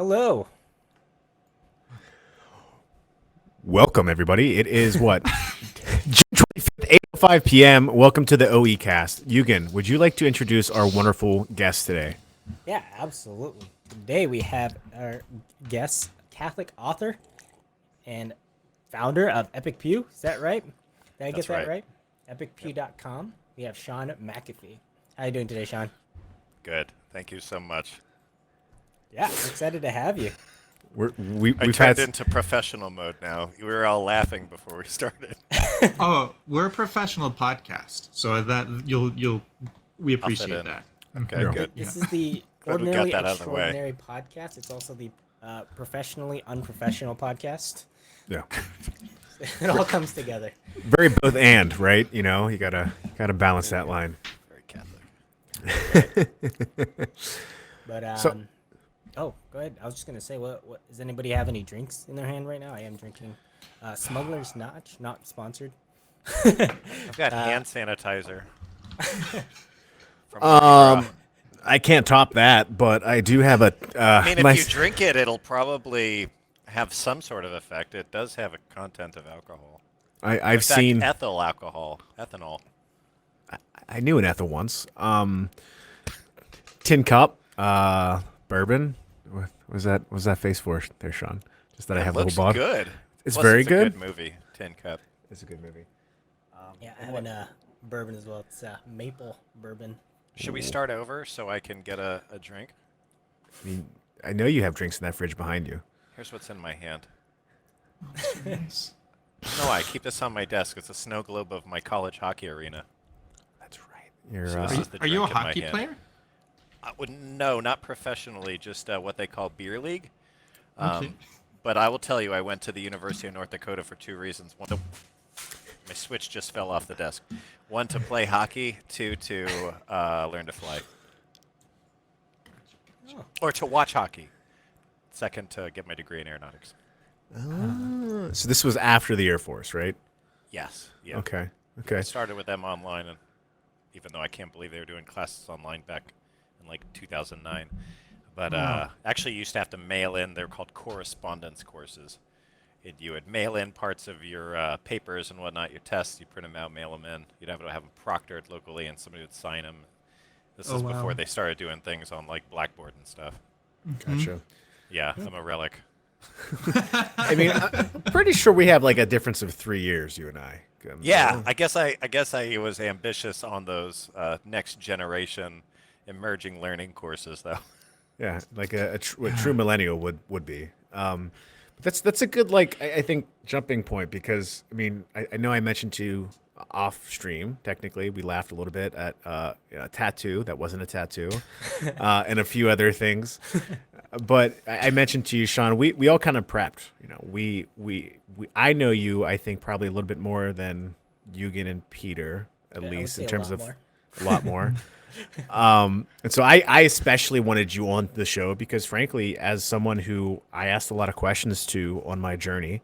Hello. Welcome, everybody. It is what? June 25th, 8:05 p.m. Welcome to the OE cast. Eugene, would you like to introduce our wonderful guest today? Yeah, absolutely. Today we have our guest, Catholic author and founder of Epic Pew. Is that right? Did I get That's that right. right? EpicPew.com. We have Shaun McAfee. How you doing today, Shaun? Good. Thank you so much. Yeah, I'm excited to have you. I We've turned had into professional mode now. We were all laughing before we started. Oh, we're a professional podcast, so that we I'll fit appreciate in. that. Okay, Yeah. good. This is the Glad we got Ordinarily that out of the way. Extraordinary podcast. It's also the Professionally Unprofessional podcast. yeah, It all comes together. very both and right. You gotta balance that line. Very Catholic. But So oh, go ahead. I was just gonna say, what does anybody have any drinks in their hand right now? I am drinking Smuggler's Notch, not sponsored. I've got hand sanitizer. From I can't top that, but I do have a I mean, if my you drink it, it'll probably have some sort of effect. It does have a content of alcohol. I've In fact, seen ethyl alcohol, ethanol. I knew an Ethel once. Tin cup, bourbon. What was that face for there, Sean? Just that I It have a looks little bug. good. It's Plus, very it's good. a good movie. Tin Cup. It's a good movie. Yeah, I have a bourbon as well. It's maple bourbon. Should we start over so I can get a drink? I mean, I know you have drinks in that fridge behind you. Here's what's in my hand. Nice. No, I keep this on my desk. It's a snow globe of my college hockey arena. That's right. You're So this Are you, is the are you a drink in my hockey hand. player? No, not professionally, just what they call beer league. Okay. But I will tell you, I went to the University of North Dakota for two reasons. One, my switch just fell off the desk. One, to play hockey. Two, to learn to fly. Oh. Or to watch hockey. Second, to get my degree in aeronautics. So this was after the Air Force, right? Yes. Yeah. Okay. I Okay. started with them online, and even though I can't believe they were doing classes online back in like 2009. But actually, you used to have to mail in. They're called correspondence courses. And you would mail in parts of your papers and whatnot, your tests. You print them out, mail them in. You'd have to have them proctored locally, and somebody would sign them. This Oh, is wow. before they started doing things on like Blackboard and stuff. Gotcha. Yeah, I'm a relic. I mean, I'm pretty sure we have like a difference of 3 years, you and I. Yeah, I guess I was ambitious on those next generation emerging learning courses, though. Yeah, like what true millennial would be. But that's a good I think jumping point because I mean I know I mentioned to you off stream. Technically, we laughed a little bit at a tattoo that wasn't a tattoo, and a few other things. But I mentioned to you, Sean, we all kind of prepped. You know, we I know you. I think probably a little bit more than Eugen and Peter, at I would least say in a terms lot of more. a lot more. And so I especially wanted you on the show because, frankly, as someone who I asked a lot of questions to on my journey,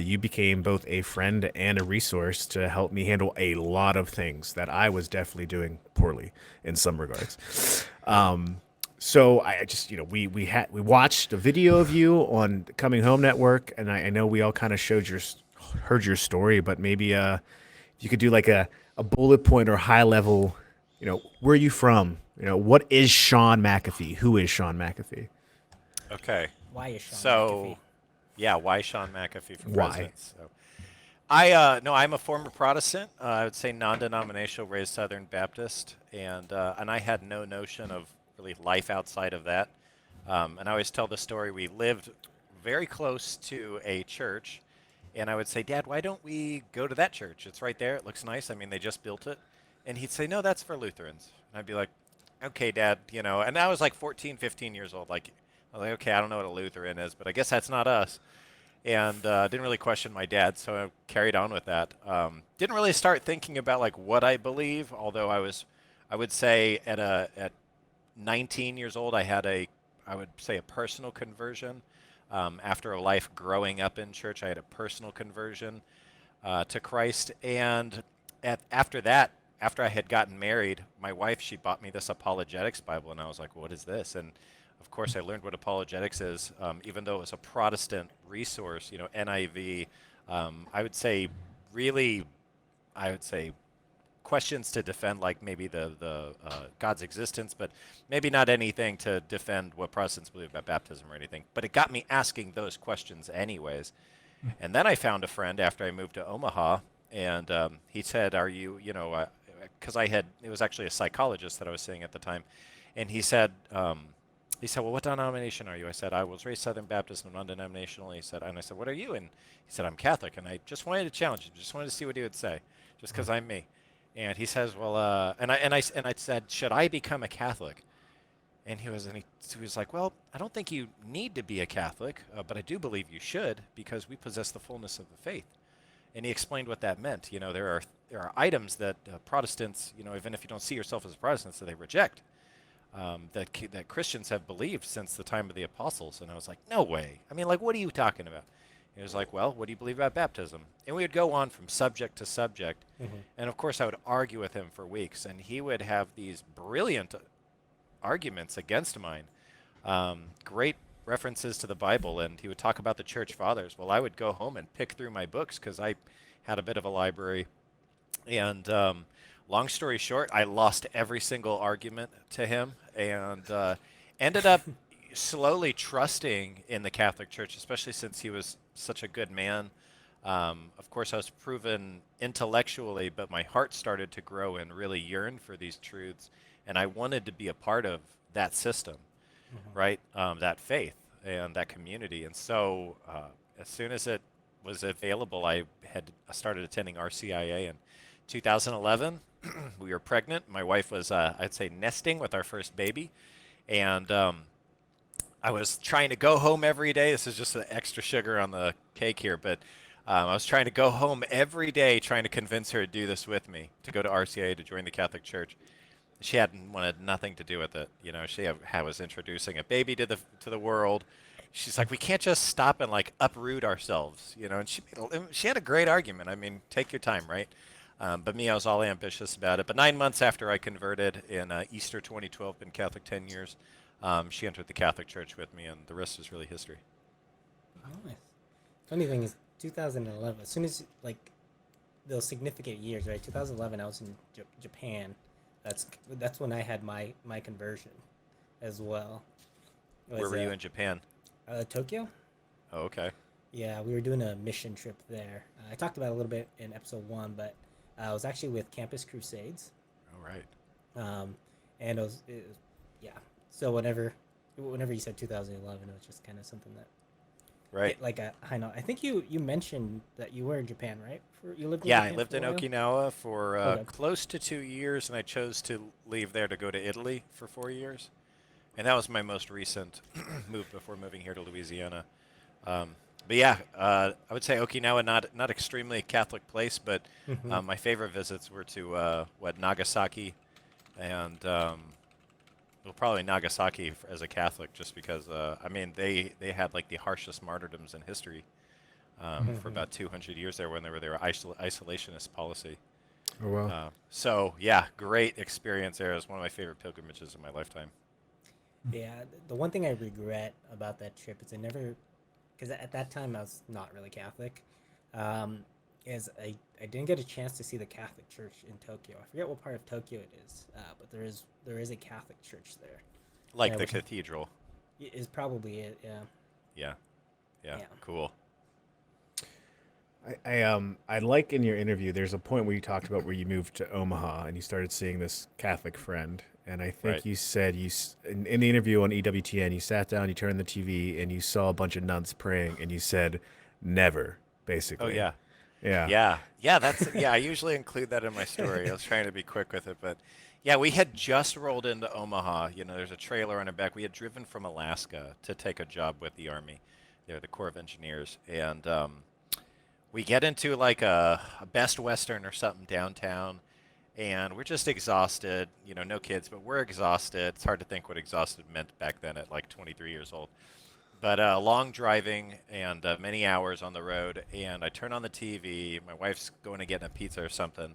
you became both a friend and a resource to help me handle a lot of things that I was definitely doing poorly in some regards. So I just, we watched a video of you on the Coming Home Network, and I know we all kind of heard your story, but maybe you could do like a bullet point or high level. Where are you from? What is Shaun McAfee? Who is Shaun McAfee? Okay. Why is Shaun So, yeah, why Shaun McAfee for Why? president? So, no, I'm a former Protestant. I would say non-denominational, raised Southern Baptist, and I had no notion of really life outside of that. And I always tell the story. We lived very close to a church, and I would say, Dad, why don't we go to that church? It's right there. It looks nice. I mean, they just built it. And he'd say, no, that's for Lutherans. And I'd be like, okay, Dad, and I was like 14, 15 years old. I was like, okay, I don't know what a Lutheran is, but I guess that's not us. And didn't really question my dad, so I carried on with that. Didn't really start thinking about like what I believe, although I would say at 19 years old, I would say a personal conversion. After a life growing up in church, I had a personal conversion to Christ. And after that, after I had gotten married, my wife, she bought me this apologetics Bible, and I was like, what is this? And Of course, I learned what apologetics is, even though it was a Protestant resource. NIV. I would say, really, I would say questions to defend, like maybe the God's existence, but maybe not anything to defend what Protestants believe about baptism or anything. But it got me asking those questions anyways. And then I found a friend after I moved to Omaha, and he said, "Are you, because it was actually a psychologist that I was seeing at the time, and he said, well, what denomination are you? I said, I was raised Southern Baptist and non-denominational. And I said, what are you? And he said, I'm Catholic. And I just wanted to challenge him, just wanted to see what he would say, just because I'm me. And he says, well, and I said, should I become a Catholic? And he was like, well, I don't think you need to be a Catholic, but I do believe you should, because we possess the fullness of the faith. And he explained what that meant. There are items that Protestants, even if you don't see yourself as a Protestant, so they reject. That Christians have believed since the time of the apostles. And I was like, no way. I mean, like, what are you talking about? He was like, well, what do you believe about baptism? And we would go on from subject to subject. Mm-hmm. And of course, I would argue with him for weeks. And he would have these brilliant arguments against mine. Great references to the Bible. And he would talk about the church fathers. Well, I would go home and pick through my books because I had a bit of a library. And long story short, I lost every single argument to him and ended up slowly trusting in the Catholic Church, especially since he was such a good man. Of course, I was proven intellectually, but my heart started to grow and really yearn for these truths. And I wanted to be a part of that system, mm-hmm. right? That faith and that community. And so as soon as it was available, I started attending RCIA in 2011. We were pregnant. My wife was, I'd say, nesting with our first baby. And I was trying to go home every day. This is just the extra sugar on the cake here. But I was trying to go home every day, trying to convince her to do this with me, to go to RCIA, to join the Catholic Church. She wanted nothing to do with it. She was introducing a baby to the world. She's like, we can't just stop and like uproot ourselves, And she had a great argument. I mean, take your time, right? But me, I was all ambitious about it. But 9 months after I converted in Easter 2012, been Catholic 10 years, she entered the Catholic Church with me, and the rest is really history. Nice. Funny thing is, 2011, as soon as, like, those significant years, right? 2011, I was in Japan. That's when I had my conversion as well. Where were you in Japan? Tokyo. Oh, okay. Yeah, we were doing a mission trip there. I talked about it a little bit in episode 1, but I was actually with Campus Crusades. All right. And it was yeah. So whenever you said 2011, it was just kind of something that, right? Like a high note. I think you mentioned that you were in Japan, right? You lived in Japan? I lived in Okinawa for close to 2 years, and I chose to leave there to go to Italy for 4 years, and that was my most recent move before moving here to Louisiana. But yeah, I would say Okinawa, not extremely Catholic place, but mm-hmm. My favorite visits were to Nagasaki, and probably Nagasaki as a Catholic, just because they had like the harshest martyrdoms in history mm-hmm. for about 200 years there when they were their isolationist policy. Oh wow! So yeah, great experience there. It was one of my favorite pilgrimages in my lifetime. Yeah, the one thing I regret about that trip is I never. Because at that time I was not really Catholic, is I didn't get a chance to see the Catholic Church in Tokyo. I forget what part of Tokyo it is, but there is a Catholic church there. Like the cathedral. Is probably it, yeah. Yeah. Cool. I like in your interview, there's a point where you talked about where you moved to Omaha and you started seeing this Catholic friend. And I think you said in the interview on EWTN, you sat down, you turned the TV, and you saw a bunch of nuns praying, and you said, "Never," basically. Oh yeah, I usually include that in my story. I was trying to be quick with it, but yeah, we had just rolled into Omaha. There's a trailer on our back. We had driven from Alaska to take a job with the Army. They're the Corps of Engineers, and we get into like a Best Western or something downtown. And we're just exhausted, no kids, but we're exhausted. It's hard to think what exhausted meant back then at like 23 years old. But long driving and many hours on the road. And I turn on the TV. My wife's going to get a pizza or something.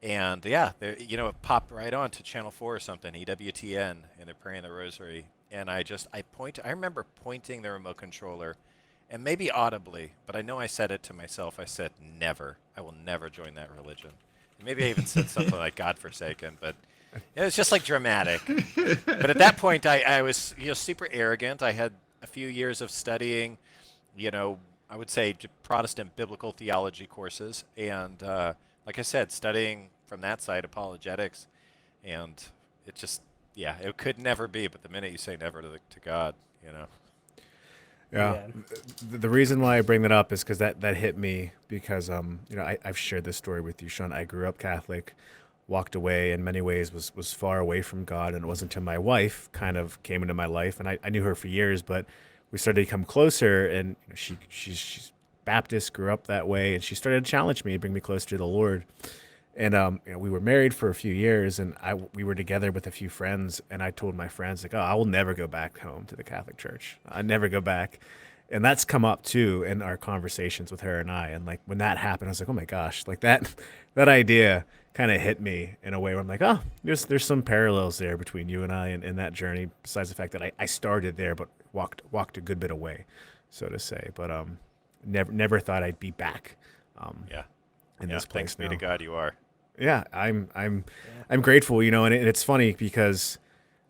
And yeah, it popped right on to Channel 4 or something, EWTN, and they're praying the rosary. and I remember pointing the remote controller, and maybe audibly, but I know I said it to myself. I said, never. I will never join that religion. And maybe I even said something like God-forsaken, but it was just like dramatic. But at that point, I was super arrogant. I had a few years of studying, I would say Protestant biblical theology courses, and like I said, studying from that side apologetics, and it just it could never be. But the minute you say never to God, Yeah. Yeah. The reason why I bring that up is because that hit me because I've shared this story with you, Shaun. I grew up Catholic, walked away in many ways, was far away from God, and it wasn't until my wife kind of came into my life, and I knew her for years, but we started to come closer, and she's Baptist, grew up that way, and she started to challenge me, bring me closer to the Lord. And we were married for a few years, and we were together with a few friends, and I told my friends like, "Oh, I will never go back home to the Catholic Church. I never go back." And that's come up too in our conversations with her and I. And like when that happened, I was like, "Oh my gosh!" Like that idea kind of hit me in a way where I'm like, "Oh, there's some parallels there between you and I and that journey." Besides the fact that I started there, but walked a good bit away, so to say. But never thought I'd be back. yeah, In this place thanks be now. to God, you are. Yeah, I'm grateful, and it's funny because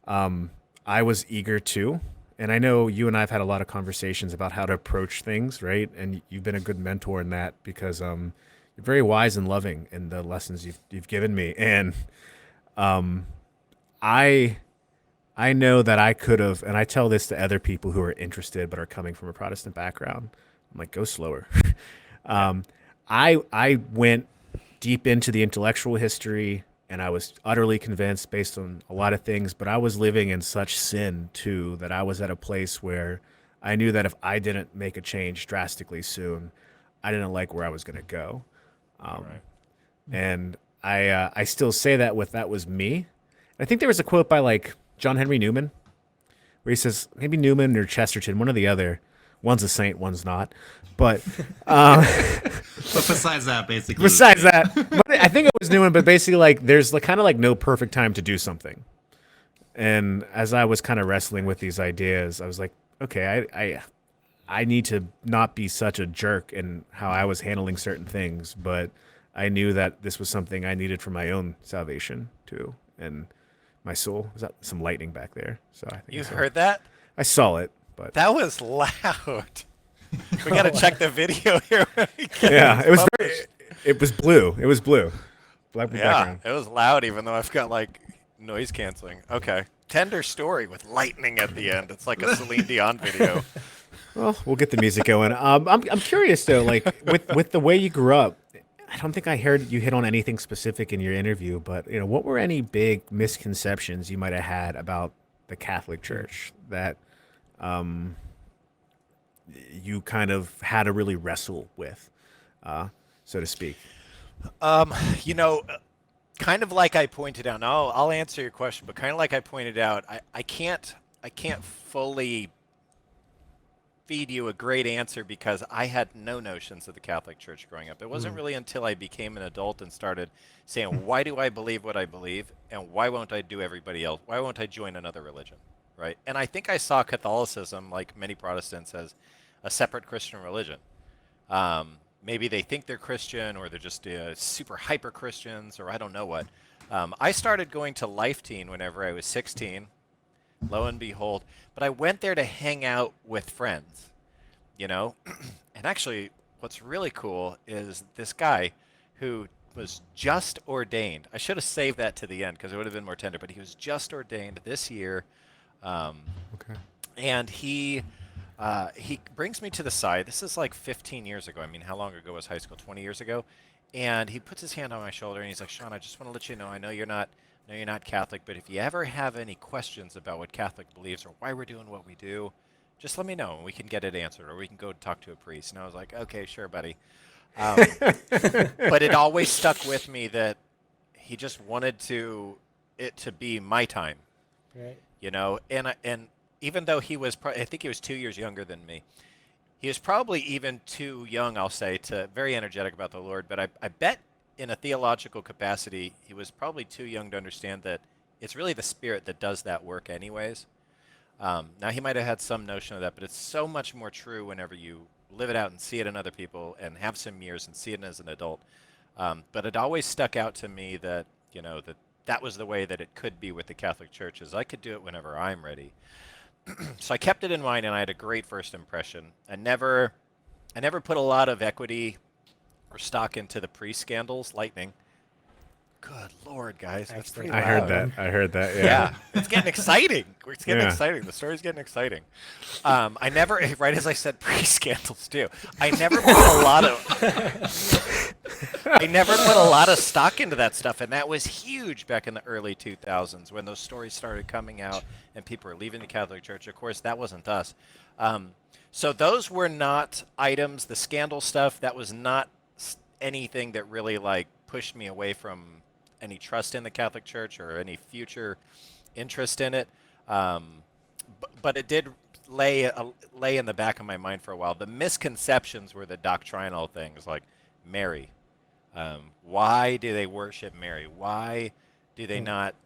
I was eager too, and I know you and I've had a lot of conversations about how to approach things, right? And you've been a good mentor in that because you're very wise and loving in the lessons you've given me, and I I know that I could have, and I tell this to other people who are interested but are coming from a Protestant background. I'm like, go slower. um, I went deep into the intellectual history, and I was utterly convinced based on a lot of things, but I was living in such sin too that I was at a place where I knew that if I didn't make a change drastically soon, I didn't like where I was going to go. Right. And I still say that with that was me. I think there was a quote by like John Henry Newman where he says maybe Newman or Chesterton, one or the other. One's a saint, one's not. But But besides that, basically. besides that, but I think it was Newman. But basically, like there's like kind of like no perfect time to do something. And as I was kind of wrestling with these ideas, I was like, okay, I need to not be such a jerk in how I was handling certain things, but I knew that this was something I needed for my own salvation too, and my soul. Was that some lightning back there? So I think You I saw, heard that? I saw it, but That was loud. We got to check the video here. when we get yeah, this it was published. it was blue. It was blue. Black Yeah, background. it was loud, even though I've got like noise canceling. Okay. Tender story with lightning at the end. It's like a Celine Dion video. Well, we'll get the music going. I'm curious though, like with the way you grew up. I don't think I heard you hit on anything specific in your interview, but what were any big misconceptions you might have had about the Catholic Church that you kind of had to really wrestle with, so to speak? You know, kind of like I pointed out. Now I'll answer your question, but kind of like I pointed out, I can't fully feed you a great answer because I had no notions of the Catholic Church growing up. It wasn't really until I became an adult and started saying, why do I believe what I believe, and why won't I do everybody else? Why won't I join another religion, right? And I think I saw Catholicism, like many Protestants, as a separate Christian religion. Maybe they think they're Christian, or they're just super hyper Christians, or I don't know what. I started going to Life Teen whenever I was 16, lo and behold. But I went there to hang out with friends, And actually, what's really cool is this guy who was just ordained. I should have saved that to the end because it would have been more tender, but he was just ordained this year. Okay. And he brings me to the side. This is like 15 years ago. I mean, how long ago was high school? 20 years ago. And he puts his hand on my shoulder and he's like, Shaun, I just want to let you know, I know you're not Catholic, but if you ever have any questions about what Catholic believes or why we're doing what we do, just let me know and we can get it answered, or we can go talk to a priest. And I was like, okay, sure, buddy. But it always stuck with me that he just wanted it to be my time, Right. And even though he was, I think he was 2 years younger than me, he was probably even too young, I'll say, to very energetic about the Lord. But I bet in a theological capacity, he was probably too young to understand that it's really the Spirit that does that work anyways. Now he might have had some notion of that, but it's so much more true whenever you live it out and see it in other people and have some years and see it as an adult. But it always stuck out to me that that was the way that it could be with the Catholic Church, is I could do it whenever I'm ready. So I kept it in mind, and I had a great first impression. I never put a lot of equity or stock into the pre-scandals. Lightning. Good Lord, guys, that's pretty loud. I heard that. Yeah. Yeah, it's getting exciting. It's getting Yeah. exciting. The story's getting exciting. I never, right as I said, pre-scandals too. I never put a lot of stock into that stuff, and that was huge back in the early 2000s when those stories started coming out and people were leaving the Catholic Church. Of course, that wasn't us. So those were not items. The scandal stuff, that was not anything that really like pushed me away from any trust in the Catholic Church or any future interest in it. But it did lay in the back of my mind for a while. The misconceptions were the doctrinal things like Mary. Why do they worship Mary? Why do they not,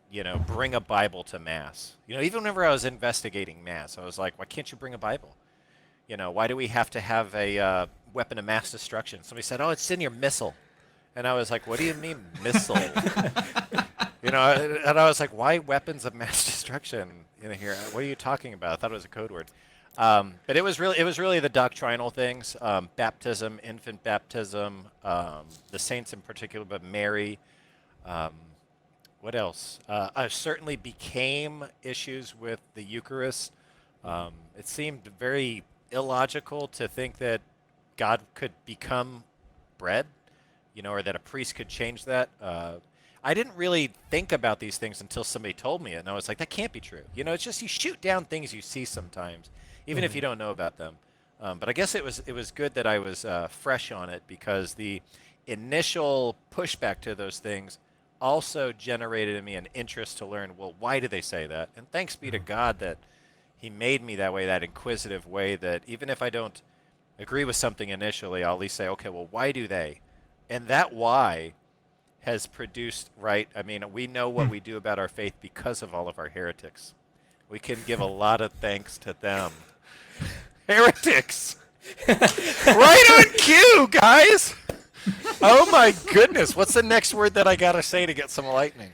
bring a Bible to Mass? Even whenever I was investigating Mass, I was like, why can't you bring a Bible? Why do we have to have a weapon of mass destruction? Somebody said, oh, it's in your missal. And I was like, what do you mean missile? And I was like, why weapons of mass destruction in here? What are you talking about? I thought it was a code word. But it was really the doctrinal things, baptism, infant baptism, the saints in particular, but Mary. What else? I certainly became issues with the Eucharist. It seemed very illogical to think that God could become bread, or that a priest could change that. I didn't really think about these things until somebody told me it, and I was like, that can't be true. It's just you shoot down things you see sometimes, even if you don't know about them. But I guess it was good that I was fresh on it, because the initial pushback to those things also generated in me an interest to learn, well, why do they say that? And thanks be to God that he made me that way, that inquisitive way, that even if I don't agree with something initially, I'll at least say, okay, well, why do they? And that why has produced, right? I mean, we know what we do about our faith because of all of our heretics. We can give a lot of thanks to them. Heretics! Right on cue, guys! Oh my goodness, what's the next word that I gotta say to get some lightning?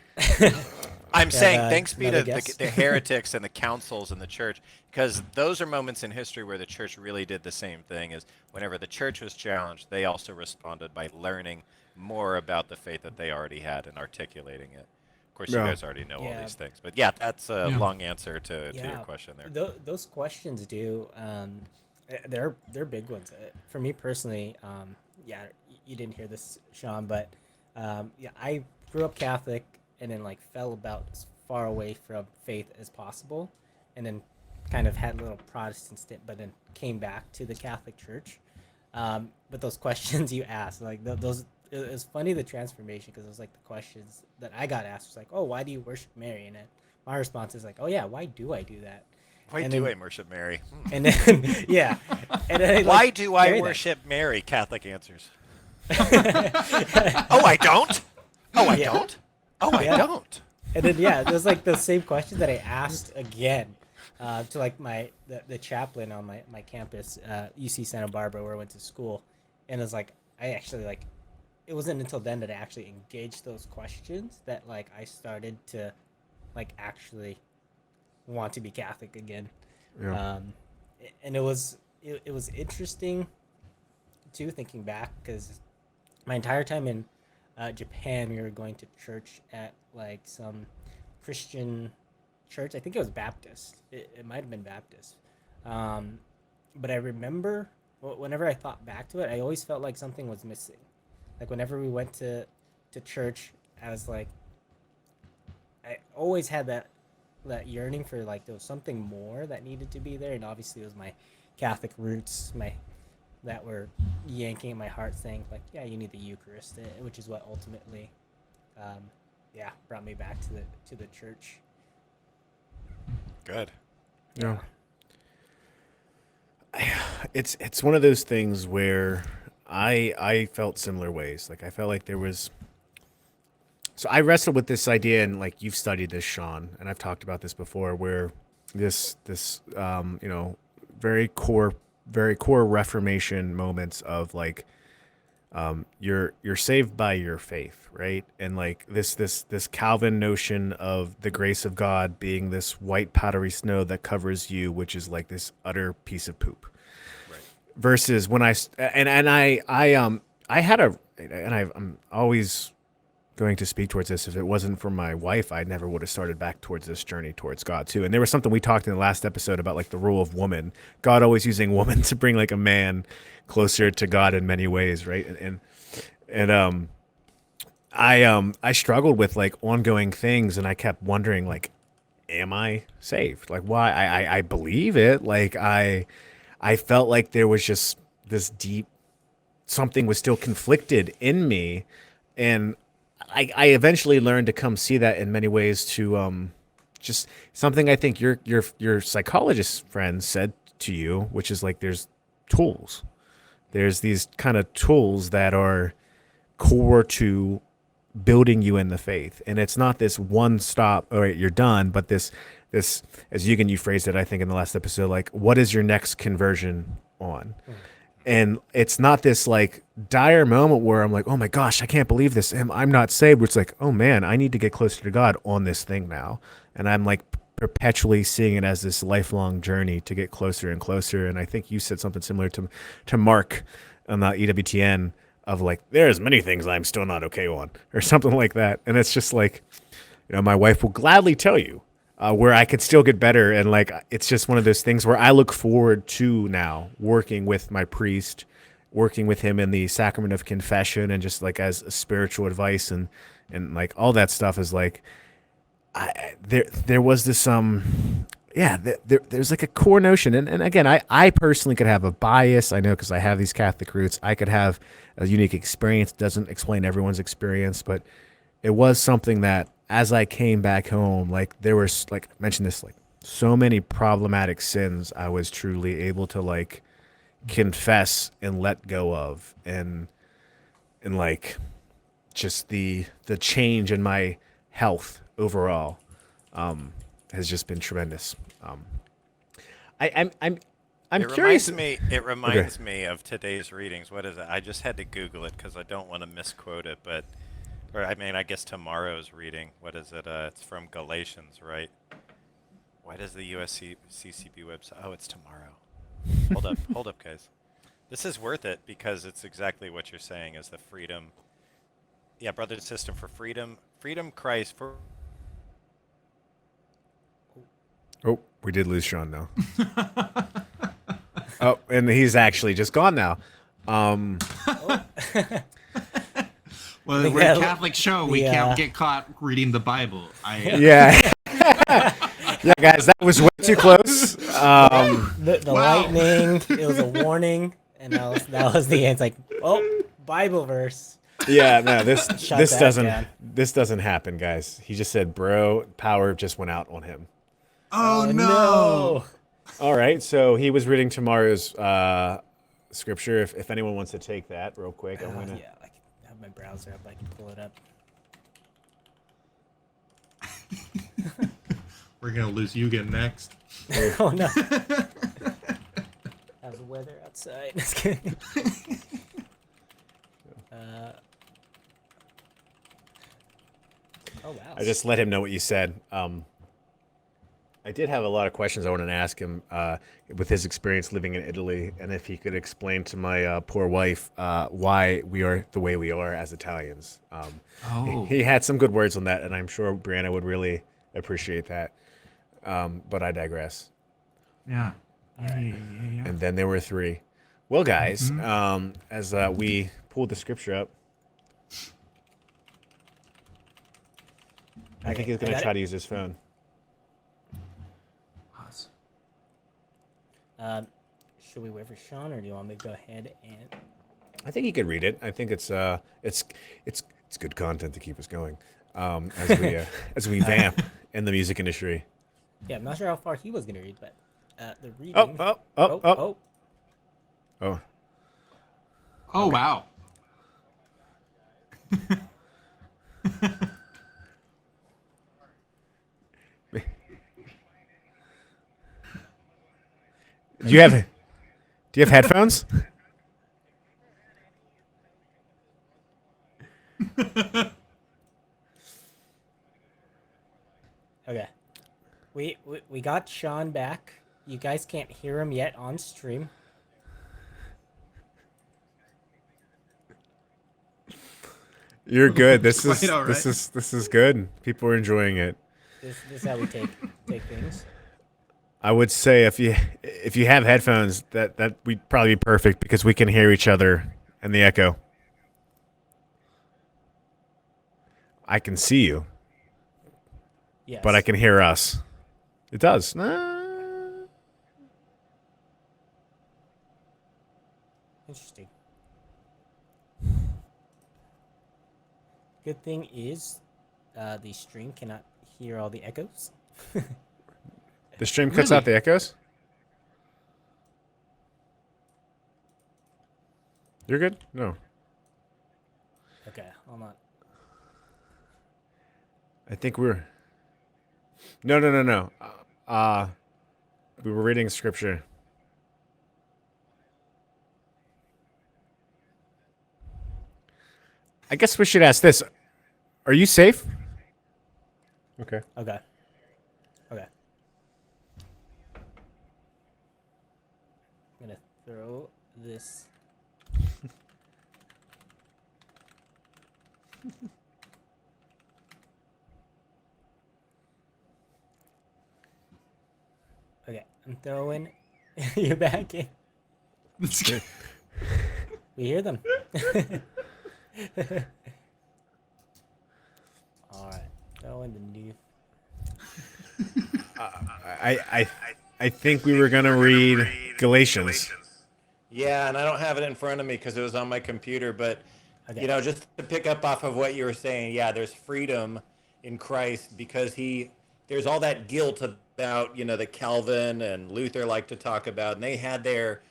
I'm saying thanks be to the heretics and the councils and the church, because those are moments in history where the church really did the same thing. Is whenever the church was challenged, they also responded by learning more about the faith that they already had and articulating it. Of course, you guys already know all these things, but that's a long answer to your question there. Those questions they're big ones. For me personally, you didn't hear this, Shaun, but I grew up Catholic, and then fell about as far away from faith as possible, and then kind of had a little Protestant stint, but then came back to the Catholic Church. But those questions you asked, those, it was funny, the transformation, because it was the questions that I got asked was oh, why do you worship Mary? And then my response is oh yeah, why do I do that? Why do I worship Mary? And then and then why do I worship Mary? Catholic answers. Oh, I don't. Oh, I don't. Oh, I don't. And then it was the same question that I asked again to the chaplain on my campus, UC Santa Barbara, where I went to school, and it was I actually it wasn't until then that I actually engaged those questions that I started to actually want to be Catholic again. Yeah. And it was interesting too, thinking back, because my entire time in Japan, we were going to church at some Christian church. I think it was Baptist. It might have been Baptist. But I remember whenever I thought back to it, I always felt like something was missing. Whenever we went to church, I was I always had that yearning for there was something more that needed to be there. And obviously it was my Catholic roots, that were yanking at my heart, saying you need the Eucharist, which is what ultimately brought me back to the church. Good. Yeah. It's one of those things where I felt similar ways. I felt like there was. So I wrestled with this idea, and you've studied this, Shaun, and I've talked about this before, where this very core Reformation moments of like you're saved by your faith, right? And like this Calvin notion of the grace of God being this white powdery snow that covers you, which is like this utter piece of poop. Right. Versus when I'm always going to speak towards this. If it wasn't for my wife, I never would have started back towards this journey towards God too. And there was something we talked in the last episode about like the role of woman, God always using woman to bring like a man closer to God in many ways, right? And I struggled with like ongoing things, and I kept wondering like, am I saved? Like, why? I believe it. Like I felt like there was just this deep something was still conflicted in me, and I eventually learned to come see that in many ways to just something I think your psychologist friend said to you, which is like there's tools. There's these kind of tools that are core to building you in the faith, and it's not this one stop. All right, you're done, but this as you phrased it, I think in the last episode, like what is your next conversion on? And it's not this like dire moment where I'm like, oh my gosh, I can't believe this. I'm not saved. It's like, oh man, I need to get closer to God on this thing now. And I'm like perpetually seeing it as this lifelong journey to get closer and closer. And I think you said something similar to Mark on the EWTN of like, there's many things I'm still not okay on or something like that. And it's just like, my wife will gladly tell you where I could still get better. And like, it's just one of those things where I look forward to now working with my priest, working with him in the sacrament of confession, and just like as a spiritual advice and like all that stuff is like, there was this, there's like a core notion. And again, I personally could have a bias. I know, cause I have these Catholic roots, I could have a unique experience. Doesn't explain everyone's experience, but it was something that, as I came back home, like there was like I mentioned this, like so many problematic sins I was truly able to like confess and let go of, and like just the change in my health overall has just been tremendous. I'm curious. It reminds me of today's readings. What is it? I just had to Google it because I don't want to misquote it, but. Or I mean, I guess tomorrow's reading. What is it? It's from Galatians, right? Why does the USCCB website? Oh, it's tomorrow. Hold up, guys. This is worth it because it's exactly what you're saying is the freedom. Yeah, brother and sister, for freedom, Christ for. Oh, we did lose Shaun now. Oh, and he's actually just gone now. Well, we're a Catholic show. We can't get caught reading the Bible. Yeah. Yeah, guys, that was way too close. The lightning, it was a warning, and that was the end. It's like, oh, Bible verse. Yeah, no, this down. doesn't happen, guys. He just said, bro, power just went out on him. Oh no. All right, so he was reading tomorrow's scripture. If anyone wants to take that real quick, I'm gonna. Yeah, I can have my browser up. I can pull it up. We're gonna lose Eugene next. Oh no. How's the weather outside? Just kidding. Oh wow. I just let him know what you said. I did have a lot of questions I wanted to ask him with his experience living in Italy, and if he could explain to my poor wife why we are the way we are as Italians. He had some good words on that, and I'm sure Brianna would really appreciate that. But I digress. Yeah. And then there were three. Well, guys, as we pulled the scripture up, I think he's going to try to use his phone. Should we wait for Shaun, or do you want me to go ahead and? I think he could read it. I think it's good content to keep us going as we vamp in the music industry. Yeah, I'm not sure how far he was gonna read, but the reading. Oh. Oh wow. Do you have headphones? Okay. We got Shaun back. You guys can't hear him yet on stream. You're good. It's quite all this right. is good. People are enjoying it. This is how we take things. I would say if you have headphones, that would probably be perfect because we can hear each other and the echo. I can see you, Yes. but I can hear us. It does. Interesting. Good thing is, the stream cannot hear all the echoes. The stream cuts out the echoes? You're good? No. Okay, hold on. I think we're... No. We were reading scripture. I guess we should ask this. Are you safe? Okay. Okay. Okay. I'm gonna throw this. Okay, I'm throwing you back in. We hear them. All right, throwing the new. I think we were gonna read Galatians. Yeah, and I don't have it in front of me because it was on my computer. But Okay. you know, just to pick up off of what you were saying, yeah, there's freedom in Christ because there's all that guilt about that Calvin and Luther like to talk about, and they had their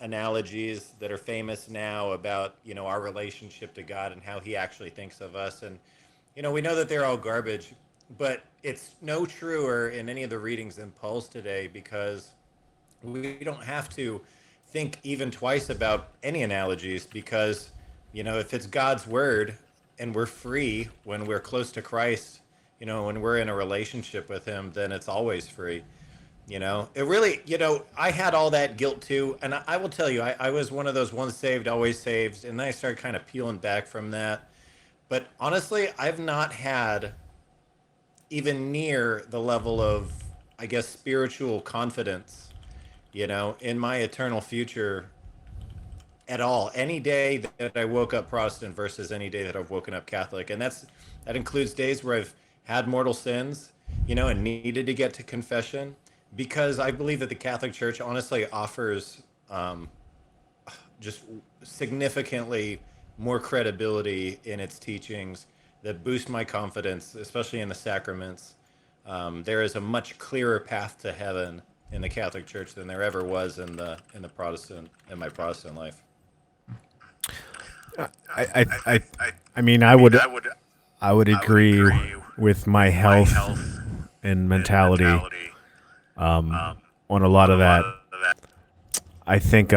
analogies that are famous now about our relationship to God and how He actually thinks of us, and we know that they're all garbage, but it's no truer in any of the readings than Paul's today because we don't have to think even twice about any analogies because if it's God's word and we're free when we're close to Christ, when we're in a relationship with Him, then it's always free. It really, I had all that guilt too. And I will tell you, I was one of those once saved, always saved. And then I started kind of peeling back from that. But honestly, I've not had even near the level of, I guess, spiritual confidence, in my eternal future at all. Any day that I woke up Protestant versus any day that I've woken up Catholic. And that includes days where I've had mortal sins, and needed to get to confession. Because I believe that the Catholic Church honestly offers just significantly more credibility in its teachings that boost my confidence, especially in the sacraments. There is a much clearer path to heaven in the Catholic Church than there ever was in my Protestant life. I mean, I would agree with my health and mentality. On a lot of that, I think,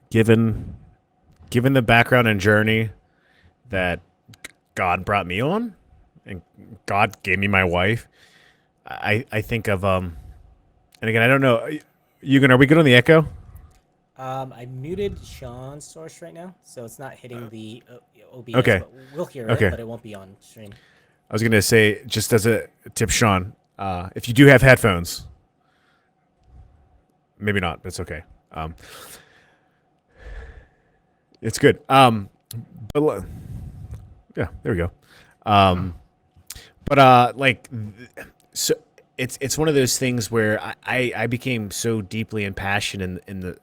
given the background and journey that God brought me on, and God gave me my wife, I think of and again, I don't know, Eugene, are we good on the echo? I muted Sean's source right now, so it's not hitting the OBS. Okay. But we'll hear Okay. it, but it won't be on stream. I was gonna say, just as a tip, Sean, if you do have headphones, maybe not, but it's okay. It's good. But yeah, there we go. So it's one of those things where I became so deeply impassioned in the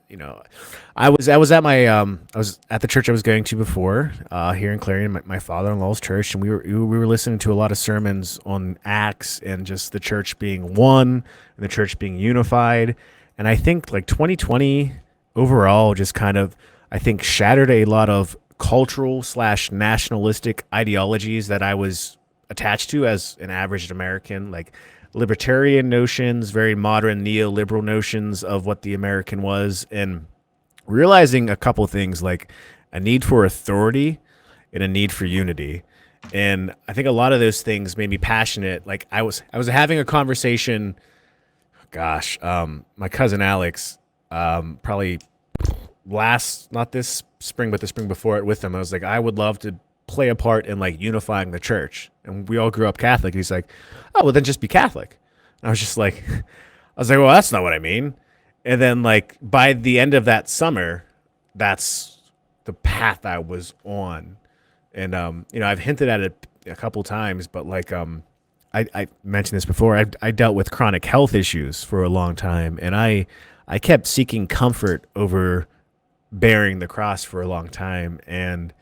I was at the church I was going to before here in Clarion, my father-in-law's church, and we were listening to a lot of sermons on Acts and just the church being one and the church being unified. And I think like 2020 overall just kind of, I think, shattered a lot of cultural / nationalistic ideologies that I was attached to as an average American, like libertarian notions, very modern neoliberal notions of what the American was, and realizing a couple things like a need for authority and a need for unity. And I think a lot of those things made me passionate. Like I was having a conversation, gosh, my cousin Alex, probably last, not this spring, but the spring before it with him. I was like, I would love to play a part in like unifying the church. And we all grew up Catholic. He's like, oh, well, then just be Catholic. And I was just like, I was like, well, that's not what I mean. And then like by the end of that summer, that's the path I was on. And I've hinted at it a couple times, but like I mentioned this before. I dealt with chronic health issues for a long time, and I kept seeking comfort over bearing the cross for a long time, and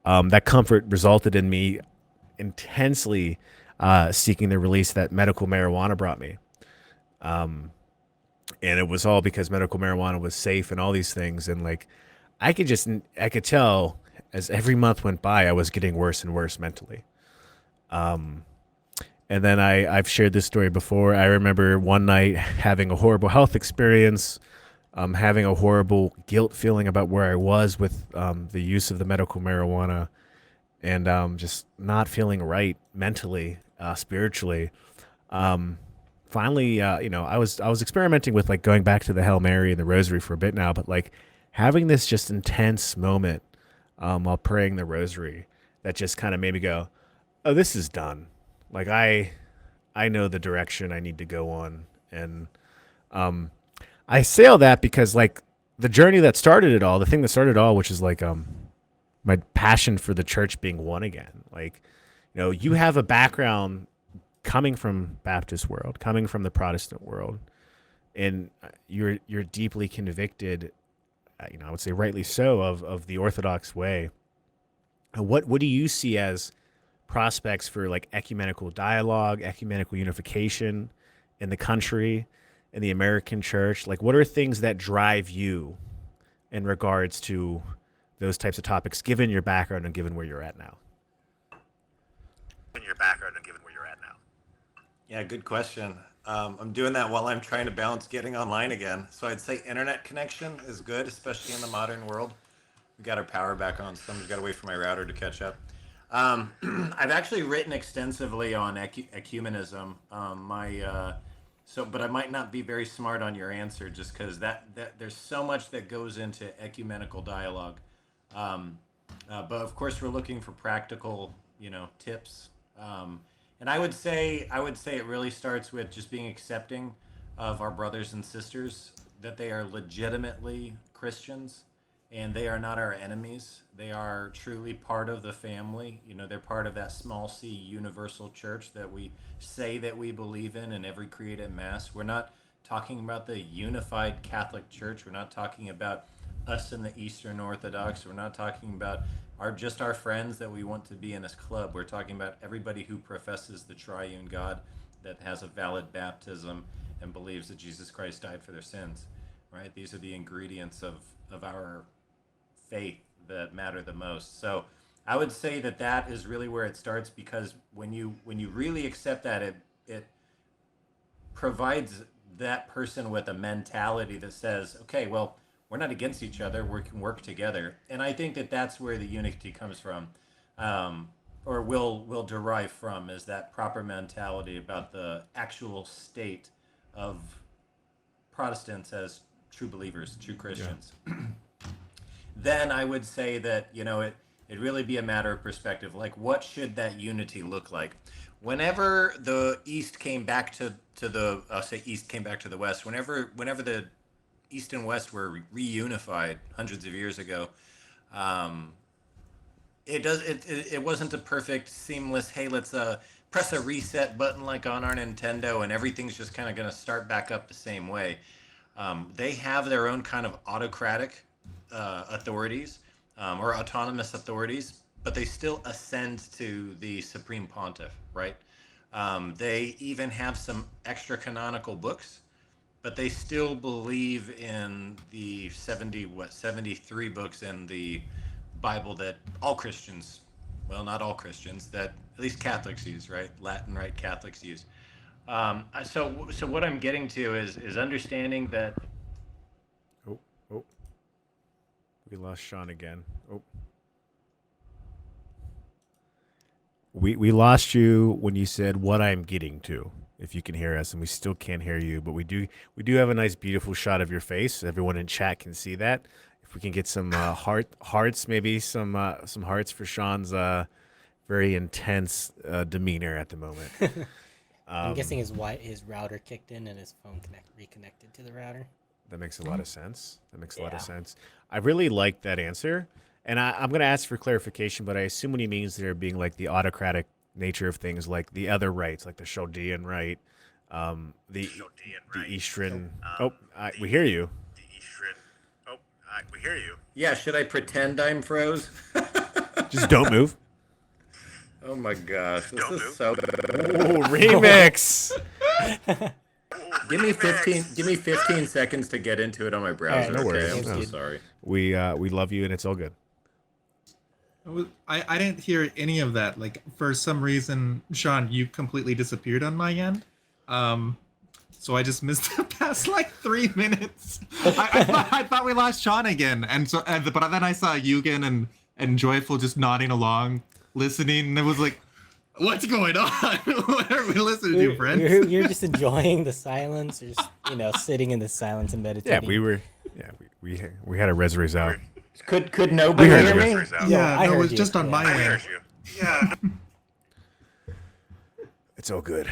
that comfort resulted in me intensely seeking the release that medical marijuana brought me. And it was all because medical marijuana was safe and all these things. And like, I could tell as every month went by, I was getting worse and worse mentally. And then I've shared this story before. I remember one night having a horrible health experience, having a horrible guilt feeling about where I was with the use of the medical marijuana, and just not feeling right mentally, spiritually. Finally, I was experimenting with like going back to the Hail Mary and the Rosary for a bit now, but like having this just intense moment while praying the Rosary that just kind of made me go, "Oh, this is done. Like I know the direction I need to go on." And I say all that because like the journey that started it all, the thing that started it all, which is like my passion for the church being one again. Like, you have a background coming from Baptist world, coming from the Protestant world, and you're deeply convicted, I would say rightly so, of the Orthodox way. What do you see as prospects for like ecumenical dialogue, ecumenical unification in the country, in the American church? Like, what are things that drive you in regards to those types of topics, given your background and given where you're at now? Yeah, good question. I'm doing that while I'm trying to balance getting online again. So I'd say internet connection is good, especially in the modern world. We got our power back on, so I've got to wait for my router to catch up. I've actually written extensively on ecumenism. But I might not be very smart on your answer, just because that there's so much that goes into ecumenical dialogue. But of course, we're looking for practical, tips. And I would say it really starts with just being accepting of our brothers and sisters, that they are legitimately Christians and they are not our enemies. They are truly part of the family. They're part of that small c universal church that we say that we believe in every creed and mass. We're not talking about the unified Catholic Church. We're not talking about us in the Eastern Orthodox. We're not talking about our friends that we want to be in this club. We're talking about everybody who professes the triune God, that has a valid baptism and believes that Jesus Christ died for their sins. Right? These are the ingredients of our faith that matter the most. So I would say that is really where it starts, because when you really accept that, it provides that person with a mentality that says, okay, well, we're not against each other. We can work together. And I think that's where the unity comes from, or will derive from, is that proper mentality about the actual state of Protestants as true believers, true Christians. Yeah. Then I would say that, it'd really be a matter of perspective. Like, what should that unity look like? Whenever the East came back to the, I'll say East came back to the West, whenever the East and West were reunified hundreds of years ago, it wasn't a perfect, seamless, hey, let's press a reset button like on our Nintendo and everything's just kind of going to start back up the same way. They have their own kind of autocratic authorities, or autonomous authorities, but they still ascend to the Supreme Pontiff, right? They even have some extra canonical books, but they still believe in the 73 books in the Bible that all Christians, well, not all Christians, that at least Catholics use, right? Latin Rite Catholics use. So what I'm getting to is understanding that. Oh, oh. We lost Shaun again. Oh. We lost you when you said what I'm getting to. If you can hear us, and we still can't hear you, but we do have a nice, beautiful shot of your face. Everyone in chat can see that. If we can get some hearts, maybe some hearts for Shaun's very intense demeanor at the moment. I'm guessing his router kicked in and his phone reconnected to the router. That makes a lot of sense. That makes a lot of Yeah. sense. I really like that answer. And I'm going to ask for clarification, but I assume what he means there being like the autocratic nature of things, like the other rights, like the Chaldean right, the Eastern. We hear you. The Eastern. We hear you. Yeah, should I pretend I'm froze? Just don't move. Oh my gosh, this is so. Ooh, remix. Give me 15 seconds to get into it on my browser. no worries. Okay, I'm so No. sorry. We love you, and it's all good. I didn't hear any of that. Like, for some reason, Shaun, you completely disappeared on my end. So I just missed the past like 3 minutes. I thought we lost Shaun again, but then I saw Eugene and Joyful just nodding along, listening, and it was like, what's going on? What are we listening to, friends? You're just enjoying the silence, or just sitting in the silence and meditating. Yeah, we were. Yeah, we had a res out. Could nobody heard hear you. me? Yeah, I no, it heard was you, just on yeah. my end. Yeah. It's all good.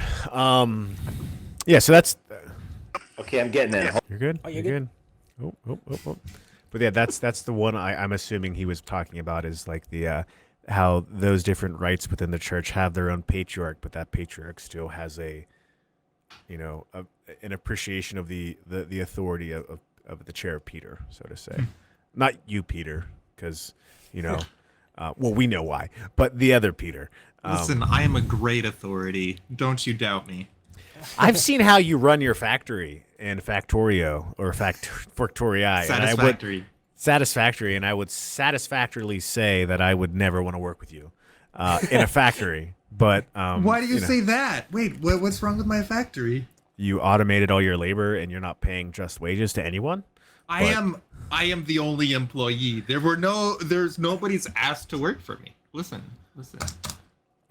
Yeah, so that's. Okay, I'm getting in. You're good. Oh, you're good. Oh. But yeah, that's the one I'm assuming he was talking about is like the how those different rights within the church have their own patriarch, but that patriarch still has an appreciation of the authority of the chair of Peter, so to say. Not you, Peter, because well, we know why, but the other Peter. Listen, I am a great authority. Don't you doubt me. I've seen how you run your factory in Factorio or Factorii. Satisfactory, and I would satisfactorily say that I would never want to work with you in a factory. But Why do you say that? Wait, what's wrong with my factory? you automated all your labor and you're not paying just wages to anyone? I am the only employee. There's nobody's asked to work for me. Listen.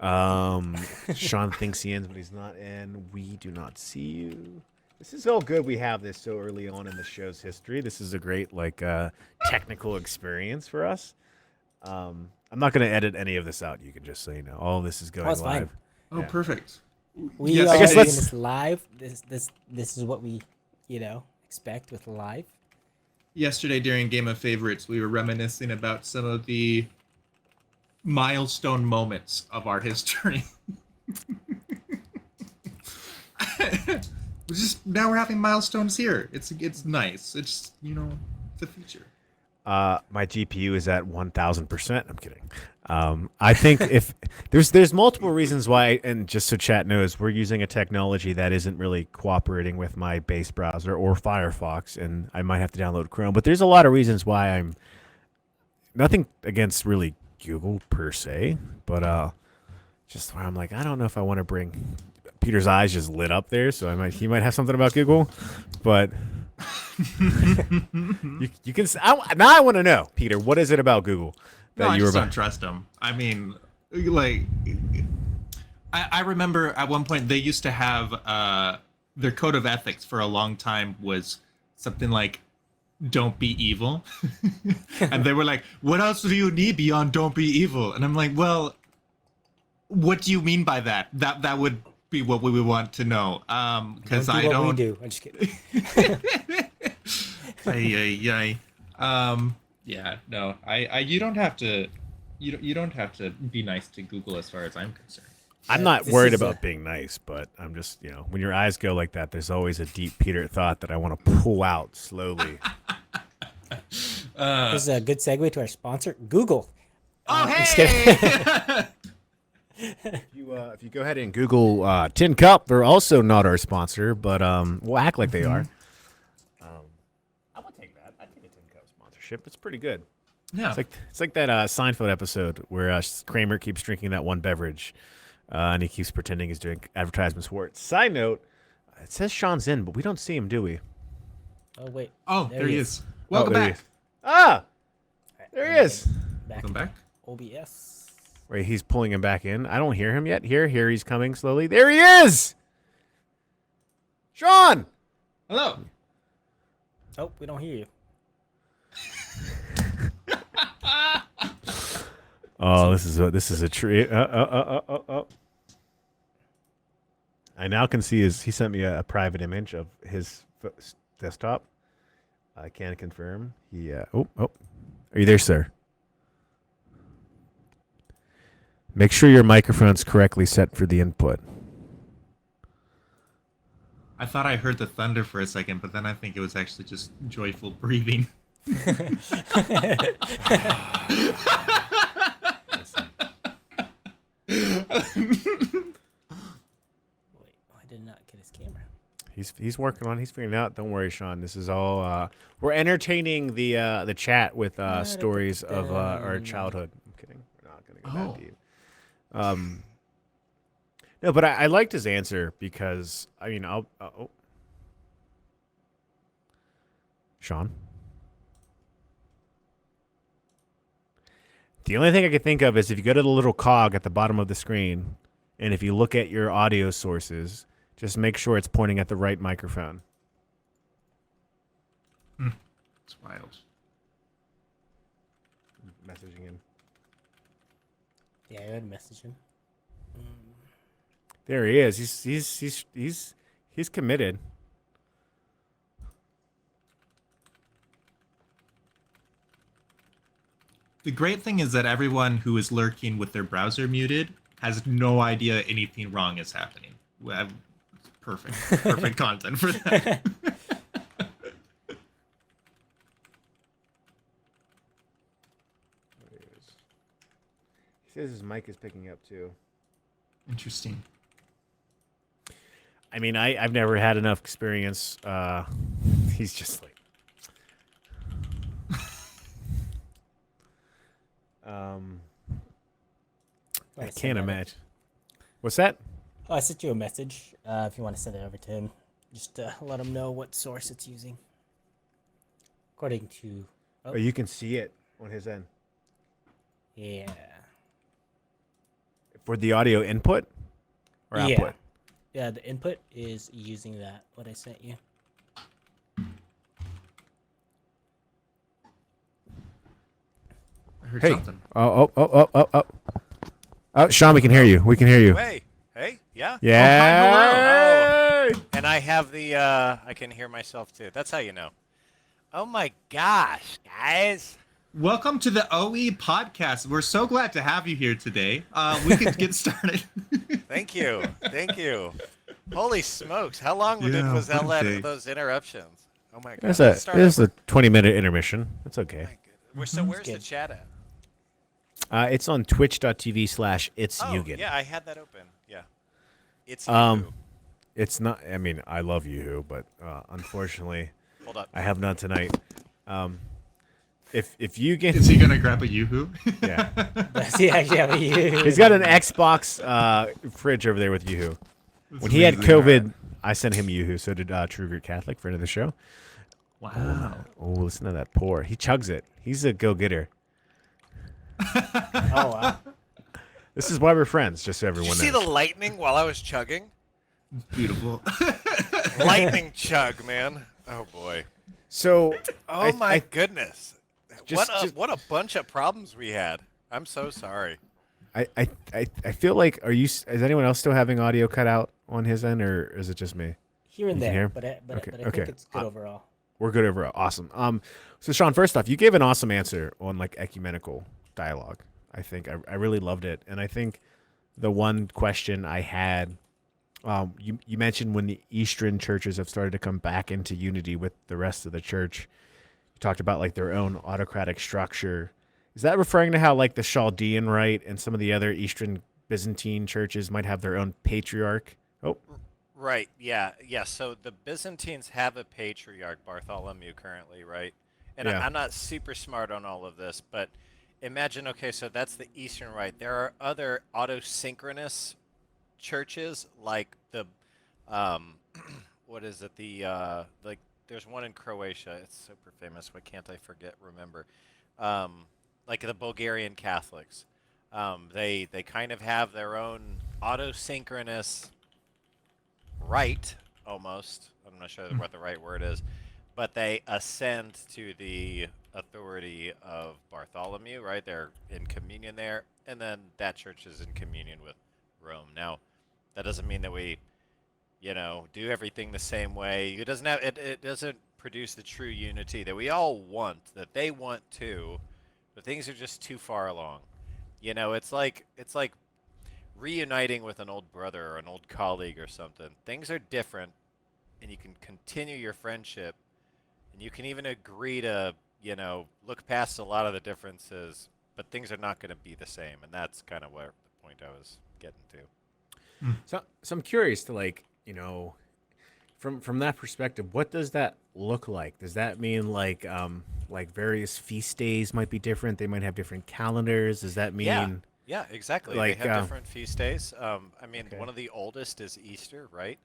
Shaun thinks he ends, but he's not in. We do not see you. This is all good. We have this so early on in the show's history. This is a great technical experience for us. I'm not going to edit any of this out. You can just say all this is going it's fine. live. Oh, Yeah. perfect. We Yes, are I guess doing let's- this live. This is what we expect with live. Yesterday during Game of Favorites, we were reminiscing about some of the milestone moments of our history. Now we're having milestones here. It's nice. It's it's a feature. My GPU is at 1,000%. I'm kidding. I think if there's multiple reasons why, and just so chat knows, we're using a technology that isn't really cooperating with my base browser or Firefox, and I might have to download Chrome. But there's a lot of reasons why I'm nothing against really Google per se, but just where I'm like, I don't know if I want to bring. Peter's eyes just lit up there, so he might have something about Google, but. you can now I want to know, Peter, what is it about Google that I you were just about? don't trust them. I mean, I remember at one point they used to have their code of ethics for a long time was something like "Don't be evil," and they were like, "What else do you need beyond don't be evil?" And I'm like, "Well, what do you mean by that? That would be what we would want to know." Because I What don't. we do. I'm just kidding. Yeah, no. You don't have to. You don't have to be nice to Google as far as I'm concerned. I'm not This worried is about being nice, but I'm just when your eyes go like that, there's always a deep Peter thought that I want to pull out slowly. This is a good segue to our sponsor, Google. Oh, I'm just hey! kidding. If you go ahead and Google Tin Cup, they're also not our sponsor, but we'll act like they are. I would take that. I'd take a Tin Cup sponsorship. It's pretty good. Yeah. It's like that Seinfeld episode where Kramer keeps drinking that one beverage And he keeps pretending he's doing advertisements for it. Side note, it says Sean's in, but we don't see him, do we? Oh wait. Oh, there he is. Oh, Welcome there he back. is. Ah! Alright, There let he me is. get Back Welcome to back. OBS. Wait, he's pulling him back in. I don't hear him yet. Here, he's coming slowly. There he is! Sean! Hello. Oh, we don't hear you. Oh, this is a treat. I now can see he sent me a private image of his desktop. I can confirm. Oh. Are you there, sir? Make sure your microphone's correctly set for the input. I thought I heard the thunder for a second, but then I think it was actually just joyful breathing. Wait, I did not get his camera. He's working on. He's figuring it out. Don't worry, Sean. This is all. We're entertaining the chat with stories of our childhood. I'm kidding. We're not gonna go that deep. No, but I liked his answer because I mean, Sean. The only thing I could think of is if you go to the little cog at the bottom of the screen, and if you look at your audio sources, just make sure it's pointing at the right microphone. It's wild. Messaging him. Yeah, I would message him. There he is. He's committed. The great thing is that everyone who is lurking with their browser muted has no idea anything wrong is happening. We have perfect content for that. He says his mic is picking up too. Interesting. I mean, I've never had enough experience. He's just like, I can't imagine. What's that? Oh, I sent you a message. If you want to send it over to him, just let him know what source it's using. According to. Oh, you can see it on his end. Yeah. For the audio input or output? Yeah, the input is using that, what I sent you. I heard Hey. something. Oh. Oh, Sean, we can hear you. We can hear you. Hey, yeah. Yeah. And I have the, I can hear myself too. That's how you know. Oh my gosh, guys. Welcome to the OE podcast. We're so glad to have you here today. We could get started. Thank you. Holy smokes. How long Yeah, was that what a day. those interruptions? Oh my god. This Let's start is over. a 20-minute intermission. That's okay. My goodness. So where's the good. chat at? It's on twitch.tv/it's Oh, Eugene. yeah, I had that open. Yeah. It's It's not. I mean, I love you, but unfortunately, Hold up. I have none tonight. If you get, Is he gonna grab a yoo-hoo? yeah, Does he actually have a he's got an Xbox fridge over there with Yoo-Hoo. When he had COVID, I sent him Yoo-Hoo. So did True Grit Catholic, friend of the show. Wow. Oh, listen to that pour. He chugs it. He's a go-getter. Oh, wow. This is why we're friends, just so Did everyone you see knows. the lightning while I was chugging? Beautiful. Lightning chug, man. Oh boy. So, Oh my goodness. Just- what a bunch of problems we had. I'm so sorry. I feel like, is anyone else still having audio cut out on his end, or is it just me? Here and You can hear there, him? but I Okay. think it's good overall. We're good overall. Awesome. So Sean, first off, you gave an awesome answer on like ecumenical dialogue. I think I really loved it, and I think the one question I had, you mentioned when the Eastern churches have started to come back into unity with the rest of the church. You talked about like their own autocratic structure. Is that referring to how like the Chaldean Rite and some of the other Eastern Byzantine churches might have their own patriarch? Oh, Right. Yeah. So the Byzantines have a patriarch, Bartholomew, currently, right? And Yeah. I'm not super smart on all of this, but imagine, okay, so that's the Eastern Rite. There are other autosynchronous churches like the, um, what is it? Like there's one in Croatia. It's super famous. Why can't I remember? Um, like the Bulgarian Catholics. They kind of have their own autosynchronous rite almost. I'm not sure what the right word is, but they ascend to the authority of Bartholomew, right? They're in communion there, and then that church is in communion with Rome. Now, that doesn't mean that we, do everything the same way. It doesn't produce the true unity that we all want, that they want too, but things are just too far along. It's like reuniting with an old brother or an old colleague or something. Things are different, and you can continue your friendship, and you can even agree to, look past a lot of the differences, but things are not going to be the same, and that's kind of where the point I was getting to. So I'm curious to from that perspective, what does that look like? Does that mean like various feast days might be different? They might have different calendars. Does that Yeah, mean yeah, exactly. They like have different feast days. I mean, okay. one of the oldest is Easter, right?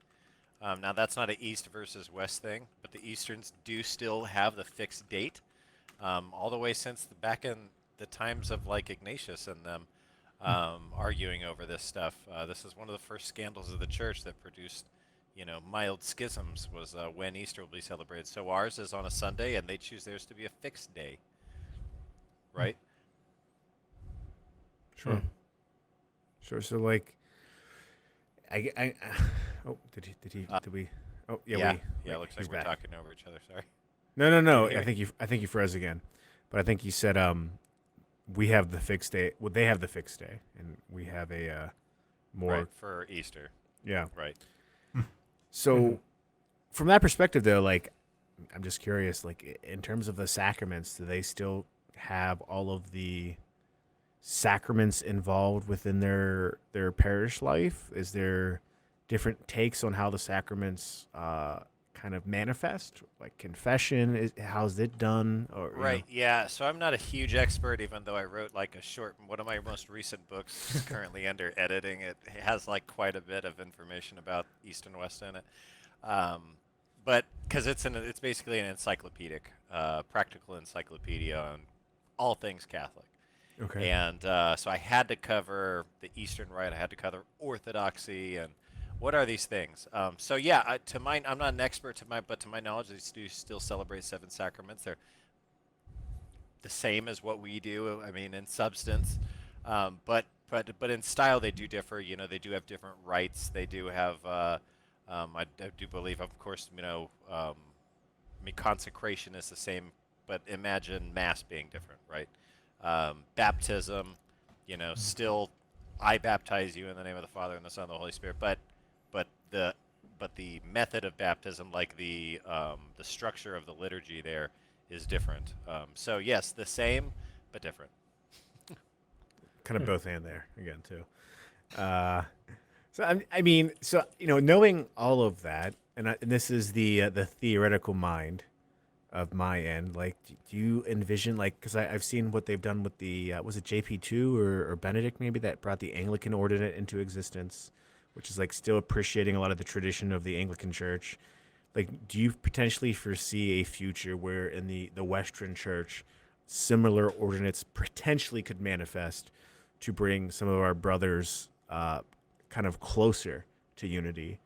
Now that's not an East versus West thing, but the Easterns do still have the fixed date, all the way since back in the times of like Ignatius and them arguing over this stuff. This is one of the first scandals of the church that produced, mild schisms. Was when Easter will be celebrated. So ours is on a Sunday, and they choose theirs to be a fixed day, right? Sure. Sure. So like, I oh, did we? Oh, yeah, Yeah, wait, looks he's like we're back. talking over each other. Sorry. No. Can you hear me? I think you froze again, but I think you said we have the fixed day. Well, they have the fixed day, and we have a more Right, for Easter. yeah. Right. So from that perspective, though, like I'm just curious, like in terms of the sacraments, do they still have all of the sacraments involved within their parish life? Is there different takes on how the sacraments kind of manifest, like confession? How's it done? Or Right. Yeah. So I'm not a huge expert, even though I wrote like a short. One of my most recent books is currently under editing. It has like quite a bit of information about East and West in it. But because it's basically an encyclopedic, practical encyclopedia on all things Catholic. Okay. And so I had to cover the Eastern Rite. I had to cover Orthodoxy and what are these things. So yeah, I'm not an expert but to my knowledge, they do still celebrate seven sacraments. They're the same as what we do. I mean, in substance, but in style they do differ. They do have different rites. They do have. I do believe, of course, I mean, consecration is the same, but imagine Mass being different, right? Baptism, still, I baptize you in the name of the Father and the Son and the Holy Spirit, but the method of baptism, like the structure of the liturgy there, is different. So yes, the same but different. Kind of both and there again too. I mean, so knowing all of that, and this is the theoretical mind of my end. Like, do you envision because I've seen what they've done with the was it JP2 or Benedict maybe that brought the Anglican ordinate into existence, which is like still appreciating a lot of the tradition of the Anglican Church. Like, do you potentially foresee a future where in the Western Church, similar ordinates potentially could manifest to bring some of our brothers kind of closer to unity,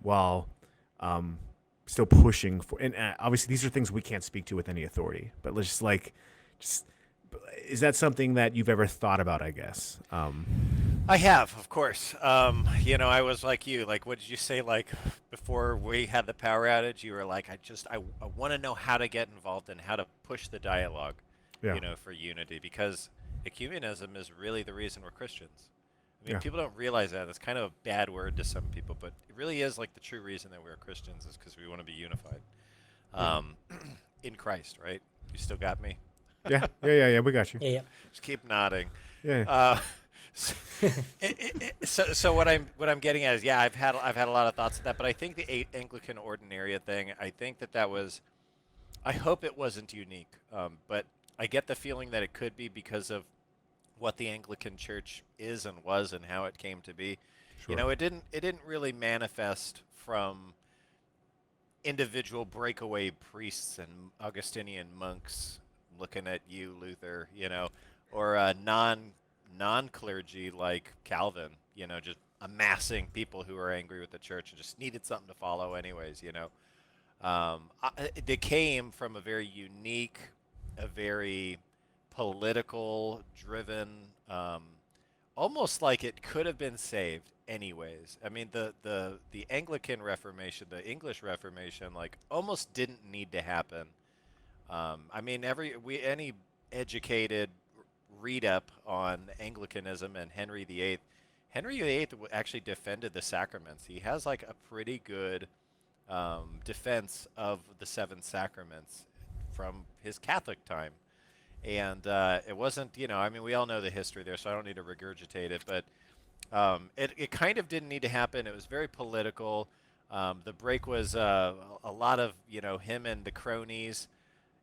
while still pushing for, and obviously these are things we can't speak to with any authority, but let's just is that something that you've ever thought about, I guess? I have, of course. I was like you. Like, what did you say? Like, before we had the power outage, you were like, I want to know how to get involved and how to push the dialogue, Yeah. for unity, because ecumenism is really the reason we're Christians. I mean, Yeah. people don't realize that. It's kind of a bad word to some people, but it really is like the true reason that we're Christians is because we want to be unified in Christ, right? You still got me? Yeah, we got you. Yeah. Just keep nodding. Yeah. So what I'm getting at is, yeah, I've had a lot of thoughts on that, but I think the Anglican Ordinaria thing, I think that was, I hope it wasn't unique, but I get the feeling that it could be because of what the Anglican Church is and was and how it came to be. You know, it didn't really manifest from individual breakaway priests and Augustinian monks looking at you, Luther, you know, or non clergy like Calvin, you know, just amassing people who are angry with the church and just needed something to follow anyways, you know. It came from a very unique, a very political driven, almost like it could have been saved anyways. I mean, the Anglican Reformation, the English Reformation, like almost didn't need to happen. I mean, any educated read up on Anglicanism and Henry VIII. Henry VIII actually defended the sacraments. He has like a pretty good defense of the seven sacraments from his Catholic time. And it wasn't, you know, I mean, we all know the history there, so I don't need to regurgitate it, but it kind of didn't need to happen. It was very political. The break was a lot of, you know, him and the cronies.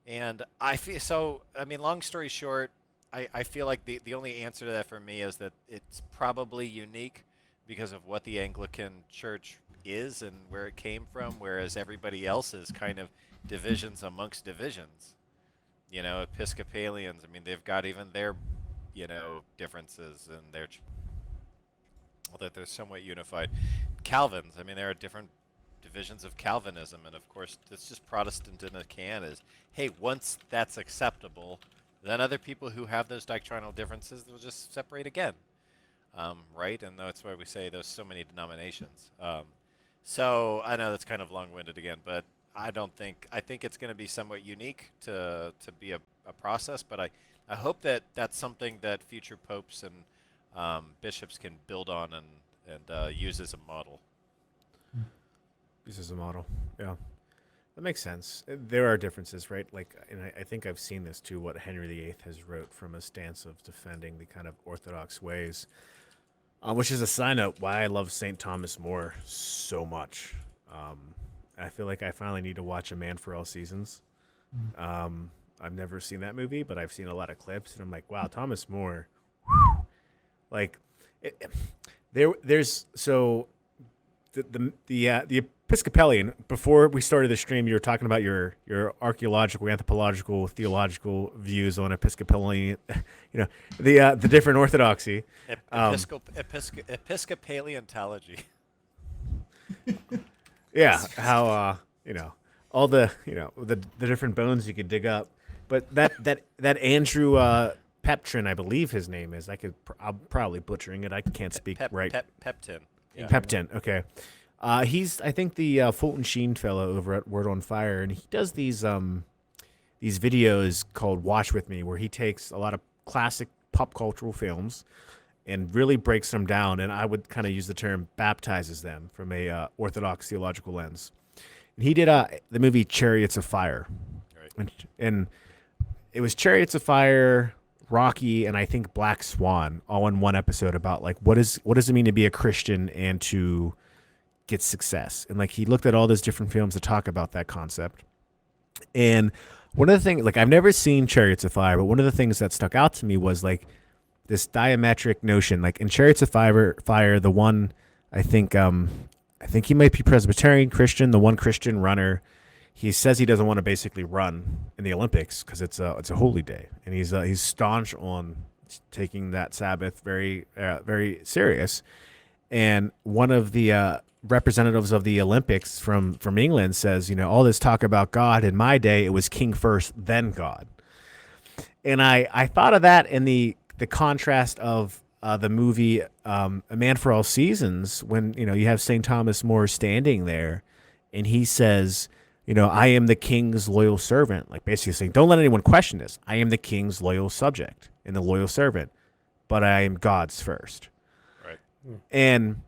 And I feel so, I mean, long story short, I feel like the only answer to that for me is that it's probably unique because of what the Anglican Church is and where it came from, whereas everybody else is kind of divisions amongst divisions. You know, Episcopalians, I mean, they've got even their, you know, differences and their, although they're somewhat unified. Calvins, I mean, there are different divisions of Calvinism, and of course, it's just Protestant in a can is, hey, once that's acceptable, then other people who have those doctrinal differences will just separate again, right? And that's why we say there's so many denominations. So I know that's kind of long-winded again, but I think it's going to be somewhat unique to be a process, but I hope that that's something that future popes and bishops can build on and use as a model. Use as a model, yeah. That makes sense. There are differences, right? Like, and I think I've seen this too, what Henry VIII has wrote from a stance of defending the kind of orthodox ways, which is a side note why I love St. Thomas More so much. I feel like I finally need to watch A Man for All Seasons. I've never seen that movie, but I've seen a lot of clips, and I'm like, wow, Thomas More. Whew. Like, there's so the Episcopalian. Before we started the stream, you were talking about your archaeological, anthropological, theological views on Episcopalian. You know, the different orthodoxy. Episcopalianology. Yeah, how you know, all the, you know, the different bones you could dig up, but that Andrew Peptrin, I believe his name is. I'm probably butchering it. I can't speak right. Peptin. Yeah. Peptin. Okay. He's, I think, the Fulton Sheen fellow over at Word on Fire, and he does these videos called Watch With Me, where he takes a lot of classic pop cultural films and really breaks them down, and I would kind of use the term baptizes them from a orthodox theological lens. And he did the movie Chariots of Fire, right. And it was Chariots of Fire, Rocky, and I think Black Swan, all in one episode about like what does it mean to be a Christian and to get success. And like he looked at all those different films to talk about that concept. And one of the things, like I've never seen Chariots of Fire, but one of the things that stuck out to me was like this diametric notion. Like in Chariots of Fire, the one I think he might be Presbyterian Christian, the one Christian runner. He says he doesn't want to basically run in the Olympics because it's a holy day, and he's staunch on taking that Sabbath very serious. And one of the representatives of the Olympics from England says, you know, all this talk about God in my day, it was king first, then God. And I thought of that in the contrast of the movie A Man for All Seasons, when, you know, you have St. Thomas More standing there, and he says, you know, I am the king's loyal servant. Like basically saying, don't let anyone question this. I am the king's loyal subject and the loyal servant, but I am God's first. Right. And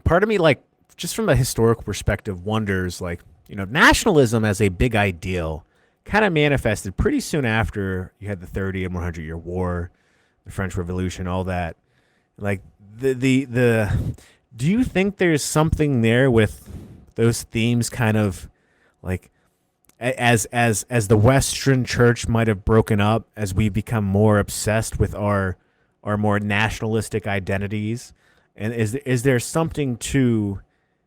part of me, like, just from a historical perspective, wonders, like, you know, nationalism as a big ideal kind of manifested pretty soon after you had the 30 and 100-year war, the French Revolution, all that. Like, do you think there's something there with those themes kind of like as the Western church might have broken up as we become more obsessed with our more nationalistic identities, And is there something to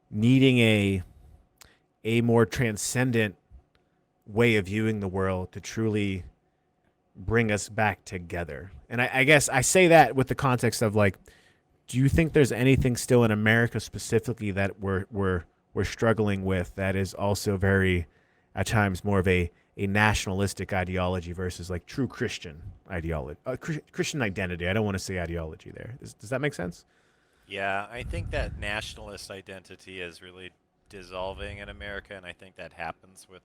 needing a more transcendent way of viewing the world to truly bring us back together? And I guess I say that with the context of like, do you think there's anything still in America specifically that we're struggling with that is also very, at times, more of a nationalistic ideology versus like true Christian ideology, Christian identity? I don't want to say ideology there. Does that make sense? Yeah, I think that nationalist identity is really dissolving in America, and I think that happens with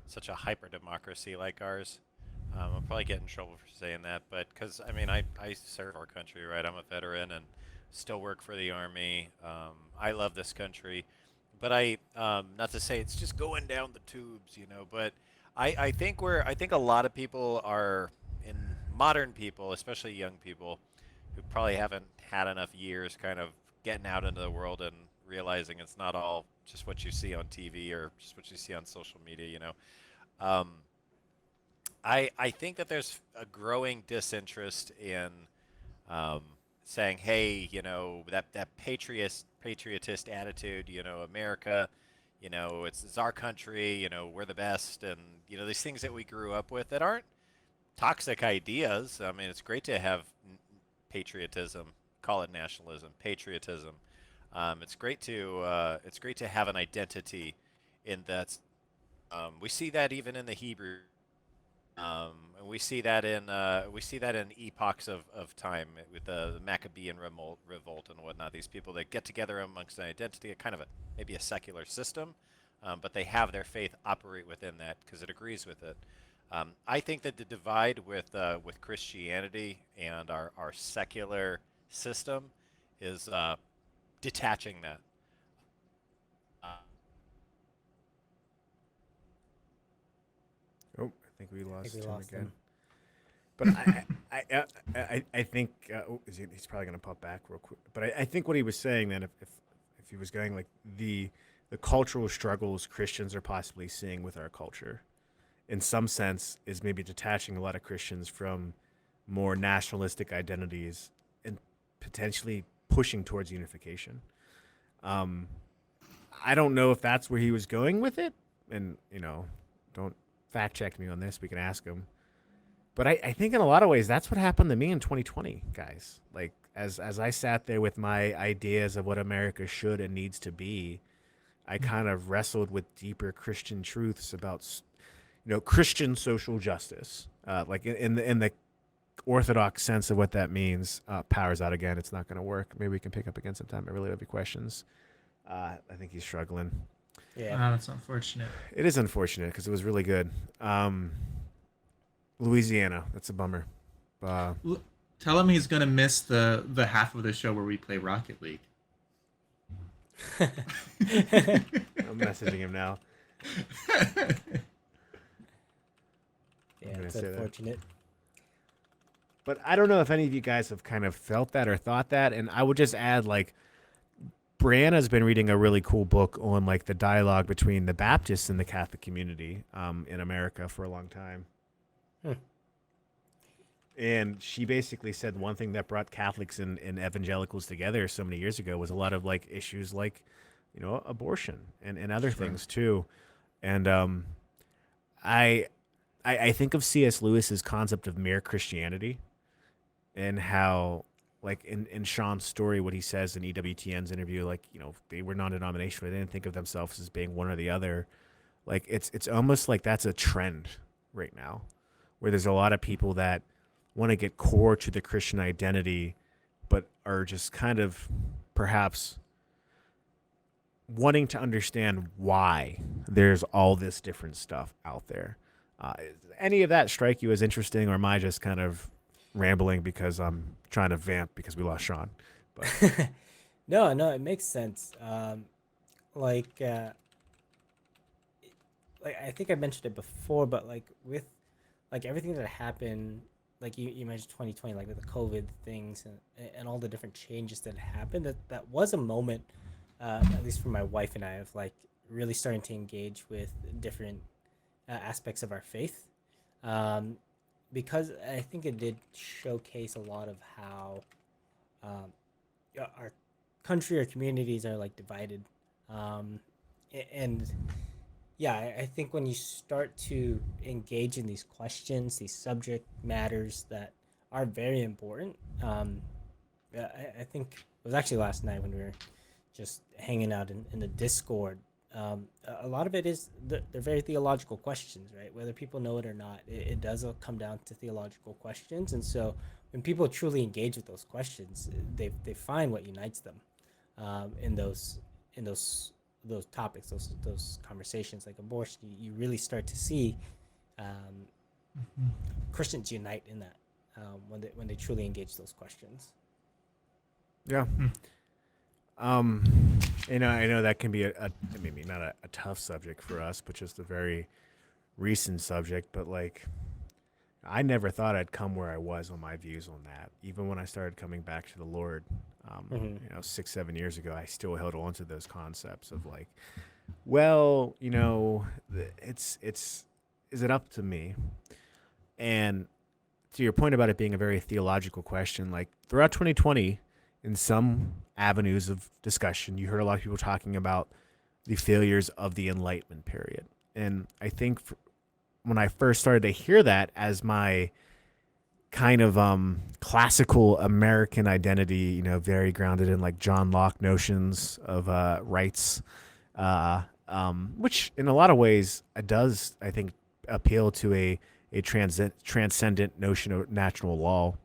such a hyper democracy like ours. I'll probably get in trouble for saying that, but because I mean, I serve our country, right? I'm a veteran and still work for the army. I love this country, but not to say it's just going down the tubes, but I think a lot of people are in modern people, especially young people, who probably haven't had enough years kind of getting out into the world and realizing it's not all just what you see on TV or just what you see on social media. Um, I think that there's a growing disinterest in um, saying, hey, that patriotist attitude, America, it's our country, we're the best, and these things that we grew up with that aren't toxic ideas. I mean, it's great to have patriotism, call it nationalism, patriotism. It's great to have an identity in that. We see that even in the Hebrew. And we see that in epochs of time with the Maccabean revolt and whatnot. These people that get together amongst an identity, a kind of maybe a secular system, but they have their faith operate within that because it agrees with it. I think that the divide with Christianity and our secular system is detaching that. Oh, I think we lost him again. Him. But I think he's probably going to pop back real quick. But I think what he was saying then, if he was going like the cultural struggles Christians are possibly seeing with our culture, in some sense, is maybe detaching a lot of Christians from more nationalistic identities and potentially pushing towards unification. I don't know if that's where he was going with it, and don't fact check me on this. We can ask him. But I think in a lot of ways that's what happened to me in 2020, guys. Like as I sat there with my ideas of what America should and needs to be, I kind of wrestled with deeper Christian truths about Christian social justice, like in the orthodox sense of what that means. Power's out again. It's not going to work. Maybe we can pick up again sometime. I really love your questions. I think he's struggling. Yeah, That's unfortunate. It is unfortunate because it was really good. Louisiana, that's a bummer. Tell him he's gonna miss the half of the show where we play Rocket League. I'm messaging him now. yeah, it's unfortunate. But I don't know if any of you guys have kind of felt that or thought that. And I would just add, like, Brianna's been reading a really cool book on, like, the dialogue between the Baptists and the Catholic community in America for a long time. And she basically said one thing that brought Catholics and evangelicals together so many years ago was a lot of, like, issues like, abortion and other things, too. And I think of C.S. Lewis's concept of mere Christianity and how, like, in Shaun's story, what he says in EWTN's interview, like, they were non-denominational. They didn't think of themselves as being one or the other. Like, it's almost like that's a trend right now where there's a lot of people that want to get core to the Christian identity but are just kind of perhaps wanting to understand why there's all this different stuff out there. Any of that strike you as interesting, or am I just kind of rambling because I'm trying to vamp because we lost Shaun? But No, it makes sense. Like I think I mentioned it before, but like with like everything that happened, like you mentioned 2020, like with the COVID things and all the different changes that happened, that was a moment, at least for my wife and I, of like really starting to engage with different aspects of our faith, because I think it did showcase a lot of how country or communities are like divided, and yeah, I think when you start to engage in these questions, these subject matters that are very important, yeah, I think it was actually last night when we were just hanging out in the Discord. A lot of it is they're very theological questions, right? Whether people know it or not, it does come down to theological questions. And so when people truly engage with those questions, they find what unites them in those topics, those conversations like abortion. You really start to see um, Christians unite in that when they truly engage those questions. Yeah. Um, I know that can be maybe not a tough subject for us, but just a very recent subject. But like, I never thought I'd come where I was on my views on that. Even when I started coming back to the Lord, Mm-hmm. 6, 7 years ago, I still held on to those concepts of like, well, it's is it up to me? And to your point about it being a very theological question, like throughout 2020, in some avenues of discussion, you heard a lot of people talking about the failures of the Enlightenment period. And I think when I first started to hear that as my kind of classical American identity, very grounded in like John Locke notions of rights, which in a lot of ways does, I think, appeal to a transcendent notion of natural law.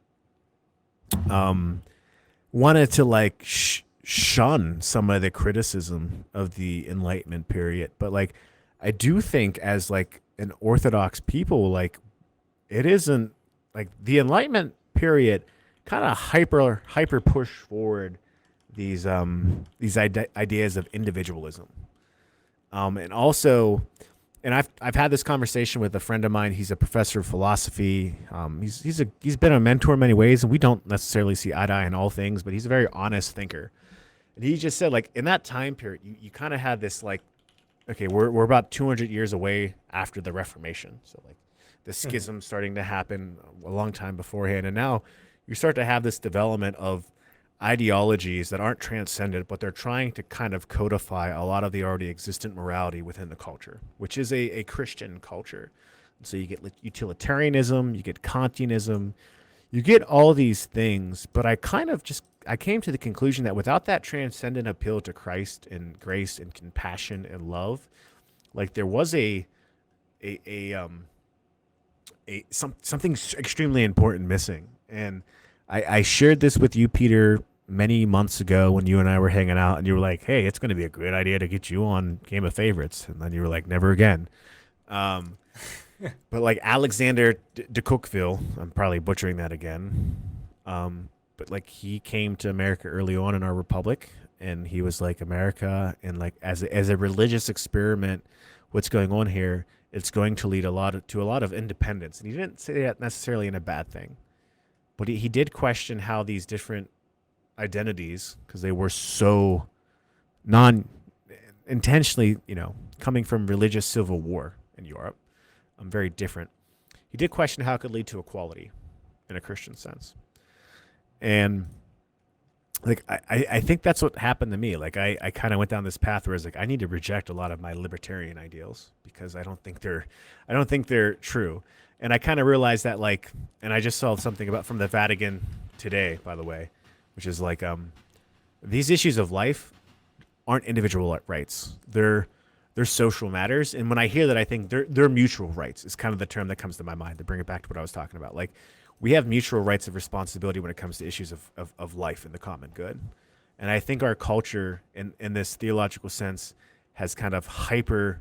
Wanted to like shun some of the criticism of the Enlightenment period, but like I do think as like an Orthodox people, like it isn't like the Enlightenment period kind of hyper push forward these ideas of individualism, and also. And I've had this conversation with a friend of mine. He's a professor of philosophy. He's been a mentor in many ways, and we don't necessarily see eye to eye in all things, but he's a very honest thinker. And he just said, like, in that time period, you kind of had this like, okay, we're about 200 years away after the Reformation, so like the schism starting to happen a long time beforehand, and now you start to have this development of ideologies that aren't transcendent, but they're trying to kind of codify a lot of the already existent morality within the culture, which is a Christian culture. So you get utilitarianism, you get Kantianism, you get all these things. But I came to the conclusion that without that transcendent appeal to Christ and grace and compassion and love, like there was something extremely important missing. And I shared this with you, Peter, many months ago when you and I were hanging out, and you were like, "Hey, it's going to be a great idea to get you on Game of Favorites," and then you were like, "Never again." But like Alexander de Tocqueville, I'm probably butchering that again, but like he came to America early on in our republic, and he was like, America, and like as a religious experiment, what's going on here? It's going to lead to a lot of independence, and he didn't say that necessarily in a bad thing. But he did question how these different identities, because they were so non-intentionally, coming from religious civil war in Europe, very different. He did question how it could lead to equality in a Christian sense. And like I think that's what happened to me. Like I kind of went down this path where I was like, I need to reject a lot of my libertarian ideals because I don't think they're true. And I kind of realized that, like, and I just saw something from the Vatican today, by the way, which is like, these issues of life aren't individual rights. They're social matters. And when I hear that, I think they're mutual rights is kind of the term that comes to my mind to bring it back to what I was talking about. Like, we have mutual rights of responsibility when it comes to issues of life and the common good. And I think our culture, in this theological sense, has kind of hyper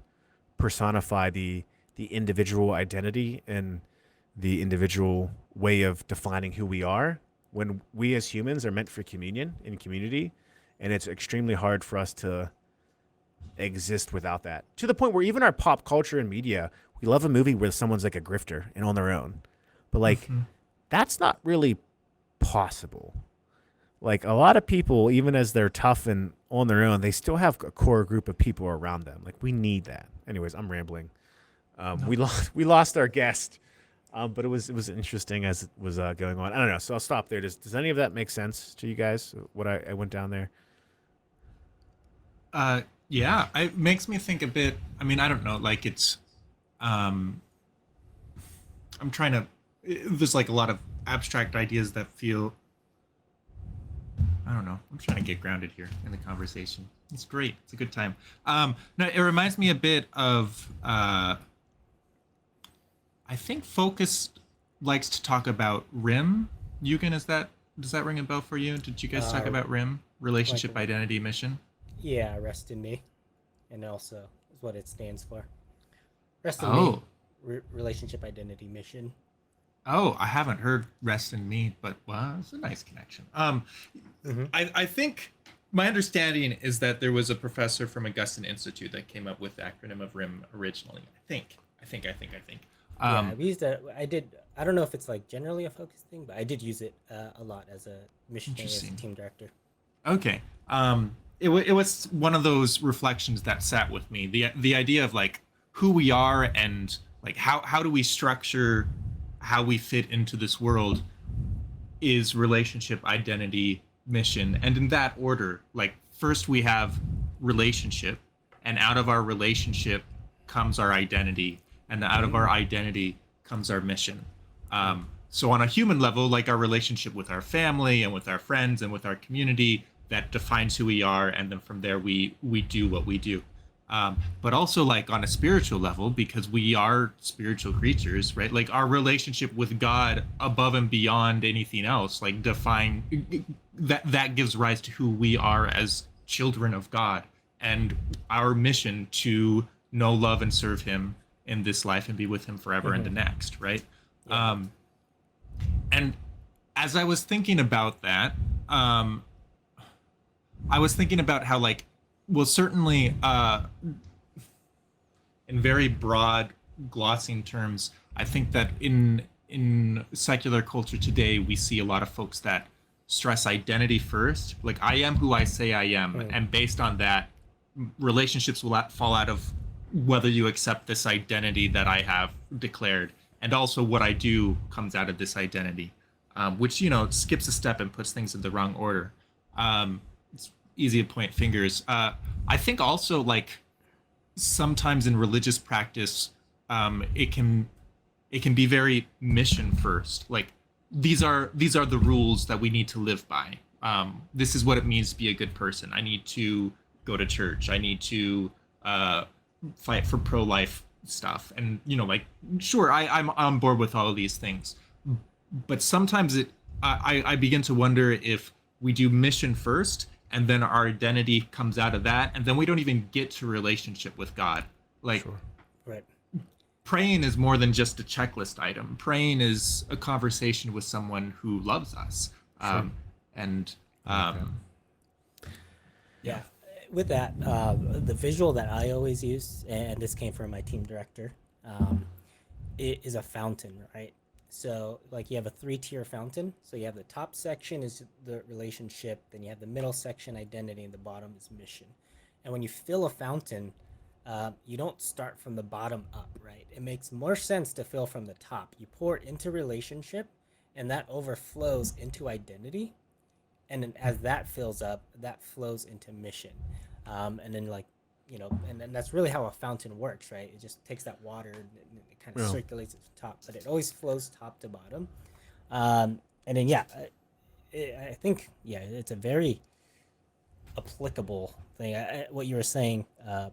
personified the individual identity and the individual way of defining who we are, when we as humans are meant for communion and community, and it's extremely hard for us to exist without that. To the point where even our pop culture and media, we love a movie where someone's like a grifter and on their own. But like, that's not really possible. Like a lot of people, even as they're tough and on their own, they still have a core group of people around them. Like we need that. Anyways, I'm rambling. We lost our guest, but it was interesting as it was going on. I don't know. So I'll stop there. Does any of that make sense to you guys? What I went down there? Yeah, it makes me think a bit. I mean, I don't know. Like it's, um, I'm trying to. There's like a lot of abstract ideas that feel. I don't know. I'm trying to get grounded here in the conversation. It's great. It's a good time. No, it reminds me a bit of. I think Focus likes to talk about RIM. Eugen, does that ring a bell for you? Did you guys talk Uh, about RIM? Relationship, like identity, mission. yeah, rest in me, and also is what it stands for. Rest in me, Oh, relationship, identity, mission. oh, I haven't heard "Rest in Me," but well, it's a nice connection. Hmm. I think my understanding is that there was a professor from Augustine Institute that came up with the acronym of RIM originally. I think. Yeah, Um, we used that. I did. I don't know if it's like generally a focus thing, but I did use it a lot as a missionary, as a Interesting. team director. Okay. It was one of those reflections that sat with me. The idea of like who we are and like how do we structure how we fit into this world is relationship, identity, mission, and in that order. Like first we have relationship, and out of our relationship comes our identity, and out of our Mm. identity comes our mission. So on a human level, like our relationship with our family and with our friends and with our community, that defines who we are, and then from there we do what we do. But also like on a spiritual level, because we are spiritual creatures, right? Like our relationship with God above and beyond anything else, like define that gives rise to who we are as children of God, and our mission to know, love, and serve Him in this life and be with Him forever in the Hmm. next, right? Yeah. Um, and as I was thinking about that, um, I was thinking about how like, well, certainly, in very broad, glossing terms, I think that in secular culture today, we see a lot of folks that stress identity first. Like, I am who I say I am, Mm. and based on that, relationships will fall out of whether you accept this identity that I have declared, and also what I do comes out of this identity, which skips a step and puts things in the wrong order. It's easy to point fingers. I think also like sometimes in religious practice, it can be very mission first. Like these are the rules that we need to live by. This is what it means to be a good person. I need to go to church. I need to fight for pro-life stuff. And like sure, I'm on board with all of these things, but sometimes I begin to wonder if we do mission first and then our identity comes out of that, and then we don't even get to relationship with God. Like Sure. Right. praying is more than just a checklist item. Praying is a conversation with someone who loves us. Sure. And I like that. Yeah. With that, the visual that I always use, and this came from my team director, it is a fountain, right? So, like, you have a three-tier fountain. So you have the top section is the relationship, then you have the middle section, identity, and the bottom is mission. And when you fill a fountain, you don't start from the bottom up, right? It makes more sense to fill from the top. You pour it into relationship, and that overflows into identity, and then as that fills up, that flows into mission, and then like and then that's really how a fountain works, right? It just takes that water and it kind of Yeah. circulates at the top, but it always flows top to bottom. And then I think it's a very applicable thing. What you were saying,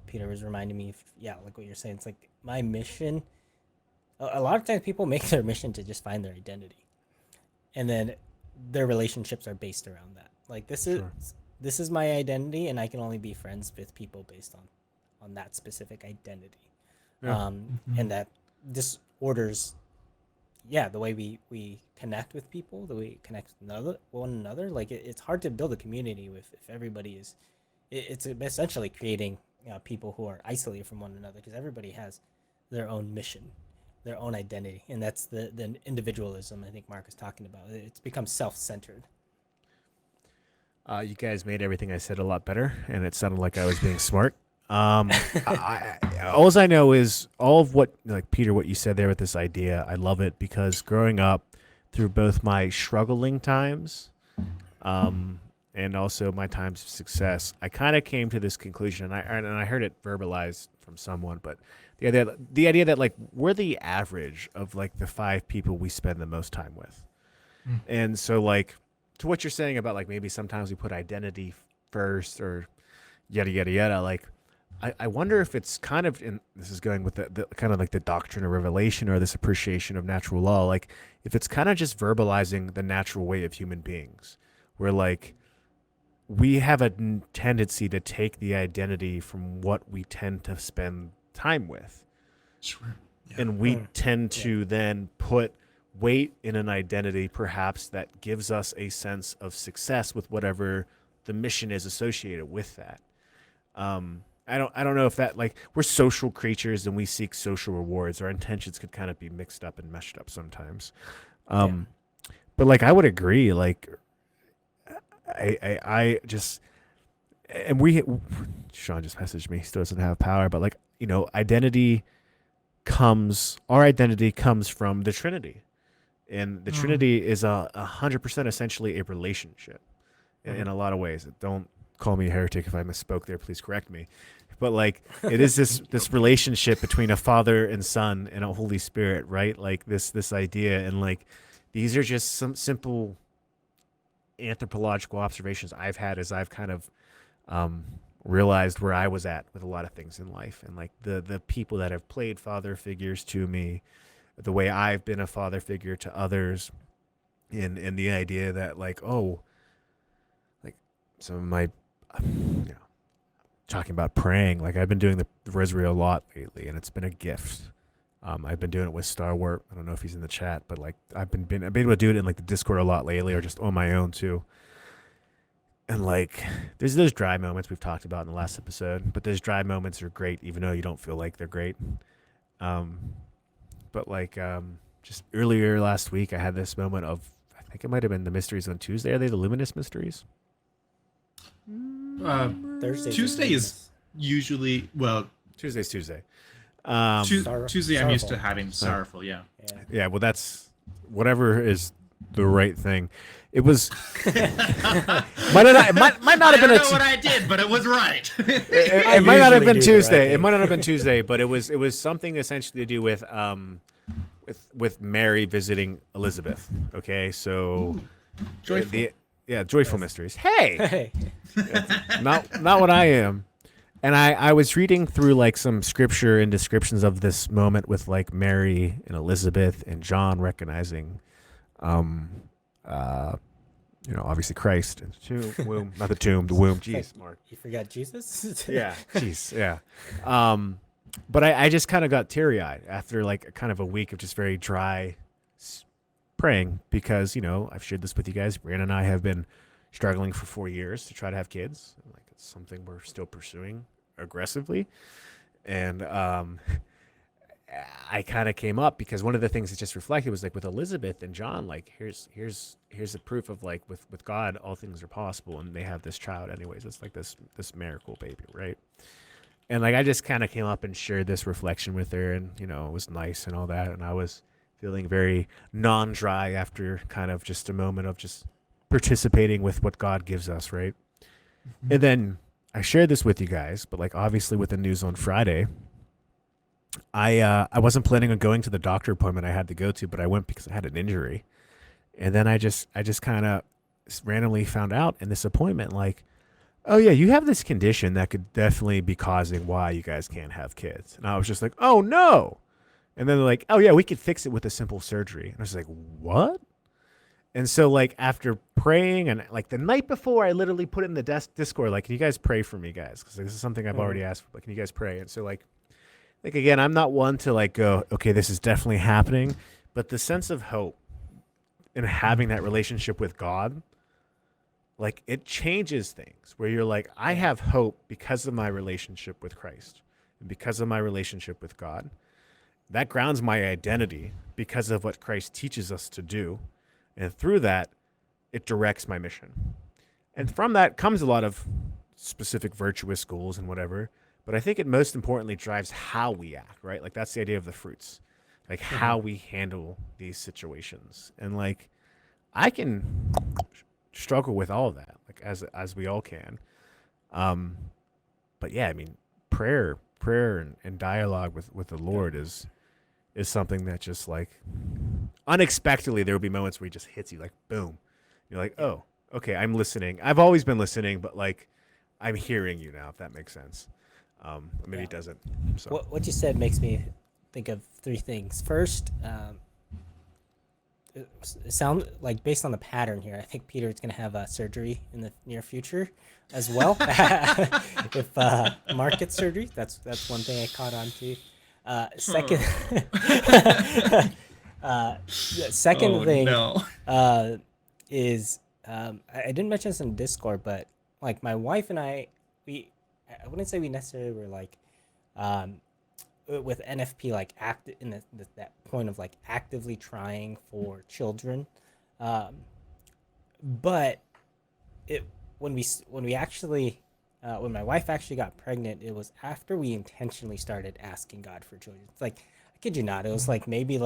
Peter, was reminding me of like what you're saying. It's like my mission. A lot of times people make their mission to just find their identity, and then their relationships are based around that. Like Sure. this is my identity, and I can only be friends with people based on that specific identity. Yeah. And that disorders, the way we connect with people, the way we connect with one another. Like it's hard to build a community if everybody is. It's essentially creating people who are isolated from one another because everybody has their own mission, their own identity, and that's the individualism I think Mark is talking about. It's become self-centered. You guys made everything I said a lot better, and it sounded like I was being smart. All I know is all of what, like Peter, what you said there with this idea. I love it because growing up through both my struggling times, and also my times of success, I kind of came to this conclusion, and I heard it verbalized from someone, but the idea that like we're the average of like the 5 people we spend the most time with. And so like to what you're saying about like maybe sometimes we put identity first or yada yada yada, like I wonder if it's kind of, and this is going with the kind of like the doctrine of revelation or this appreciation of natural law, like if it's kind of just verbalizing the natural way of human beings, where like we have a tendency to take the identity from what we tend to spend time with. Sure. Yeah. And we tend to then put weight in an identity perhaps that gives us a sense of success with whatever the mission is associated with that. I don't know if that, like, we're social creatures and we seek social rewards. Our intentions could kind of be mixed up and meshed up sometimes. But like I would agree, like I just, and Shaun just messaged me, he still doesn't have power, but like, you know, our identity comes from the Trinity. And the Trinity is 100% essentially a relationship in a lot of ways. Don't call me a heretic if I misspoke there, please correct me. But like it is this relationship between a Father and Son and a Holy Spirit, right? Like this idea, and like these are just some simple anthropological observations I've had as I've kind of realized where I was at with a lot of things in life, and like the people that have played father figures to me, the way I've been a father figure to others, and the idea that like, oh, like some of my, you know, talking about praying, like I've been doing the rosary a lot lately, and it's been a gift. I've been doing it with Starwart. I don't know if he's in the chat, but like I've been able to do it in like the Discord a lot lately, or just on my own too. And like there's those dry moments we've talked about in the last episode, but those dry moments are great even though you don't feel like they're great. But like just earlier last week I had this moment of, I think it might have been the Mysteries on Tuesday. Are they the Luminous Mysteries? Tuesday is usually, well, Tuesday's Tuesday. Tuesday I'm used to Sorrowful. having sorrowful, yeah. Yeah, well that's whatever is the right thing. It was might not have been I don't know what I did, but it was right. it might not have usually been do the Tuesday. right It thing. might not have been Tuesday, but it was something essentially to do with Mary visiting Elizabeth. Okay, so Joyful. Joyful Mysteries. Hey, Hey. not what I am. And I was reading through like some scripture and descriptions of this moment with like Mary and Elizabeth and John recognizing, obviously Christ and the tomb, womb, not the tomb, the womb. Jeez, Mark. You forgot Jesus? Yeah, jeez, yeah. But I just kind of got teary-eyed after like kind of a week of just very dry praying, because, you know, I've shared this with you guys. Brianna and I have been struggling for 4 years to try to have kids. Like it's something we're still pursuing aggressively. And I kind of came up because one of the things that just reflected was like with Elizabeth and John, like here's a proof of like with God all things are possible, and they have this child anyways. It's like this miracle baby, right? And like I just kind of came up and shared this reflection with her, and you know it was nice and all that, and I was feeling very non-dry after kind of just a moment of just participating with what God gives us, right? Mm-hmm. And then I shared this with you guys, but like obviously with the news on Friday, I wasn't planning on going to the doctor appointment I had to go to, but I went because I had an injury. And then I just kind of randomly found out in this appointment, like, oh yeah, you have this condition that could definitely be causing why you guys can't have kids. And I was just like, oh no. And then they're like, oh yeah, we could fix it with a simple surgery. And I was like, what? And so like after praying, and like the night before, I literally put it in the Discord, like, can you guys pray for me, guys? Because this is something I've already asked for. Like, can you guys pray? And so like again, I'm not one to like go, okay, this is definitely happening, but the sense of hope and having that relationship with God, like it changes things where you're like, I have hope because of my relationship with Christ and because of my relationship with God. That grounds my identity because of what Christ teaches us to do. And through that, it directs my mission. And from that comes a lot of specific virtuous goals and whatever. But I think it most importantly drives how we act, right? Like that's the idea of the fruits, like how we handle these situations. And like I can struggle with all of that. like as we all can. Um, but yeah, I mean, prayer and dialogue with the Lord is something that just like unexpectedly there will be moments where he just hits you like boom. You're like, Yeah. oh, okay, I'm listening. I've always been listening, but like I'm hearing you now, if that makes sense. Maybe Yeah. it doesn't. So What you said makes me think of three things. First, it sound like based on the pattern here, I think Peter is going to have surgery in the near future as well. If Mark gets surgery, that's one thing I caught on to. Second, the second Oh thing no. is I didn't mention this in Discord, but like my wife and I wouldn't say we necessarily were like um, with NFP like act in that point of like actively trying for children, um, but it when we actually when my wife actually got pregnant, it was after we intentionally started asking God for children. It's like I kid you not, it was maybe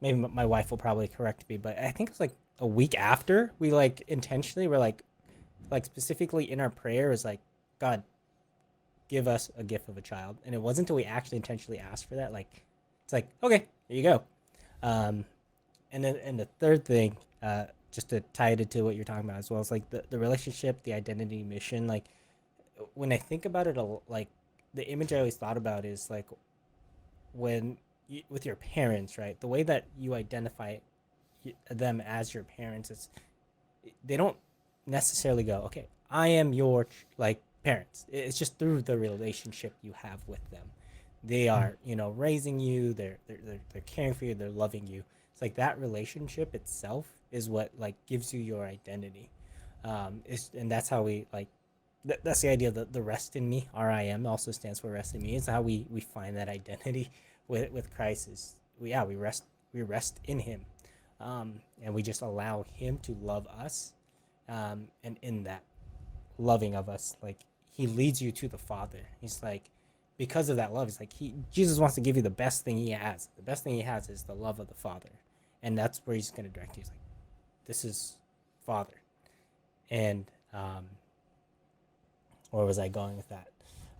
my wife will probably correct me, but I think it was like a week after we like intentionally were like specifically in our prayer is like God give us a gift of a child, and it wasn't until we actually intentionally asked for that like it's like okay here you go. um and the third thing, just to tie it into what you're talking about as well, is like the relationship, the identity, mission. Like when I think about it, like the image I always thought about is like when you, with your parents, right? The way that you identify them as your parents is they don't necessarily go, okay, I am your like parents. It's just through the relationship you have with them. They are, raising you. They're caring for you. They're loving you. It's like that relationship itself is what like gives you your identity. And that's how we like. That's the idea that the rest in me, RIM, also stands for rest in me. Is how we find that identity with Christ. Is we rest in Him, and we just allow Him to love us, and in that loving of us, like He leads you to the Father. He's like, because of that love, it's like Jesus wants to give you the best thing He has. The best thing He has is the love of the Father, and that's where He's going to direct you. He's like, this is Father, and where was I going with that?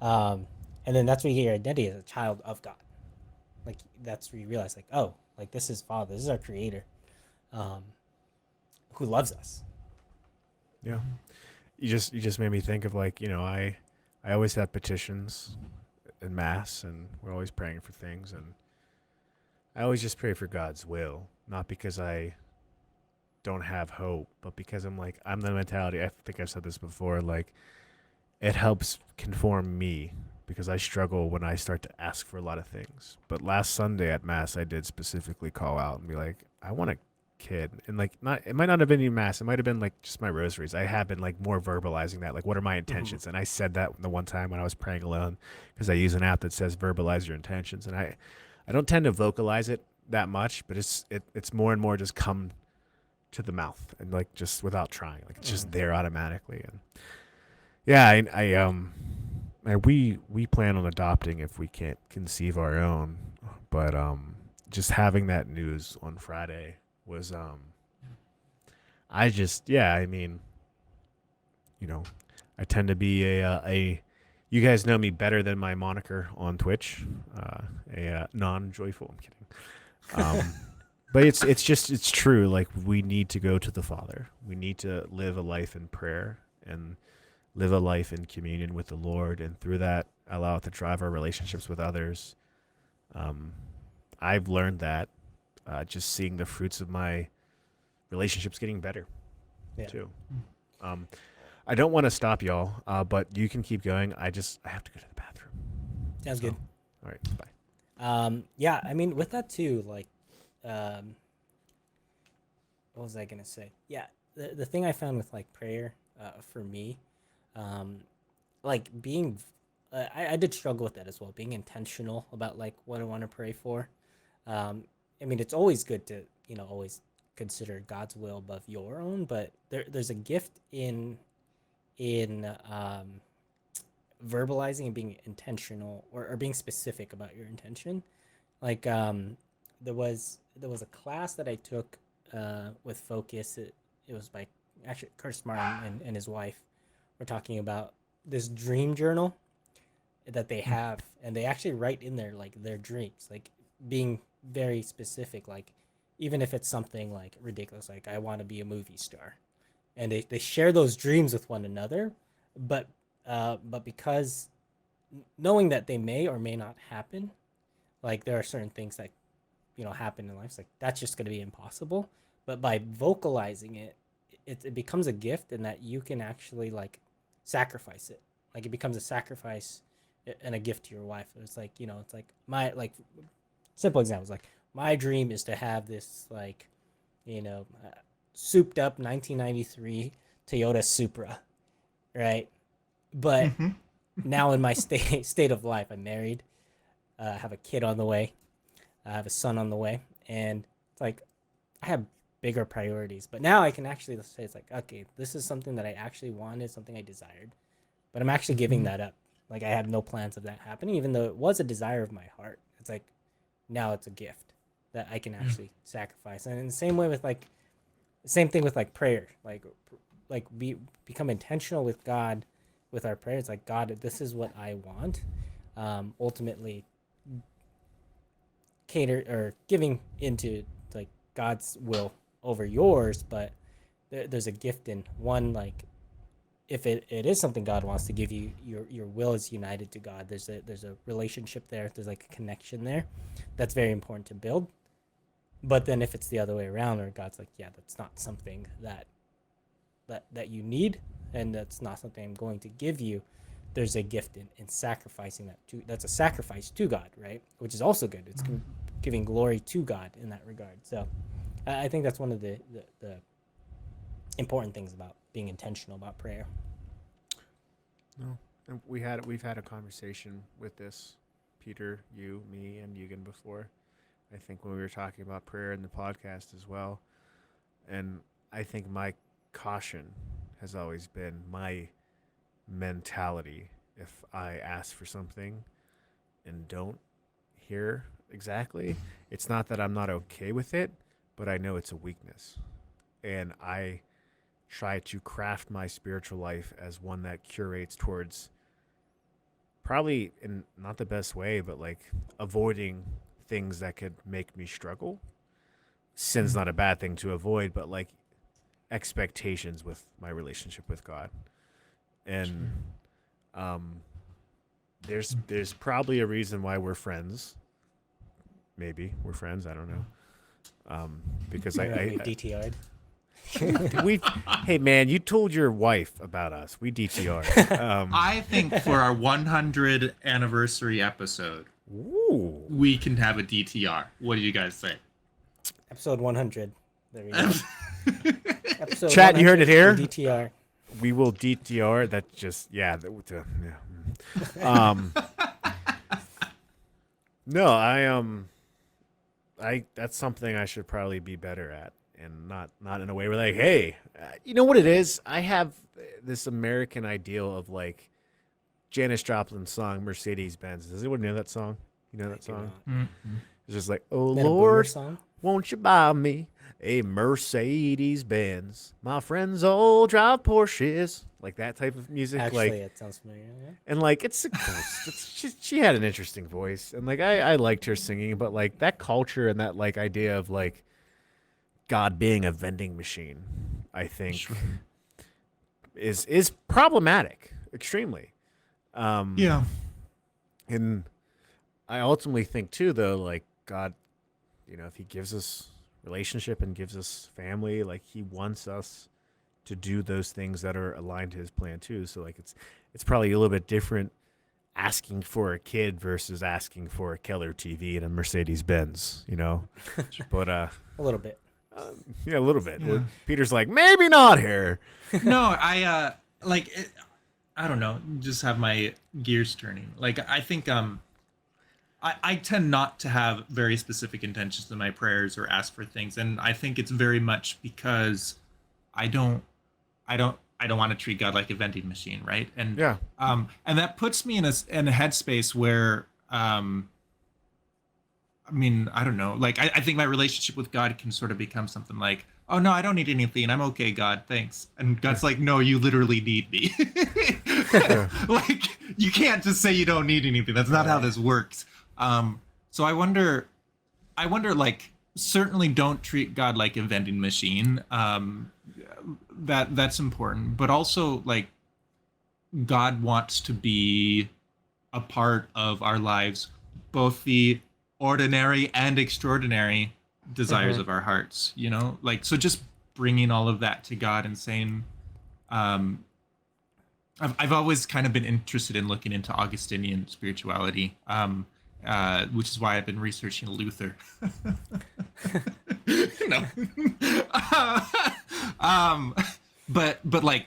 And then that's where you get your identity as a child of God. Like that's where you realize, like, oh, like this is Father, this is our Creator, um, who loves us. yeah, you just made me think of like I always have petitions in mass, and we're always praying for things, and I always just pray for God's will, not because I don't have hope, but because I'm the mentality. I think I've said this before. Like it helps conform me because I struggle when I start to ask for a lot of things. But last Sunday at mass, I did specifically call out and be like, I want a kid, and like not it might not have been even mass. It might have been like just my rosaries. I have been like more verbalizing that, like what are my intentions, and I said that the one time when I was praying alone because I use an app that says verbalize your intentions, and I don't tend to vocalize it that much, but it's more and more just come to the mouth and like just without trying, like it's just there automatically. And yeah, we plan on adopting if we can't conceive our own, but just having that news on Friday was I just yeah, I mean, I tend to be a you guys know me better than my moniker on Twitch, non-joyful. I'm kidding. But it's true. Like we need to go to the Father. We need to live a life in prayer and live a life in communion with the Lord, and through that, allow it to drive our relationships with others. I've learned that just seeing the fruits of my relationships getting better, too. I don't want to stop y'all, but you can keep going. I have to go to the bathroom. Sounds good. All right, bye. Yeah, I mean, with that too, like, what was I gonna say? Yeah, the thing I found with like prayer, for me, like being, I did struggle with that as well. Being intentional about like what I want to pray for. I mean, it's always good to always consider God's will above your own, but there's a gift in verbalizing and being intentional, or being specific about your intention. Like there was a class that I took with Focus. It was by actually Curtis Martin and his wife were talking about this dream journal that they have, and they actually write in there like their dreams, like being very specific, like even if it's something like ridiculous, like I want to be a movie star, and they share those dreams with one another, but because knowing that they may or may not happen, like there are certain things that happen in life, it's like that's just going to be impossible, but by vocalizing it, it becomes a gift, and that you can actually like sacrifice it, like it becomes a sacrifice and a gift to your wife. It's like it's like my like simple examples, like my dream is to have this like souped up 1993 Toyota Supra, right? But now in my state of life, I'm married, have a kid on the way, I have a son on the way, and it's like I have bigger priorities. But now I can actually say it's like, okay, this is something that I actually wanted, something I desired, but I'm actually giving that up. Like I have no plans of that happening, even though it was a desire of my heart. It's like now it's a gift that I can actually sacrifice. And in the same way with like, the same thing with like prayer, like become intentional with God, with our prayers. Like, God, this is what I want. Ultimately, cater or giving into like God's will over yours, but there's a gift in one, like if it is something God wants to give you, your will is united to God. There's a relationship there. There's like a connection there that's very important to build. But then if it's the other way around, or God's like, yeah, that's not something that you need, and that's not something I'm going to give you, there's a gift in sacrificing that to. That's a sacrifice to God, right? Which is also good. It's giving glory to God in that regard. So I think that's one of the important things about being intentional about prayer. No, and we've had a conversation with this, Peter, you, me, and Eugene before. I think when we were talking about prayer in the podcast as well, and I think my caution has always been my mentality. If I ask for something and don't hear exactly, it's not that I'm not okay with it, but I know it's a weakness, and I try to craft my spiritual life as one that curates towards, probably in not the best way, but like avoiding things that could make me struggle. Sin's not a bad thing to avoid, but like expectations with my relationship with God. And there's probably a reason why we're friends. Maybe we're friends, I don't know. Because We DTR'd. Hey man, you told your wife about us. We DTR'd. I think for our 100th anniversary episode, Ooh. we can have a DTR. What do you guys say? Episode 100. There we go. Episode Chat, you heard it here? DTR. We will DTR. That's just yeah. No, I that's something I should probably be better at, and not in a way where like, hey, you know what it is? I have this American ideal of like Janis Joplin's song Mercedes Benz. Does anyone know that song? You know that song? It's just like, oh Lord, won't you buy me a Mercedes Benz? My friends all drive Porsches. Like that type of music. Actually, like, it sounds familiar. Yeah. and like it's she had an interesting voice, and like I liked her singing, but like that culture and that like idea of like God being a vending machine, I think is problematic, extremely. Yeah. And I ultimately think too, though, like God, if He gives us relationship and gives us family, like He wants us to do those things that are aligned to His plan too. So like it's probably a little bit different asking for a kid versus asking for a killer TV and a Mercedes Benz, But A little bit. yeah, a little bit. Yeah. Peter's like, maybe not here. No, I I don't know, just have my gears turning. Like I think I tend not to have very specific intentions in my prayers or ask for things, and I think it's very much because I don't want to treat God like a vending machine, right? And Yeah. And that puts me in a headspace where I mean, I don't know. Like, I think my relationship with God can sort of become something like, oh, no, I don't need anything. I'm okay, God. Thanks. And God's like, no, you literally need me. Yeah. Like, you can't just say you don't need anything. That's not how this works. So I wonder, like, certainly don't treat God like a vending machine. That's important. But also, like, God wants to be a part of our lives, both the ordinary and extraordinary desires of our hearts, you know? Like, so just bringing all of that to God and saying, um, I've always kind of been interested in looking into Augustinian spirituality, which is why I've been researching Luther. No. um, but like,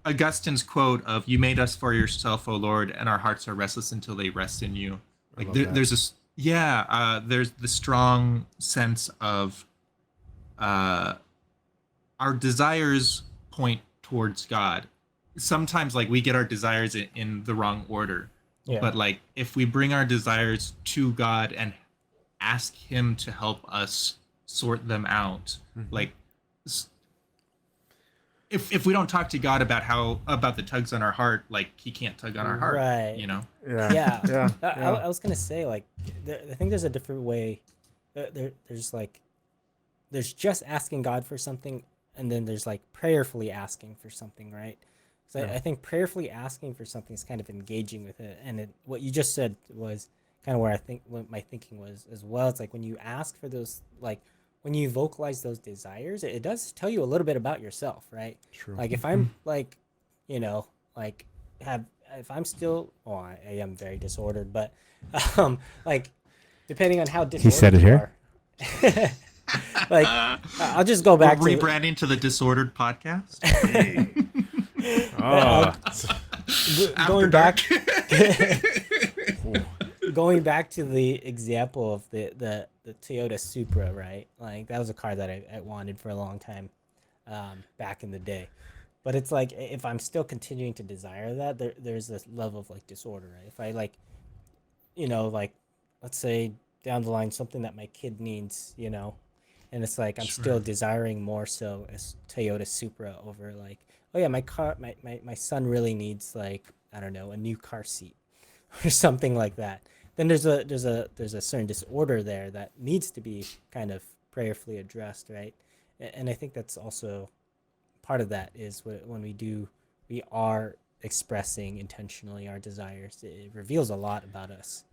Augustine's quote of "You made us for yourself, O Lord, and our hearts are restless until they rest in you." Like there's this, there's the strong sense of our desires point towards God. Sometimes, like, we get our desires in the wrong order, but like if we bring our desires to God and ask Him to help us sort them out, like. If we don't talk to God about the tugs on our heart, like He can't tug on our heart, Right. you know? Yeah. I was gonna say, like, I think there's a different way. There's just asking God for something, and then there's like prayerfully asking for something, right? So I think prayerfully asking for something is kind of engaging with it, and what you just said was kind of where I think what my thinking was as well. It's like when you ask for those, like, when you vocalize those desires, it does tell you a little bit about yourself, right? True. Like if I'm like, like if I'm still, I am very disordered, but like depending on how disordered said it you here. are, like I'll just go back We're to rebranding to the Disordered Podcast. going back Ooh. going back to the example of the Toyota Supra, right? Like that was a car that I wanted for a long time, back in the day. But it's like if I'm still continuing to desire that, there's this level of like disorder, right? If I like, like let's say down the line something that my kid needs, and it's like I'm still desiring more so as Toyota Supra over like, oh yeah, my son really needs, like, I don't know, a new car seat or something like that. Then there's a certain disorder there that needs to be kind of prayerfully addressed, right? And I think that's also part of that is when we are expressing intentionally our desires. It reveals a lot about us.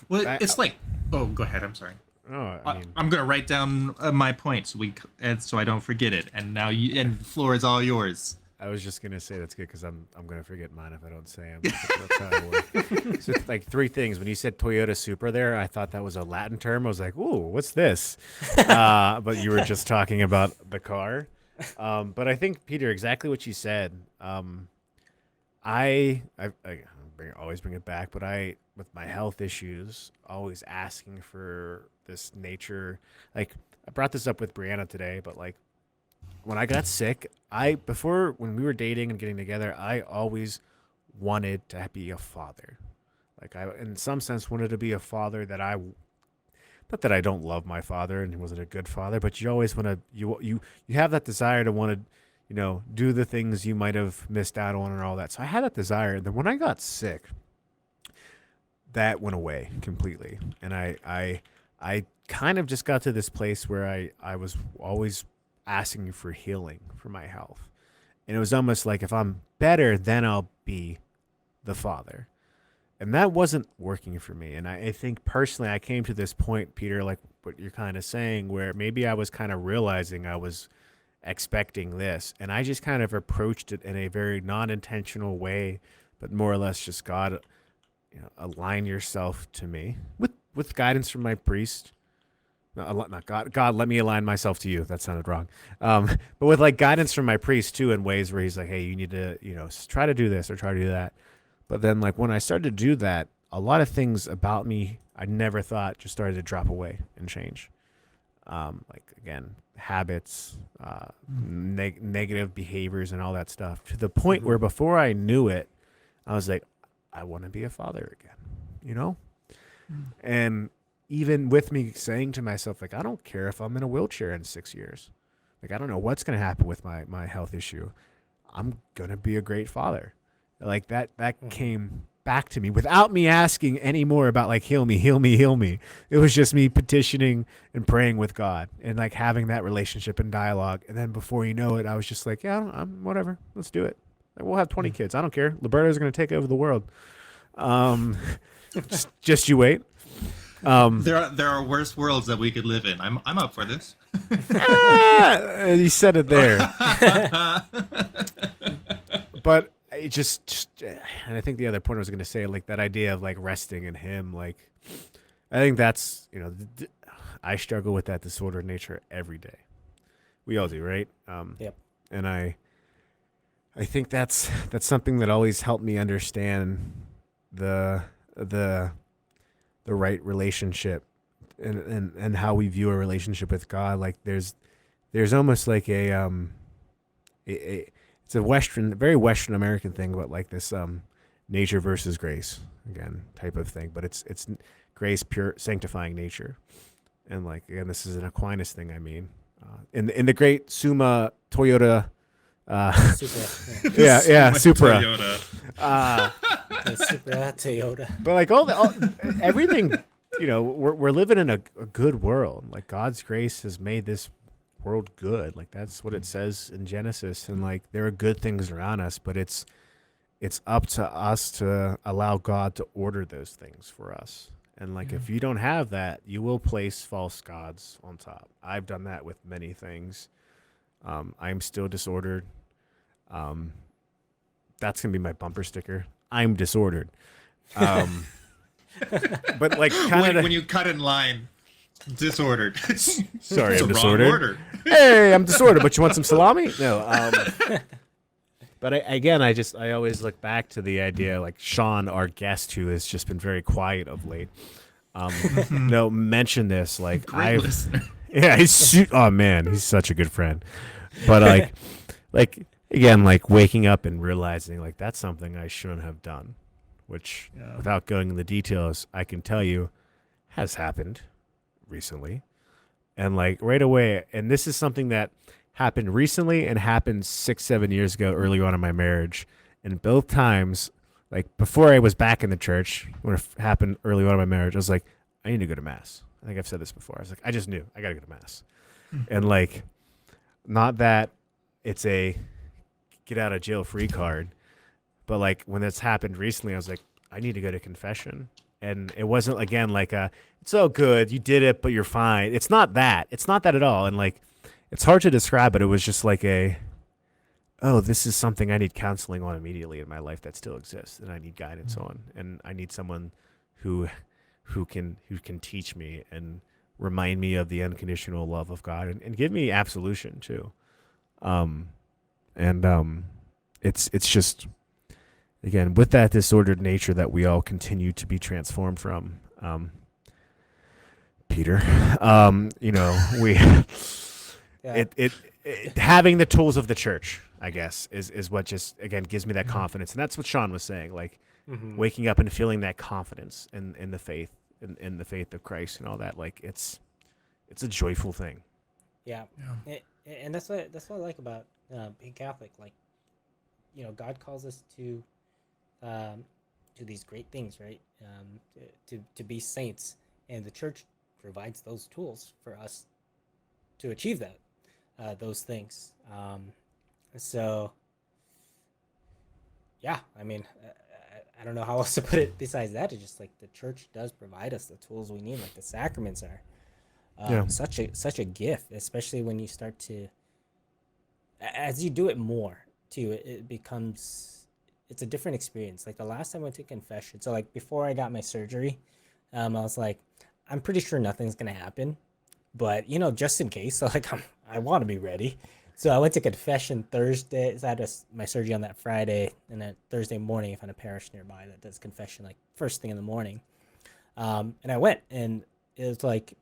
Well, it's like, oh, go ahead. I'm sorry. Oh, I mean, I'm gonna write down my points so I don't forget it. And now the floor is all yours. I was just gonna say that's good because I'm gonna forget mine if I don't say them. That's how I work. So it's like three things. When you said Toyota Supra, there, I thought that was a Latin term. I was like, "Ooh, what's this?" But you were just talking about the car. But I think Peter, exactly what you said. I always bring it back, but with my health issues, always asking for this nature. Like I brought this up with Brianna today, but like when I got sick, when we were dating and getting together, I always wanted to be a father. Like I, in some sense, wanted to be a father not that I don't love my father and he wasn't a good father, but you always want to, you have that desire to want to, do the things you might have missed out on and all that. So I had that desire. And then when I got sick, that went away completely. And I kind of just got to this place where I was always asking for healing for my health. And it was almost like if I'm better, then I'll be the father. And that wasn't working for me. And I think personally, I came to this point, Peter, like what you're kind of saying, where maybe I was kind of realizing I was expecting this. And I just kind of approached it in a very non-intentional way, but more or less just God, align yourself to me with guidance from my priest. No, not God. God, let me align myself to you. That sounded wrong. But with like guidance from my priest too, in ways where he's like, hey, you need to, try to do this or try to do that. But then like when I started to do that, a lot of things about me I never thought just started to drop away and change. Like again, habits, negative behaviors and all that stuff, to the point where before I knew it, I was like, I want to be a father again, And even with me saying to myself, like, I don't care if I'm in a wheelchair in 6 years. Like, I don't know what's going to happen with my health issue. I'm going to be a great father. Like that came back to me without me asking any more about like, heal me, heal me, heal me. It was just me petitioning and praying with God and like having that relationship and dialogue. And then before you know it, I was just like, yeah, I'm whatever. Let's do it. Like, we'll have 20 kids. I don't care. Liberto's going to take over the world. Just you wait. There are worse worlds that we could live in. I'm up for this. You said it there. But it just, and I think the other point I was going to say, like that idea of like resting in Him, like I think that's, I struggle with that disordered nature every day. We all do, right? Yep. And I think that's something that always helped me understand the right relationship and how we view a relationship with God. Like there's almost like it's a very Western American thing about like this nature versus grace again type of thing, but it's grace, pure sanctifying nature. And like, again, this is an Aquinas thing. I mean, in the great Summa Toyota, Supra. yeah, Supra. Toyota. The Supra Toyota. But like everything, we're living in a good world. Like God's grace has made this world good. Like that's what it says in Genesis. And like there are good things around us, but it's up to us to allow God to order those things for us. And like if you don't have that, you will place false gods on top. I've done that with many things. I'm still disordered. That's gonna be my bumper sticker. I'm disordered. But like kind of when you cut in line, disordered. Sorry, It's I'm a wrong disordered. order. Hey, I'm disordered, but you want some salami? No. But I always look back to the idea, like Shaun, our guest, who has just been very quiet of late. Mention this. Like Great listener. yeah, oh man, he's such a good friend. But like again, like waking up and realizing like that's something I shouldn't have done, which without going into the details, I can tell you has happened recently. And like right away, and this is something that happened recently and happened 6-7 years ago early on in my marriage. And both times, like before I was back in the church, when it happened early on in my marriage, I was like, I need to go to mass. I think I've said this before. I was like, I just knew I got to go to mass. And like, not that it's a get out of jail free card, but like when that's happened recently, I was like, I need to go to confession. And it wasn't again like it's all good, you did it, but you're fine. It's not that at all. And like, it's hard to describe, but it was just like this is something I need counseling on immediately in my life that still exists, and I need guidance on, and I need someone who can teach me and remind me of the unconditional love of God and give me absolution too. It's just again with that disordered nature that we all continue to be transformed from. Peter, we. Yeah. It having the tools of the church, I guess, is what just again gives me that confidence, and that's what Shaun was saying. Like waking up and feeling that confidence in the faith, in the faith of Christ, and all that. Like it's a joyful thing. Yeah. And that's what I like about being Catholic. Like, God calls us to these great things, right? To be saints, and the church provides those tools for us to achieve that. Those things. So, yeah, I mean, I don't know how else to put it besides that. It's just like the church does provide us the tools we need. Like the sacraments are such a gift, especially when you start to, as you do it more too, it becomes, it's a different experience. Like the last time I went to confession, so like before I got my surgery, I was like, I'm pretty sure nothing's gonna happen, but just in case, so like I want to be ready. So I went to confession Thursday. So I had my surgery on that Friday, and then Thursday morning, I found a parish nearby that does confession like first thing in the morning. And I went, and it was like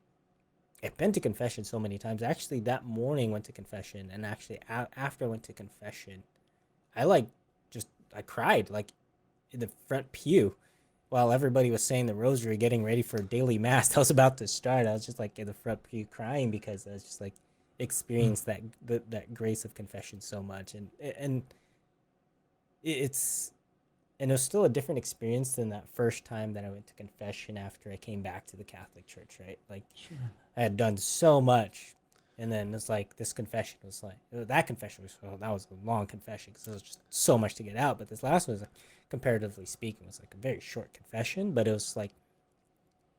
I've been to confession so many times. Actually, that morning went to confession, and actually after I went to confession, I cried like in the front pew, while everybody was saying the rosary, getting ready for daily mass, I was about to start. I was just like in the front pew crying because I was just like experienced that grace of confession so much, and it's and it was still a different experience than that first time that I went to confession after I came back to the Catholic Church, right? Like I had done so much, and then it's like this confession was like that confession was that was a long confession because there was just so much to get out. But this last one was, like, comparatively speaking, was like a very short confession, but it was like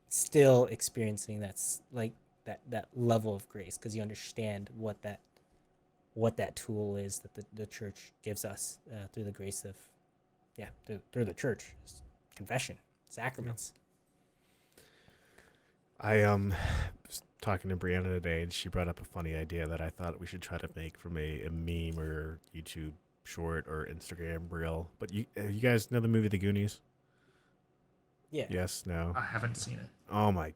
still experiencing like that level of grace because you understand what that tool is that the church gives us through the grace of through the church, confession, sacraments. I was talking to Brianna today, and she brought up a funny idea that I thought we should try to make from a meme or YouTube short or Instagram reel. But you guys know the movie The Goonies? Yeah. Yes. No. I haven't seen it. Oh my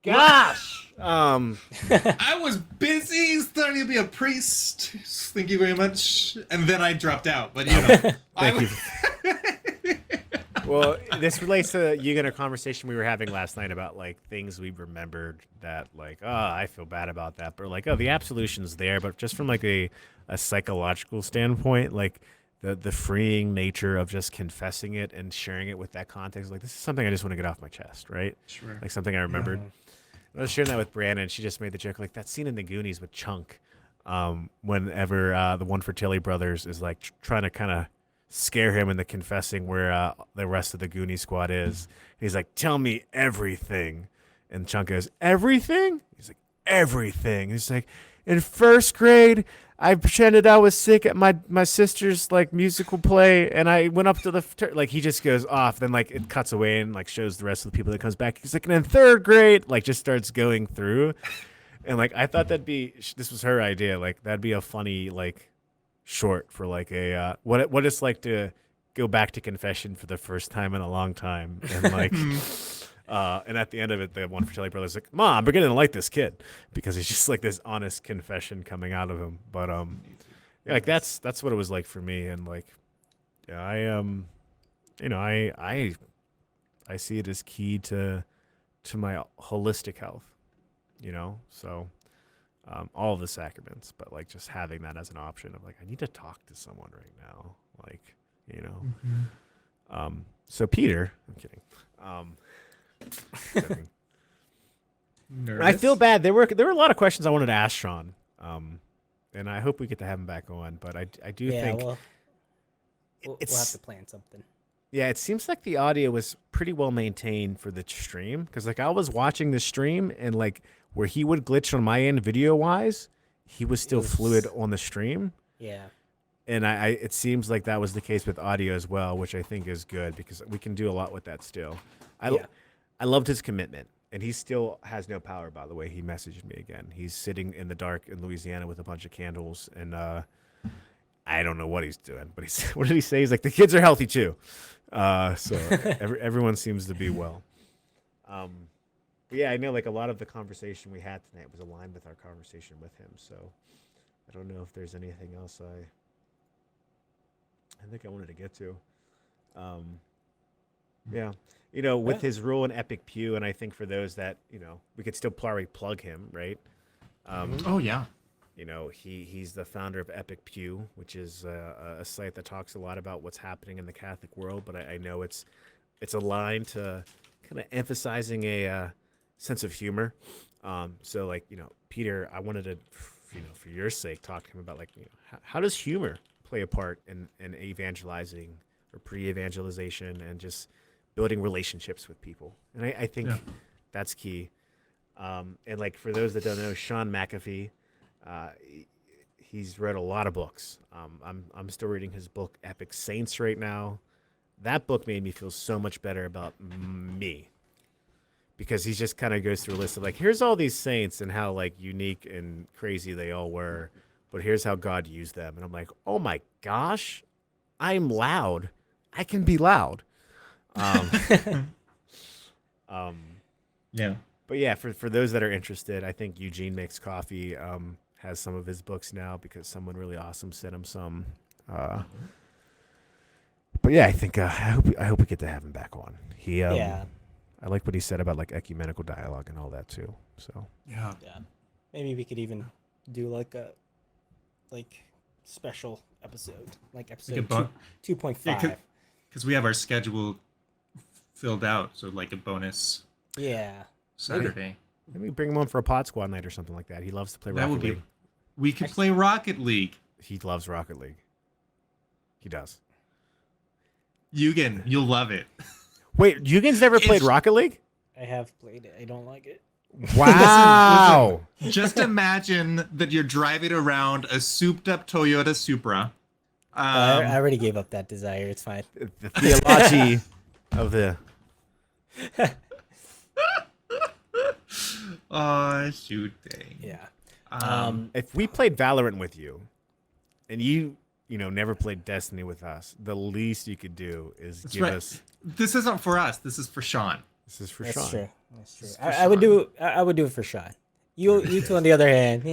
gosh. I was busy studying to be a priest. Thank you very much. And then I dropped out. But you know, Thank you. Well, this relates to you and a conversation we were having last night about like things we remembered that like, oh, I feel bad about that, but like, oh, the absolution's there, but just from like a psychological standpoint, like the freeing nature of just confessing it and sharing it with that context, like this is something I just want to get off my chest, right? Sure. Like something I remembered. I was sharing that with Brianna, and she just made the joke like that scene in The Goonies with Chunk, whenever the one for Tilly Brothers is like trying to kind of scare him into confessing where the rest of the Goonie squad is. He's like, "Tell me everything," and Chunk goes, "Everything?" He's like, "Everything." He's like, "In first grade, I pretended I was sick at my sister's like musical play, and I went up to the like." He just goes off. Then like it cuts away and like shows the rest of the people that comes back. He's like, "And in third grade," like just starts going through, and like I thought this was her idea. Like that'd be a funny like short for like a what it's like to go back to confession for the first time in a long time, and like and at the end of it, the one for Tilly Brothers like, "Mom, we're beginning to like this kid," because he's just like this honest confession coming out of him. But yeah, like that's what it was like for me, and like yeah, I see it as key to my holistic health, so all of the sacraments, but like just having that as an option of like, I need to talk to someone right now. Like, so Peter, I'm kidding. Joking. I feel bad. There were a lot of questions I wanted to ask Shaun. And I hope we get to have him back on, but I do think we'll have to plan something. Yeah, it seems like the audio was pretty well maintained for the stream, because like I was watching the stream and like where he would glitch on my end video wise, he was still fluid on the stream. Yeah. And it seems like that was the case with audio as well, which I think is good because we can do a lot with that still. I loved his commitment, and he still has no power, by the way. He messaged me again. He's sitting in the dark in Louisiana with a bunch of candles, and I don't know what he's doing, but what did he say? He's like, the kids are healthy too. So everyone seems to be well. But yeah, I know like a lot of the conversation we had tonight was aligned with our conversation with him. So I don't know if there's anything else I think I wanted to get to. Yeah, with his role in Epic Pew, and I think for those that, we could still probably plug him, right? Oh yeah. He's the founder of Epic Pew, which is a site that talks a lot about what's happening in the Catholic world. But I know it's aligned to kind of emphasizing a sense of humor. So like, Peter, I wanted to, for your sake, talk to him about like, how does humor play a part in evangelizing or pre-evangelization and just building relationships with people? And I think that's key. And like for those that don't know, Shaun McAfee. He's read a lot of books. I'm still reading his book Epic Saints right now. That book made me feel so much better about me, because he just kind of goes through a list of like, here's all these saints and how like unique and crazy they all were, but here's how God used them. And I'm like, oh my gosh, I'm loud. I can be loud. Yeah. But yeah, for those that are interested, I think Eugene Makes Coffee has some of his books now because someone really awesome sent him some. But yeah, I think I hope we get to have him back on. He Yeah. I like what he said about like ecumenical dialogue and all that too. So Yeah. Yeah. Maybe we could even do like a special episode, like episode bon- 2.5. Because we have our schedule filled out, so like a bonus Yeah. Saturday. maybe bring him on for a pod squad night or something like that. He loves to play That Rocket would be. League. We could play Rocket League. He loves Rocket League. He does. Eugen, you'll love it. Wait, Eugen's never played It's- Rocket League? I have played it. I don't like it. Wow. Just imagine that you're driving around a souped-up Toyota Supra. I already gave up that desire. It's fine. The theology of the Oh, shoot, dang. Yeah. if we played Valorant with you and you never played Destiny with us, the least you could do is That's give right. us This isn't for us. This is for Sean. this is for That's Sean. true. That's true. It's for I would Sean. do. I would do it for Sean. You two on the other hand.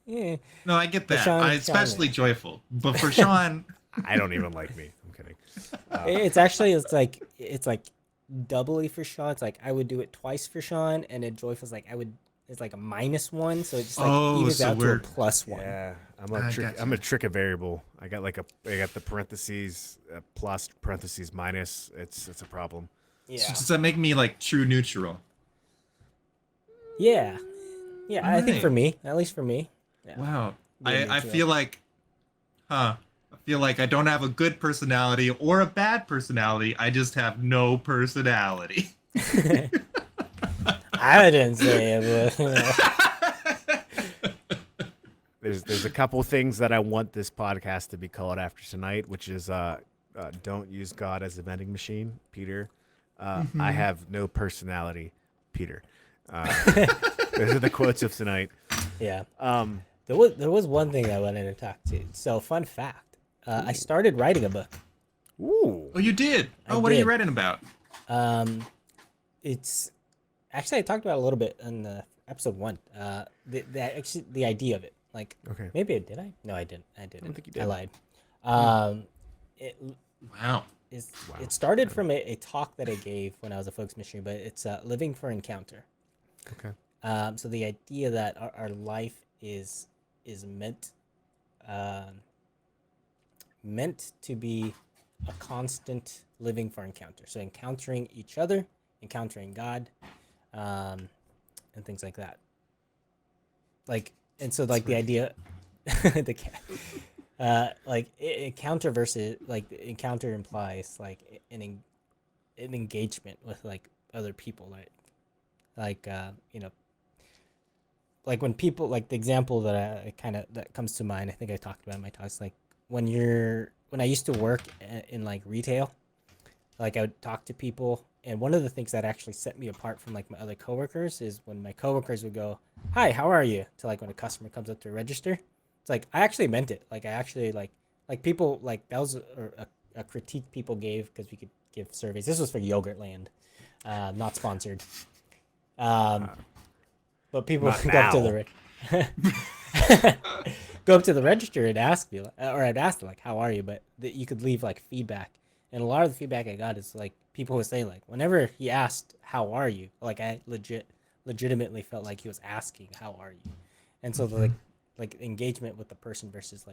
Yeah. No, I get For that. Sean- I'm especially joyful. But for Sean, I don't even like me. I'm kidding. It's like doubly for Sean. It's like I would do it twice for Sean, and then Joyful's like it's like a -1, so it just like Oh, evens so out to a we're- +1. Yeah, I gotcha. I'm a trick a variable. I got the parentheses plus parentheses minus. It's a problem. Yeah. so does that make me like true neutral? Yeah. Yeah. I think Alright. for me, at least for me. Yeah. Wow. Being I neutral. feel like, I feel like I don't have a good personality or a bad personality. I just have no personality. I didn't say it, but There's a couple things that I want this podcast to be called after tonight, which is don't use God as a vending machine, Peter. I have no personality, Peter. Those are the quotes of tonight. yeah. Um, There was one thing I wanted to talk to. So fun fact, I started writing a book. ooh, Oh, you did? I Oh, what are you did. writing about? It's actually I talked about it a little bit in episode 1. The idea of it. Like okay. maybe I did. I no, I didn't. I didn't. think you I did. lied. It Wow. is. Wow. It started from a talk that I gave when I was a folks missionary, but it's living for encounter. Okay. So the idea that our life is meant to be a constant living for encounter. So encountering each other, encountering God, and things like that. The idea, the encounter versus encounter implies an engagement with other people, right? When people the example that that comes to mind, I think I talked about in my talks, when I used to work in retail, I would talk to people, and one of the things that actually set me apart from my other coworkers is when my coworkers would go, "Hi, how are you?" to when a customer comes up to register. It's I actually meant it. I actually people that was a critique people gave because we could give surveys. This was for Yogurtland, not sponsored. But people Not would go up to go up to the register and ask me, or I'd ask them how are you? But you could leave feedback, and a lot of the feedback I got is people would say whenever he asked how are you, I legitimately felt like he was asking how are you, and so the engagement with the person versus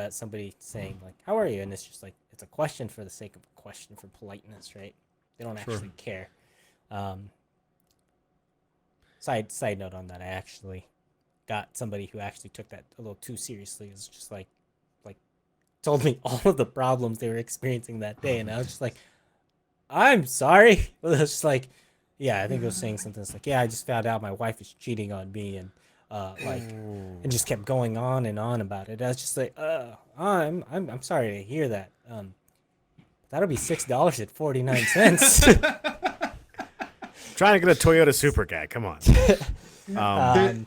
somebody saying how are you, and it's just it's a question for the sake of a question for politeness, right? They don't Sure. actually care. Side note on that, I actually got somebody who actually took that a little too seriously. It was just told me all of the problems they were experiencing that day, and I was just I'm sorry. But it was just yeah, I think it was saying something yeah, I just found out my wife is cheating on me, and and just kept going on and on about it. I was just I'm sorry to hear that. That'll be $6.49. Trying to get a Toyota Supra guy. Come on.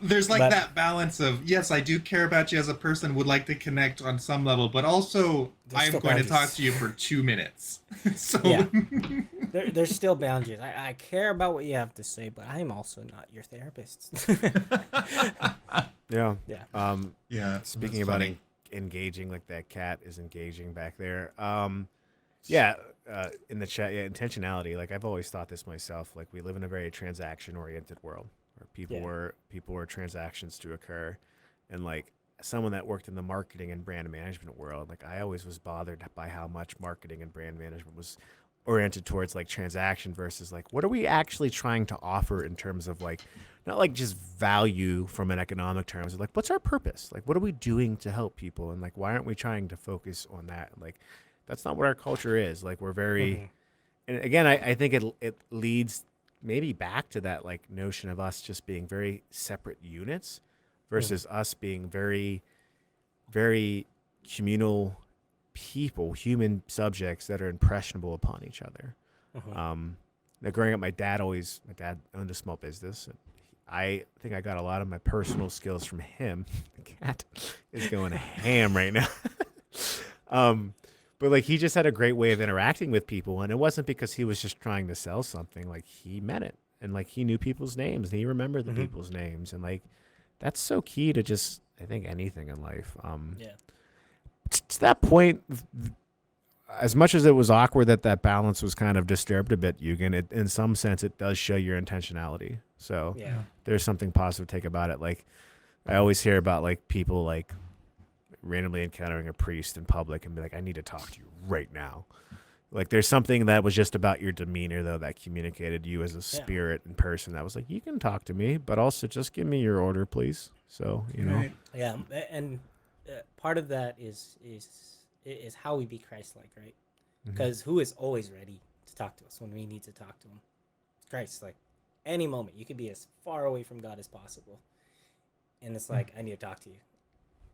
There's but- that balance of, yes, I do care about you as a person, would like to connect on some level, but also There's I'm still going to talk boundaries. to you for 2 minutes. So Yeah. There's still boundaries. I care about what you have to say, but I'm also not your therapist. Yeah. Yeah. Um, yeah. speaking that's about funny. engaging, like that cat is engaging back there. Yeah, in the chat, yeah, intentionality. Like I've always thought this myself. Like we live in a very transaction-oriented world where people were transactions to occur, and like someone that worked in the marketing and brand management world, like I always was bothered by how much marketing and brand management was oriented towards like transaction versus like what are we actually trying to offer in terms of like not like just value from an economic terms, like what's our purpose, like what are we doing to help people, and like why aren't we trying to focus on that? Like that's not what our culture is. Like we're very, and again, I think it leads maybe back to that like notion of us just being very separate units versus us being very, very communal people, human subjects that are impressionable upon each other. Now, growing up, my dad owned a small business. And I think I got a lot of my personal skills from him. The cat is going ham right now. But like he just had a great way of interacting with people, and it wasn't because he was just trying to sell something. Like he meant it, and like he knew people's names, and he remembered the people's names, and like that's so key to just I think anything in life. To that point, as much as it was awkward that balance was kind of disturbed a bit, Eugene, in some sense it does show your intentionality. So there's something positive to take about it. Like I always hear about like people like randomly encountering a priest in public and be like, I need to talk to you right now. Like there's something that was just about your demeanor though that communicated you as a spirit and person that was like, you can talk to me, but also just give me your order, please. So, you know. Yeah, and part of that is how we be Christ-like, right? Because who is always ready to talk to us when we need to talk to him? Christ. Like any moment, you could be as far away from God as possible, and it's like I need to talk to you,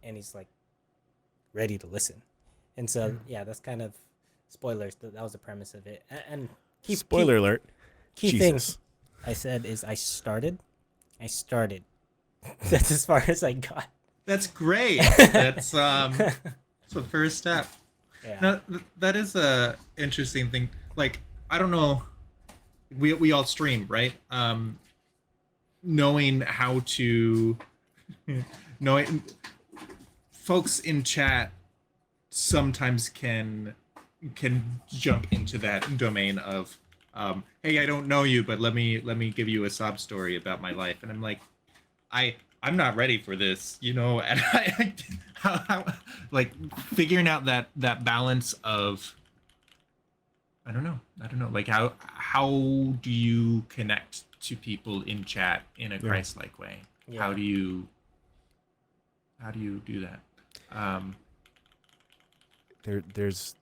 and he's like ready to listen. And so that's kind of spoilers. That was the premise of it. And spoiler alert. Key things I said is I started. That's as far as I got. That's great. That's the first step. Yeah. Now, that is a interesting thing. Like, I don't know. We all stream, right? Knowing how to knowing folks in chat sometimes can jump into that domain of hey, I don't know you, but let me give you a sob story about my life. And I'm like, I'm not ready for this, you know. And how like figuring out that balance of I don't know, like how do you connect to people in chat in a Christ-like way? How do you do that? There's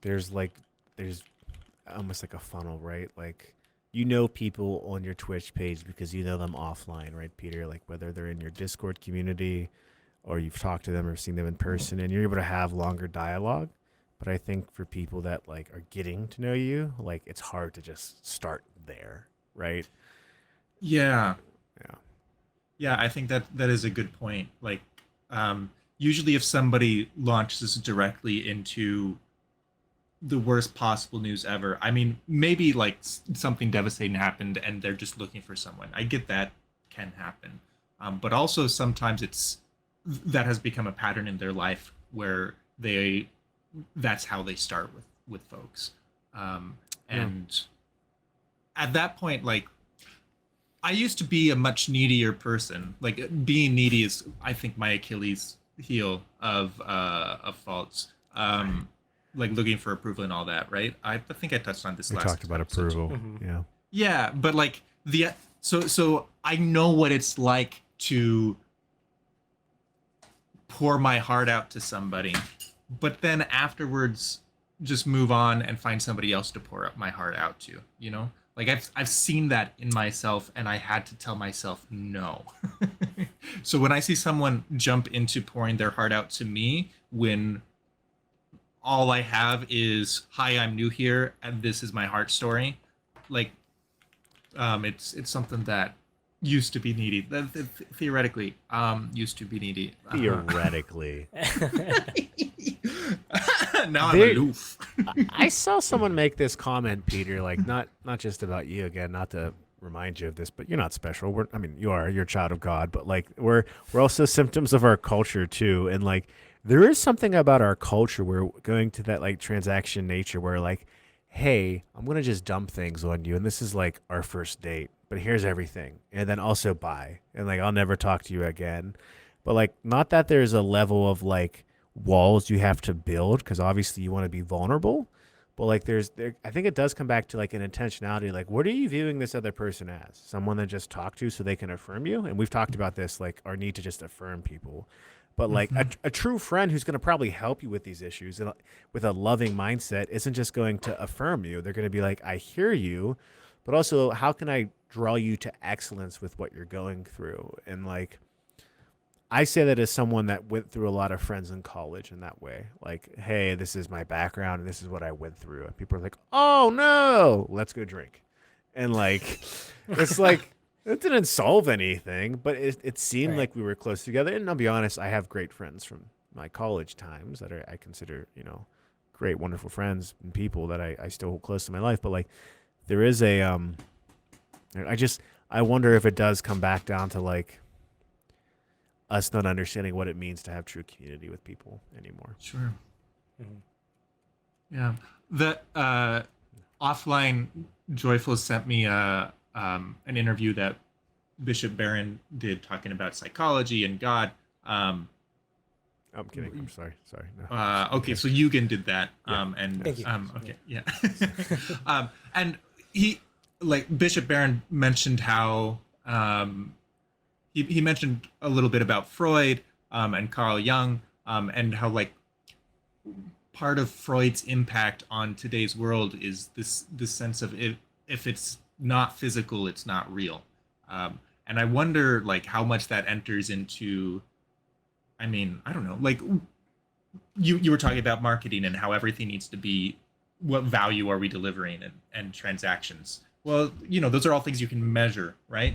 almost like a funnel, right? Like you know people on your Twitch page because you know them offline, right, Peter? Like whether they're in your Discord community or you've talked to them or seen them in person, and you're able to have longer dialogue. But I think for people that like are getting to know you, like it's hard to just start there, right? Yeah. I think that is a good point. Like, usually if somebody launches directly into the worst possible news ever, I mean, maybe like something devastating happened and they're just looking for someone. I get that can happen. But also sometimes that has become a pattern in their life where that's how they start with folks. And at that point, like, I used to be a much needier person. Like being needy is, I think, my Achilles heel of faults. Like looking for approval and all that, right? I think I touched on this last. We talked about approval. Yeah, but like so I know what it's like to pour my heart out to somebody, but then afterwards just move on and find somebody else to pour my heart out to, you know? Like I've seen that in myself, and I had to tell myself no. So when I see someone jump into pouring their heart out to me when all I have is, hi, I'm new here and this is my heart story, like it's something that used to be needy. Theoretically, used to be needy. Theoretically. Now I'm aloof. I saw someone make this comment, Peter, like not just about you, again, not to remind you of this, but you're not special. You're a child of God, but like we're also symptoms of our culture too. And like there is something about our culture where going to that like transaction nature where like, hey, I'm gonna just dump things on you, and this is like our first date, but here's everything, and then also bye, and like I'll never talk to you again. But like, not that there's a level of like walls you have to build because obviously you want to be vulnerable, but like I think it does come back to like an intentionality. Like, what are you viewing this other person as? Someone that just talk to so they can affirm you? And we've talked about this, like our need to just affirm people. But like Mm-hmm. a true friend who's going to probably help you with these issues and with a loving mindset isn't just going to affirm you. They're going to be like, I hear you, but also how can I draw you to excellence with what you're going through? And like, I say that as someone that went through a lot of friends in college in that way. Like, hey, this is my background and this is what I went through. And people are like, oh no, let's go drink. And like, it's like, it didn't solve anything, but it seemed Right. like we were close together. And I'll be honest, I have great friends from my college times that I consider, great, wonderful friends and people that I still hold close to my life. But like, there is I wonder if it does come back down to like, us not understanding what it means to have true community with people anymore. Sure. Mhm. Yeah. The offline Joyful sent me an interview that Bishop Barron did talking about psychology and God. I'm kidding. I'm sorry. Sorry. No. Okay, so Eugene did that. Yeah. And Thank you. okay, yeah. And he, like Bishop Barron mentioned how he mentioned a little bit about Freud and Carl Jung and how like part of Freud's impact on today's world is this sense of if it's not physical, it's not real. And I wonder like how much that enters into. I mean, I don't know. Like you were talking about marketing and how everything needs to be what value are we delivering and transactions. Well, those are all things you can measure, right?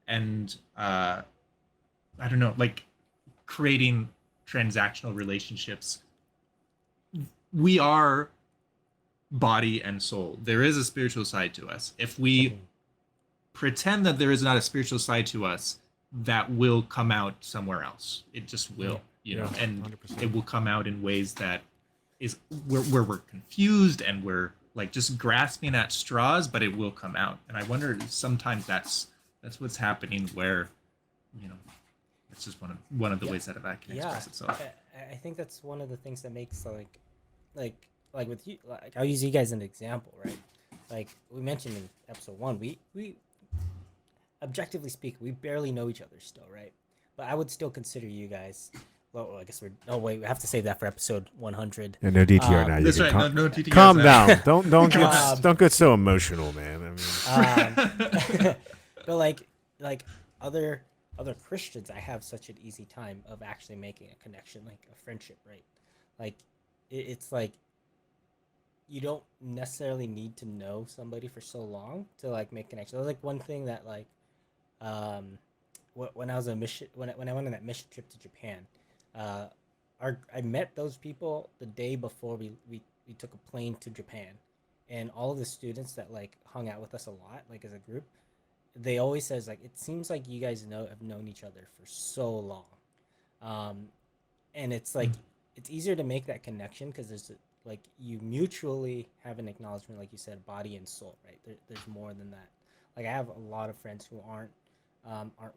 And I don't know, like creating transactional relationships. We are body and soul. There is a spiritual side to us. If we pretend that there is not a spiritual side to us, that will come out somewhere else. It just will, and 100%. it will come out in ways that is where we're confused and we're like just grasping at straws, but it will come out. And I wonder if sometimes that's what's happening where, it's just one of the ways that it can express itself. I think that's one of the things that makes like with you. Like I'll use you guys as an example, right? Like we mentioned in episode 1, we objectively speaking, we barely know each other still, right? But I would still consider you guys. Well, I guess we're. Oh wait, we have to save that for episode 100. Yeah, no DTR now. That's right. No DTR. Calm down. Don't get so emotional, man. But like other Christians, I have such an easy time of actually making a connection, like a friendship, right? Like it's like you don't necessarily need to know somebody for so long to like make connections. That was like one thing that like when I was a mission when I went on that mission trip to Japan, I met those people the day before we took a plane to Japan, and all of the students that like hung out with us a lot, like as a group, they always says like it seems like you guys have known each other for so long, and it's like it's easier to make that connection because like you mutually have an acknowledgement, like you said, body and soul, right? There's more than that. Like I have a lot of friends who aren't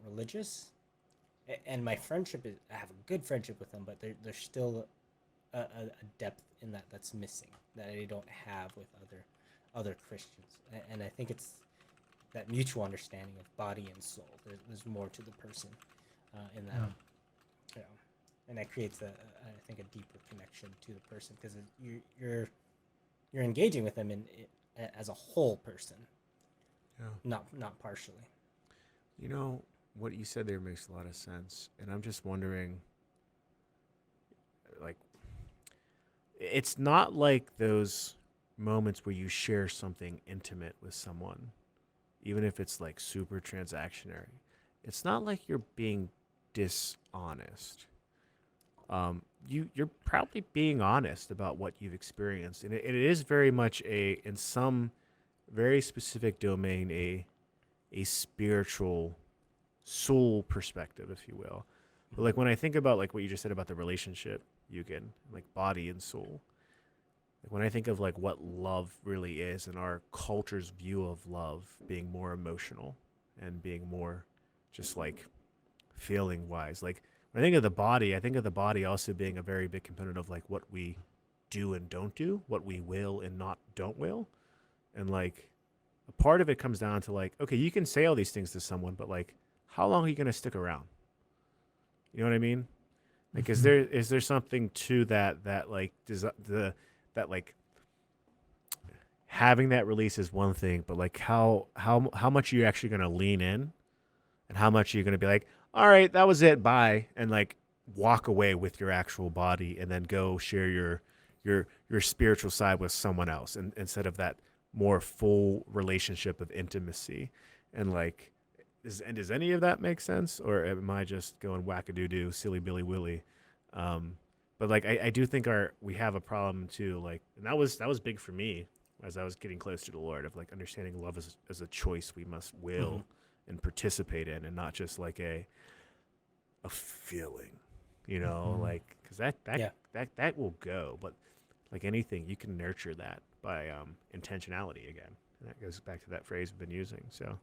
religious, and my friendship is I have a good friendship with them, but there's still a depth in that's missing that I don't have with other Christians, and I think it's that mutual understanding of body and soul. There's more to the person in that, and that creates I think a deeper connection to the person because you're engaging with them as a whole person, not partially. What you said there makes a lot of sense, and I'm just wondering, like, it's not like those moments where you share something intimate with someone, even if it's like super transactionary. It's not like you're being dishonest. You're probably being honest about what you've experienced, and it is very much in some very specific domain a spiritual soul perspective, if you will. But like when I think about like what you just said about the relationship, Eugen, like body and soul, like when I think of like what love really is and our culture's view of love being more emotional and being more just like feeling wise. Like when I think of the body, I think of the body also being a very big component of like what we do and don't do, what we will and not don't will. And like a part of it comes down to like, okay, you can say all these things to someone, but like how long are you gonna stick around? You know what I mean? Like is there something to that like that like having that release is one thing, but like how much are you actually gonna lean in and how much are you gonna be like, all right, that was it, bye, and like walk away with your actual body and then go share your spiritual side with someone else and instead of that more full relationship of intimacy and like does any of that make sense or am I just going whack-a-doo-doo silly billy willy but like I do think we have a problem too like and that was big for me as I was getting close to the Lord of like understanding love as a choice we must will and participate in and not just like a feeling you know like because that will go but like anything you can nurture that by intentionality again and that goes back to that phrase we've been using so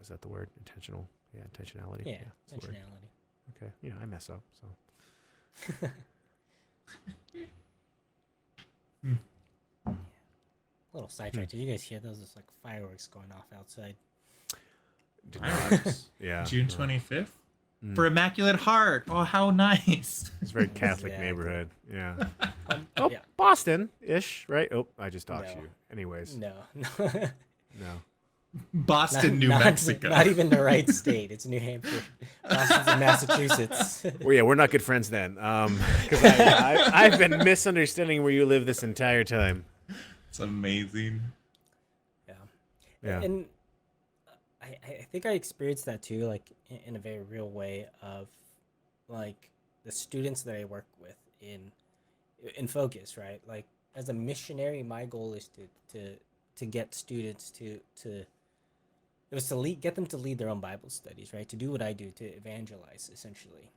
is that the word intentional intentionality Yeah, that's the word. intentionality. Okay I mess up so A little sidetracked. Did you guys hear those? There's like fireworks going off outside. Fireworks. yeah June 25th for Immaculate Heart. Oh, how nice! it's a very Catholic Exactly. neighborhood yeah Yeah. Boston-ish right oh I just doxed No. you anyways No. no Boston, New not, Mexico. Not even the right state. It's New Hampshire. Boston's in Massachusetts. well yeah we're not good friends then because I've been misunderstanding where you live this entire time It's amazing. Yeah. yeah And I think I experienced that too, like in a very real way of like the students that I work with in focus, right? Like as a missionary, my goal is to get students to it was to get them to lead their own Bible studies, right? To do what I do, to evangelize, essentially.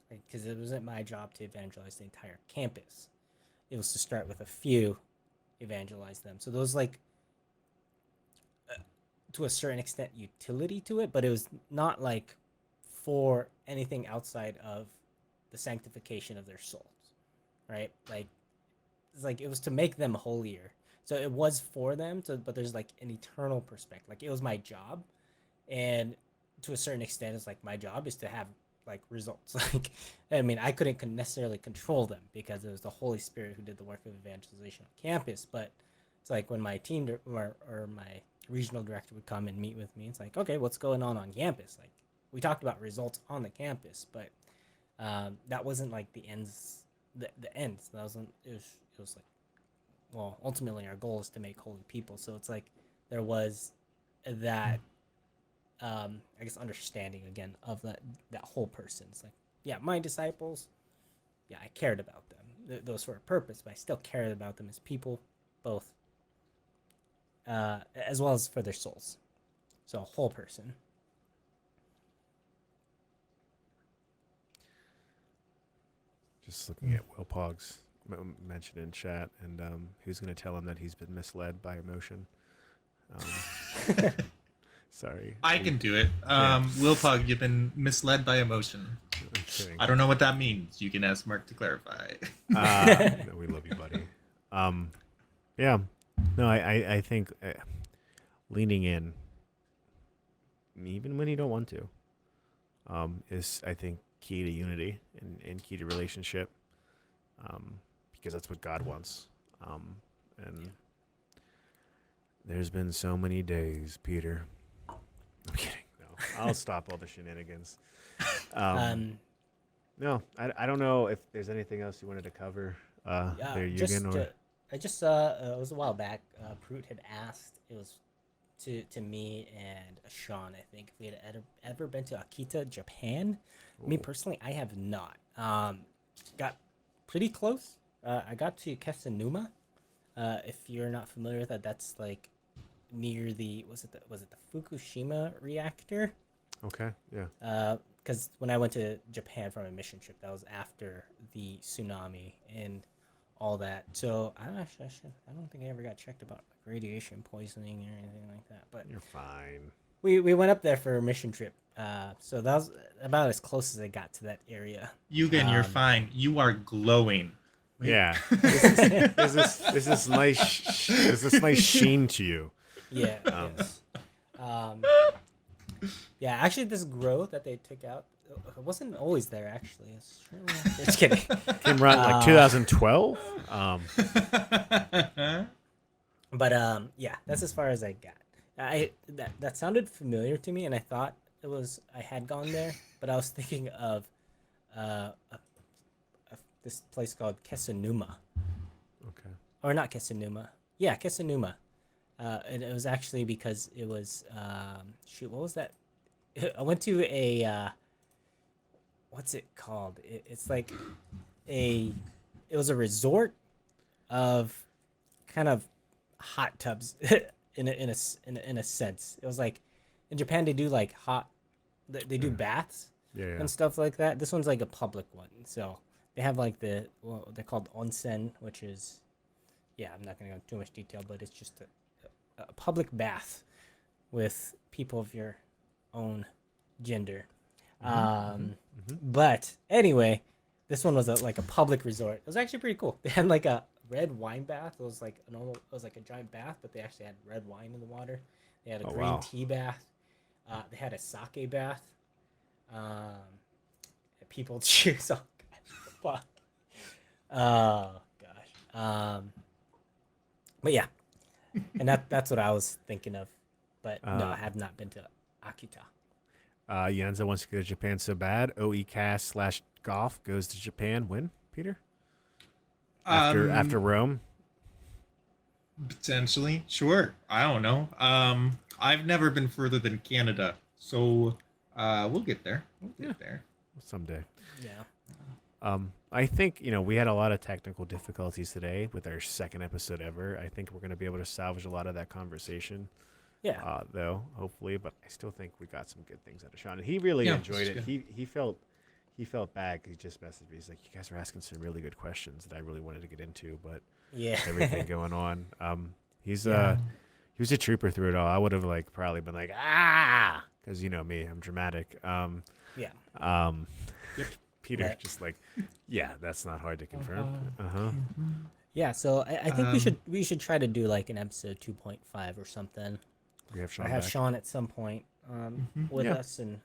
Because it wasn't my job to evangelize the entire campus. It was to start with a few, evangelize them. So those like, to a certain extent, utility to it, but it was not like for anything outside of the sanctification of their souls, right? Like, it's like it was to make them holier. So it was for them to, but there's like an eternal perspective. Like it was my job, and to a certain extent, it's like my job is to have like results. Like, I mean, I couldn't necessarily control them because it was the Holy Spirit who did the work of evangelization on campus. But it's like when my team or my regional director would come and meet with me, it's like, okay, what's going on campus? Like, we talked about results on the campus, but that wasn't like the ends. The ends. That wasn't. It was like, well, ultimately our goal is to make holy people. So it's like there was that, I guess, understanding again of that whole person. It's like, yeah, my disciples, yeah, I cared about them. Those for a purpose, but I still cared about them as people, both, as well as for their souls. So a whole person. Just looking at Will Pogg's mentioned in chat, and who's going to tell him that he's been misled by emotion? Sorry. I can do it. Will Pug, you've been misled by emotion. I'm kidding. I don't know what that means. You can ask Mark to clarify. No, we love you, buddy. Yeah. No, I think leaning in, even when you don't want to, is, I think, key to unity and key to relationship. Because that's what God wants. And there's been so many days, Peter. I'm kidding. No, I'll stop all the shenanigans. No, I don't know if there's anything else you wanted to cover there, Eugen, or... I just saw, it was a while back, Prut had asked, it was to me and Shaun, I think, if we had ever been to Akita, Japan. Me personally, I have not. Got pretty close. I got to Kesanuma. If you're not familiar with that, that's like near the was it the Fukushima reactor? Okay, yeah. because when I went to Japan from a mission trip, that was after the tsunami and all that. So I don't think I ever got checked about like, radiation poisoning or anything like that. But You're fine. we went up there for a mission trip. So that was about as close as I got to that area. Eugen, you're fine. You are glowing. Yeah. There's this nice sheen to you. Yeah. Yes. Yeah, actually, this growth that they took out it wasn't always there. Actually, just kidding. Came around like 2012. But yeah, that's as far as I got. That sounded familiar to me, and I thought I had gone there, but I was thinking of this place called Kesanuma, Okay. or not Kesanuma. Yeah, Kesanuma. And it was actually because it was what was that? I went to a what's it called? It's like it was a resort of kind of hot tubs in a sense. It was like in Japan they do like they do baths Yeah. and stuff like that. This one's like a public one, so they have like they're called onsen, which is I'm not gonna go into too much detail, but it's just a public bath with people of your own gender. But anyway, this one was like a public resort. It was actually pretty cool. They had like a red wine bath. It was like it was like a giant bath, but they actually had red wine in the water. They had a green tea bath. They had a sake bath. People cheers. Oh god. Oh gosh. But yeah, and that's what I was thinking of. But no, I have not been to Akita. Yenza wants to go to Japan so bad. OEcast/golf goes to Japan. When, Peter? After Rome? Potentially, sure. I don't know. I've never been further than Canada, so we'll get there. We'll get there Someday. Yeah. I think, we had a lot of technical difficulties today with our second episode ever. I think we're going to be able to salvage a lot of that conversation. Yeah. Though, hopefully, but I still think we got some good things out of Shaun. And he really enjoyed it. He felt bad. He just messaged me. He's like, "You guys are asking some really good questions that I really wanted to get into, but everything going on." He was a trooper through it all. I would have probably been like, because you know me, I'm dramatic. Peter just that's not hard to confirm. Yeah, so I think we should try to do like an episode 2.5 or something. We have Shaun. I have Shaun at some point with us, and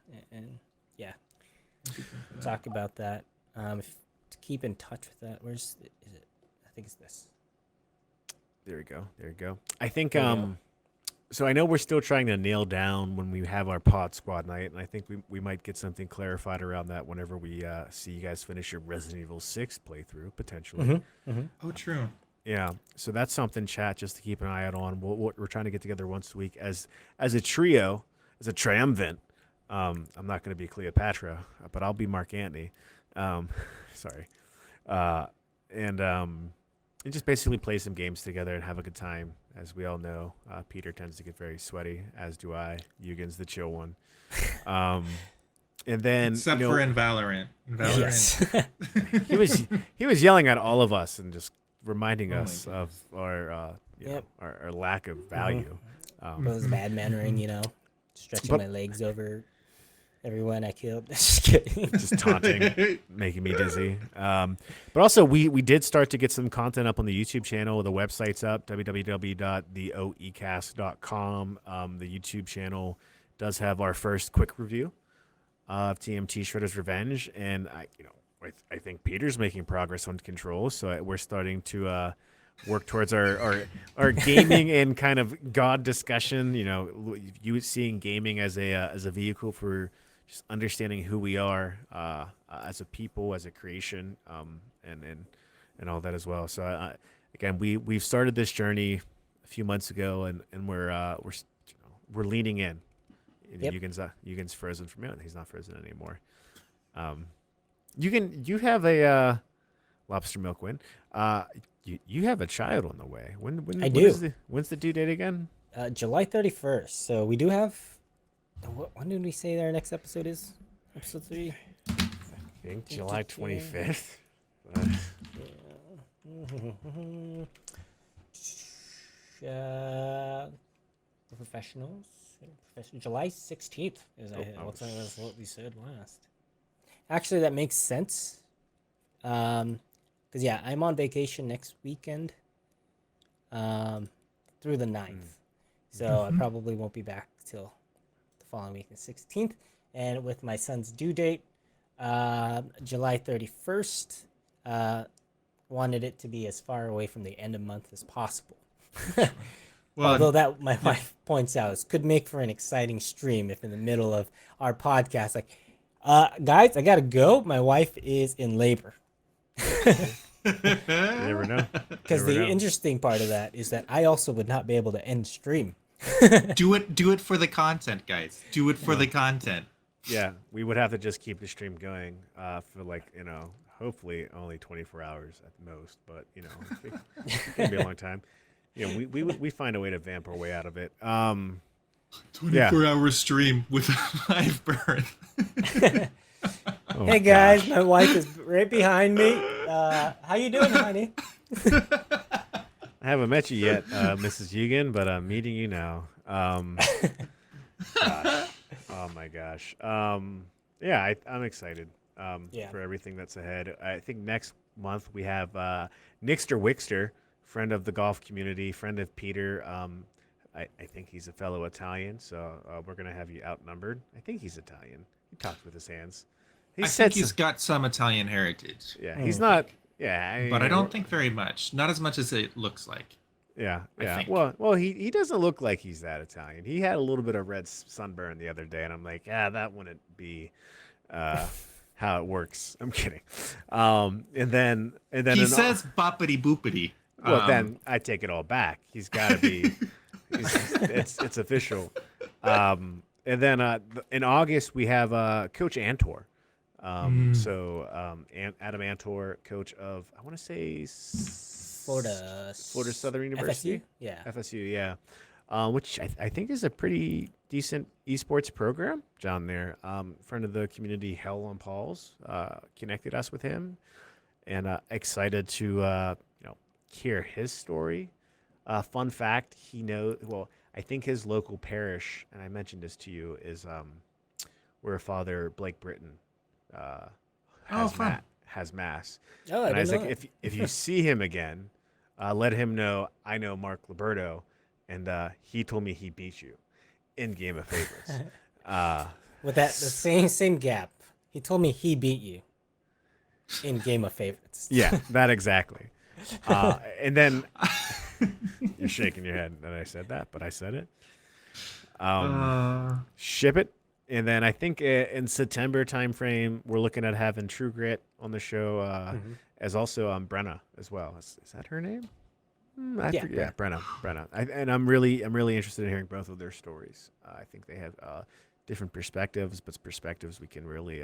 talk about that. To keep in touch with that, is it? I think it's this. There we go. I think so I know we're still trying to nail down when we have our pod squad night, and I think we might get something clarified around that whenever we see you guys finish your Resident Evil 6 playthrough potentially. Oh, true. Yeah, so that's something, chat, just to keep an eye out on. We're trying to get together once a week as a trio, as a triumvirate. I'm not going to be Cleopatra, but I'll be Mark Antony. Sorry. And just basically play some games together and have a good time. As we all know, Peter tends to get very sweaty, as do I. Eugen's the chill one. And then except for in Valorant. Yes. he was yelling at all of us and just reminding us of our our lack of value. It was bad mannering, stretching my legs over everyone I killed. Just kidding. Just taunting, making me dizzy. But also, we did start to get some content up on the YouTube channel. The website's up, www.theoecast.com. The YouTube channel does have our first quick review of TMT Shredder's Revenge, and I think Peter's making progress on Control, so we're starting to work towards our gaming and kind of God discussion. You seeing gaming as a vehicle for just understanding who we are as a people, as a creation, and all that as well. So again, we've started this journey a few months ago, and we're leaning in. Yep. Eugen's frozen from me. He's not frozen anymore. You have a lobster milk win. You have a child on the way. When I do. When's the due date again? July 31st. So we do have. When did we say our next episode is? Episode 3. I think July 25th. The professionals. July 16th is was what we said last. Actually, that makes sense. Because yeah, I'm on vacation next weekend. Through the 9th. So I probably won't be back till the following week, the 16th. And with my son's due date, July 31st, wanted it to be as far away from the end of month as possible. Well, Although that my wife points out, it could make for an exciting stream if in the middle of our podcast, like, guys, I gotta go. My wife is in labor. You never know. Because Never the know. interesting part of that is that I also would not be able to end stream. do it for the content, guys. Do it for the content. Yeah, we would have to just keep the stream going for hopefully only 24 hours at the most. But it could be a long time. We find a way to vamp our way out of it. 24-hour stream with a live birth. Oh, Hey guys, my wife is right behind me. How you doing, honey? I haven't met you yet, Mrs. Eugene, but I'm meeting you now. Gosh. Oh my gosh. Yeah, I'm excited for everything that's ahead. I think next month we have Nixter Wixter, friend of the golf community, friend of Peter. I think he's a fellow Italian, so we're going to have you outnumbered. I think he's Italian. He talks with his hands. I think he's got some Italian heritage. Yeah, he's not. Yeah, But I don't think very much. Not as much as it looks like. Yeah, I yeah. think. Well, he doesn't look like he's that Italian. He had a little bit of red sunburn the other day, and I'm like, that wouldn't be how it works. I'm kidding. And then He says boppity boopity. Well, then I take it all back. He's got to be. It's official. And then in August we have Coach Antor. So Adam Antor, coach of I want to say Florida Southern University. FSU? Yeah. FSU, yeah. Which I think is a pretty decent esports program. John there, friend of the community, Hell on Paul's, connected us with him, and excited to hear his story. Fun fact: I think his local parish, and I mentioned this to you, is where Father Blake Britton has mass. Oh, I And I was didn't like, know if you see him again, let him know I know Mark Liberto, and he told me he beat you in Game of Favorites. with that the same gap. He told me he beat you in Game of Favorites. Yeah, that exactly. And then you're shaking your head that I said that, but I said it. Ship it. And then I think in September timeframe, we're looking at having True Grit on the show, as also Brenna as well. Is that her name? Yeah, forget. Brenna. And I'm really interested in hearing both of their stories. I think they have different perspectives, but perspectives we can really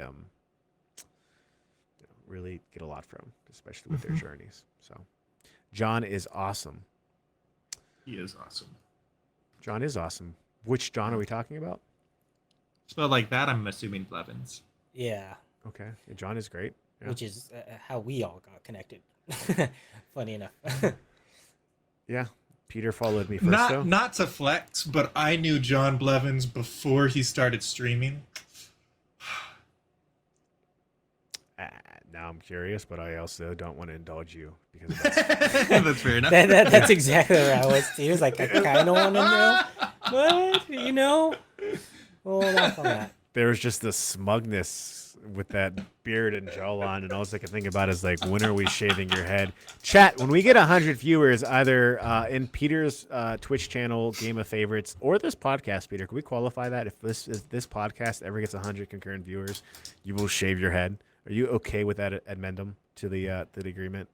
really get a lot from, especially with their journeys. So, John is awesome. He is awesome. John is awesome. Which John are we talking about? Spelled like that, I'm assuming Blevins. Yeah. Okay. Yeah, John is great. Yeah. Which is how we all got connected. Funny enough. Yeah. Peter followed me first, though. Not to flex, but I knew John Blevins before he started streaming. Now I'm curious, but I also don't want to indulge you because of that. That's fair enough. That's exactly where I was. He was like, I kind of want to know. But, hold off on that. There was just this smugness with that beard and jawline, and all I can think about is like, when are we shaving your head? Chat, when we get 100 viewers, either in Peter's Twitch channel, Game of Favorites, or this podcast, Peter, can we qualify that? If this podcast ever gets 100 concurrent viewers, you will shave your head. Are you okay with that addendum to the agreement?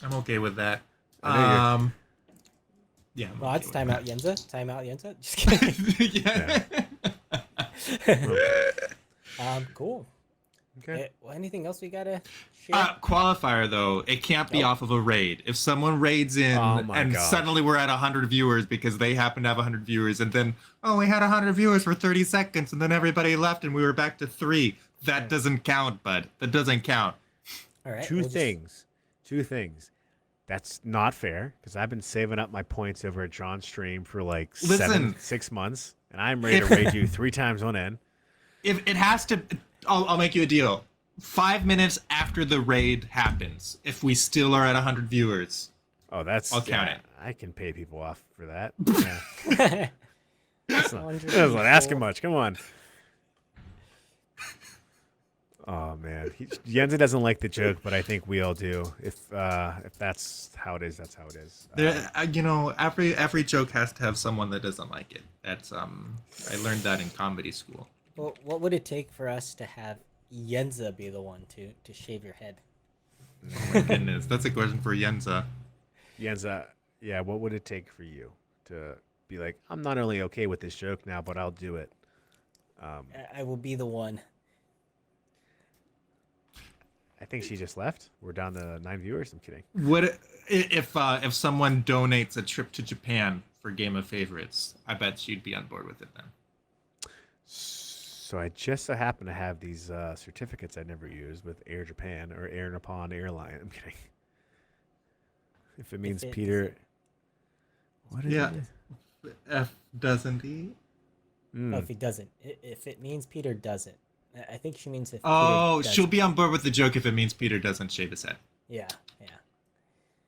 I'm okay with that. I know Yeah. Well, it's Timeout Yenza. Timeout Yenza. Just kidding. Cool. Okay. Well, anything else we gotta share? Qualifier though, it can't be off of a raid. If someone raids in and gosh. suddenly we're at 100 viewers because they happen to have 100 viewers, and then we had 100 viewers for 30 seconds, and then everybody left and we were back to 3. That doesn't count, bud. That doesn't count. All right. Two we'll just- things. Two things. That's not fair because I've been saving up my points over at John's stream for like Listen. 6 months, and I'm ready to raid you 3 times on end. If it has to, I'll make you a deal. 5 minutes after the raid happens, if we still are at 100 viewers, Oh, that's I'll count it. I can pay people off for that. Yeah. That's not 100 asking people. much. Come on. Oh man, Yenza doesn't like the joke, but I think we all do. If that's how it is, that's how it is. there, every joke has to have someone that doesn't like it. That's I learned that in comedy school. Well, what would it take for us to have Yenza be the one to shave your head? Oh my goodness, that's a question for Yenza. Yenza, yeah, what would it take for you to be like, I'm not only okay with this joke now, but I'll do it? I will be the one. I think she just left. We're down to 9 viewers. I'm kidding. What if someone donates a trip to Japan for Game of Favorites? I bet she'd be on board with it then. So I just so happen to have these certificates I never used with Air Japan or Air Nippon Airline. I'm kidding. If it means it- Peter, what is Yeah. it? F doesn't he? Mm. Oh, if he doesn't, if it means Peter doesn't, I think she means if. Oh, Peter she'll doesn't. be on board with the joke if it means Peter doesn't shave his head. Yeah, yeah.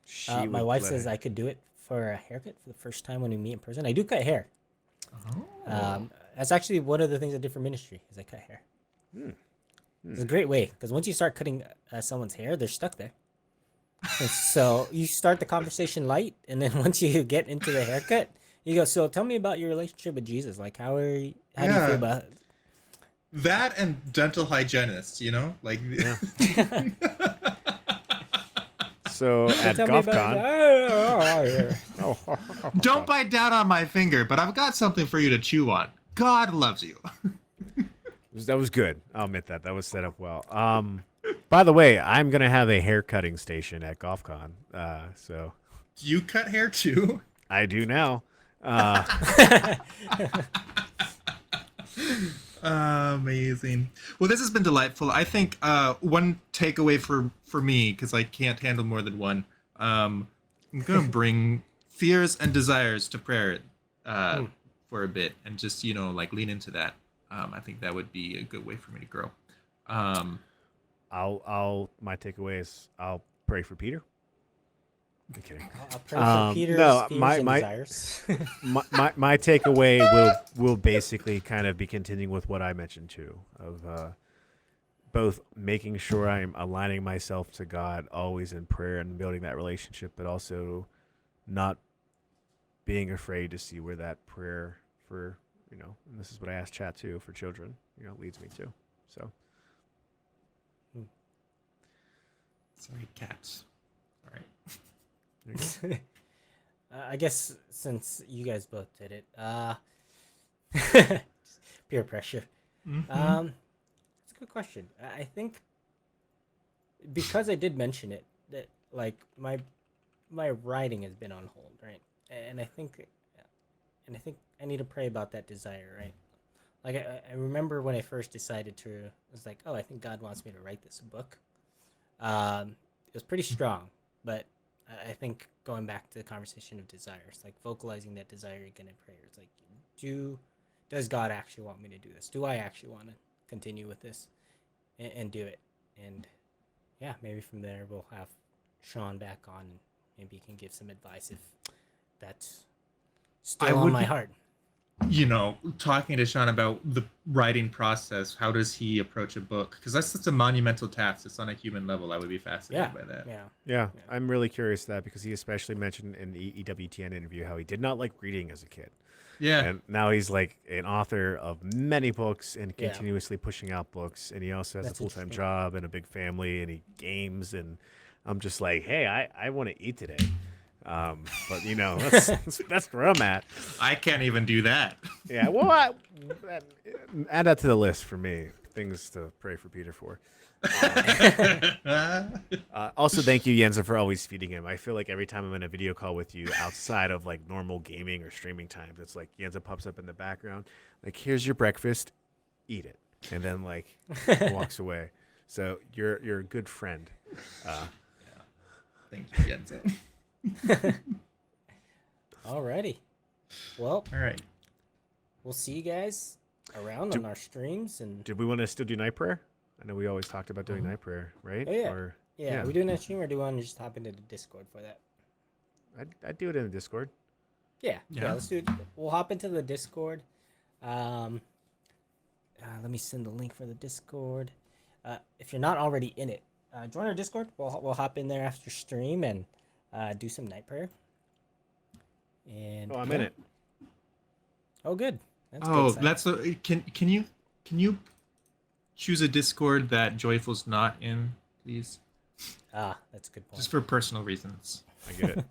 She My would wife let says it. I could do it for a haircut for the first time when we meet in person. I do cut hair. Oh. That's actually one of the things I did for ministry is I cut hair. It's a great way because once you start cutting someone's hair, they're stuck there. And so you start the conversation light, and then once you get into the haircut, you go. So tell me about your relationship with Jesus. Like, how do you Yeah. feel about? That and dental hygienists, like So at Tell me about. GolfCon, don't bite down on my finger, but I've got something for you to chew on. God loves you. that was good. I'll admit that. That was set up well. By the way, I'm gonna have a hair cutting station at GolfCon. So You cut hair too? I do now. Amazing. Well, this has been delightful. I think one takeaway for me, because I can't handle more than one, I'm gonna bring fears and desires to prayer for a bit, and just lean into that. I think that would be a good way for me to grow. I'll my takeaway is I'll pray for Peter. I'm kidding. I'll pray for Peter's no, fears my- and my- desires. my takeaway will basically kind of be continuing with what I mentioned too, of both making sure I'm aligning myself to God always in prayer and building that relationship, but also not being afraid to see where that prayer for and this is what I asked chat too, for children leads me to. So Sorry, cats. All right. there you go. I guess since you guys both did it, peer pressure. Mhm. It's a good question. I think because I did mention it, that like my writing has been on hold, right? And I think I need to pray about that desire, right? Like I remember when I first decided to, it was like, oh, I think God wants me to write this book. It was pretty strong, but I think going back to the conversation of desires, like vocalizing that desire again in prayer, it's like, does God actually want me to do this? Do I actually want to continue with this and do it? And yeah, maybe from there we'll have Shaun back on, and maybe he can give some advice if that's still on would my be- heart. Talking to Shaun about the writing process, how does he approach a book? Because that's such a monumental task. It's on a human level. I would be fascinated Yeah, by that. yeah. Yeah, I'm really curious to that because he especially mentioned in the EWTN interview how he did not like reading as a kid. Yeah. And now he's like an author of many books and Yeah. continuously pushing out books. And he also has That's a full-time interesting. job and a big family and he games. And I'm just like, hey, I want to eat today. But that's where I'm at. I can't even do that. Yeah, well, add that to the list for me. Things to pray for Peter for. Also, thank you, Yenza, for always feeding him. I feel like every time I'm in a video call with you outside of like normal gaming or streaming times, it's like Yenza pops up in the background. Like, here's your breakfast. Eat it. and then like walks away. So you're a good friend. Thank you, Genzo. Alrighty. Well, All right. we'll see you guys around on our streams. And Did we want to still do night prayer? I know we always talked about doing night prayer, right? Oh, yeah. Or, yeah, are we doing that stream, or do you want to just hop into the Discord for that? I'd do it in the Discord. Yeah, Yeah. let's do it. We'll hop into the Discord. Let me send the link for the Discord. If you're not already in it, join our Discord. We'll hop in there after stream and do some night prayer. And Oh, I'm in it. Oh, good. That's Oh, good, that's a, can you choose a Discord that Joyful's not in, please? That's a good point. Just for personal reasons. I get it.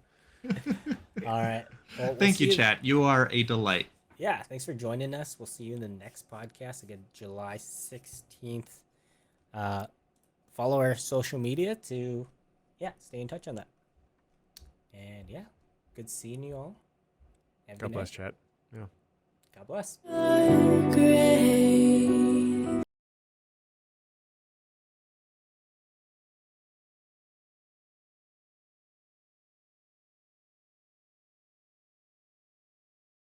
All right. Well, we'll Thank see you, chat. You are a delight. Yeah, thanks for joining us. We'll see you in the next podcast again, July 16th. Follow our social media to, stay in touch on that. And good seeing you all. Have a God good bless, night. chat. Yeah. God bless. Grace.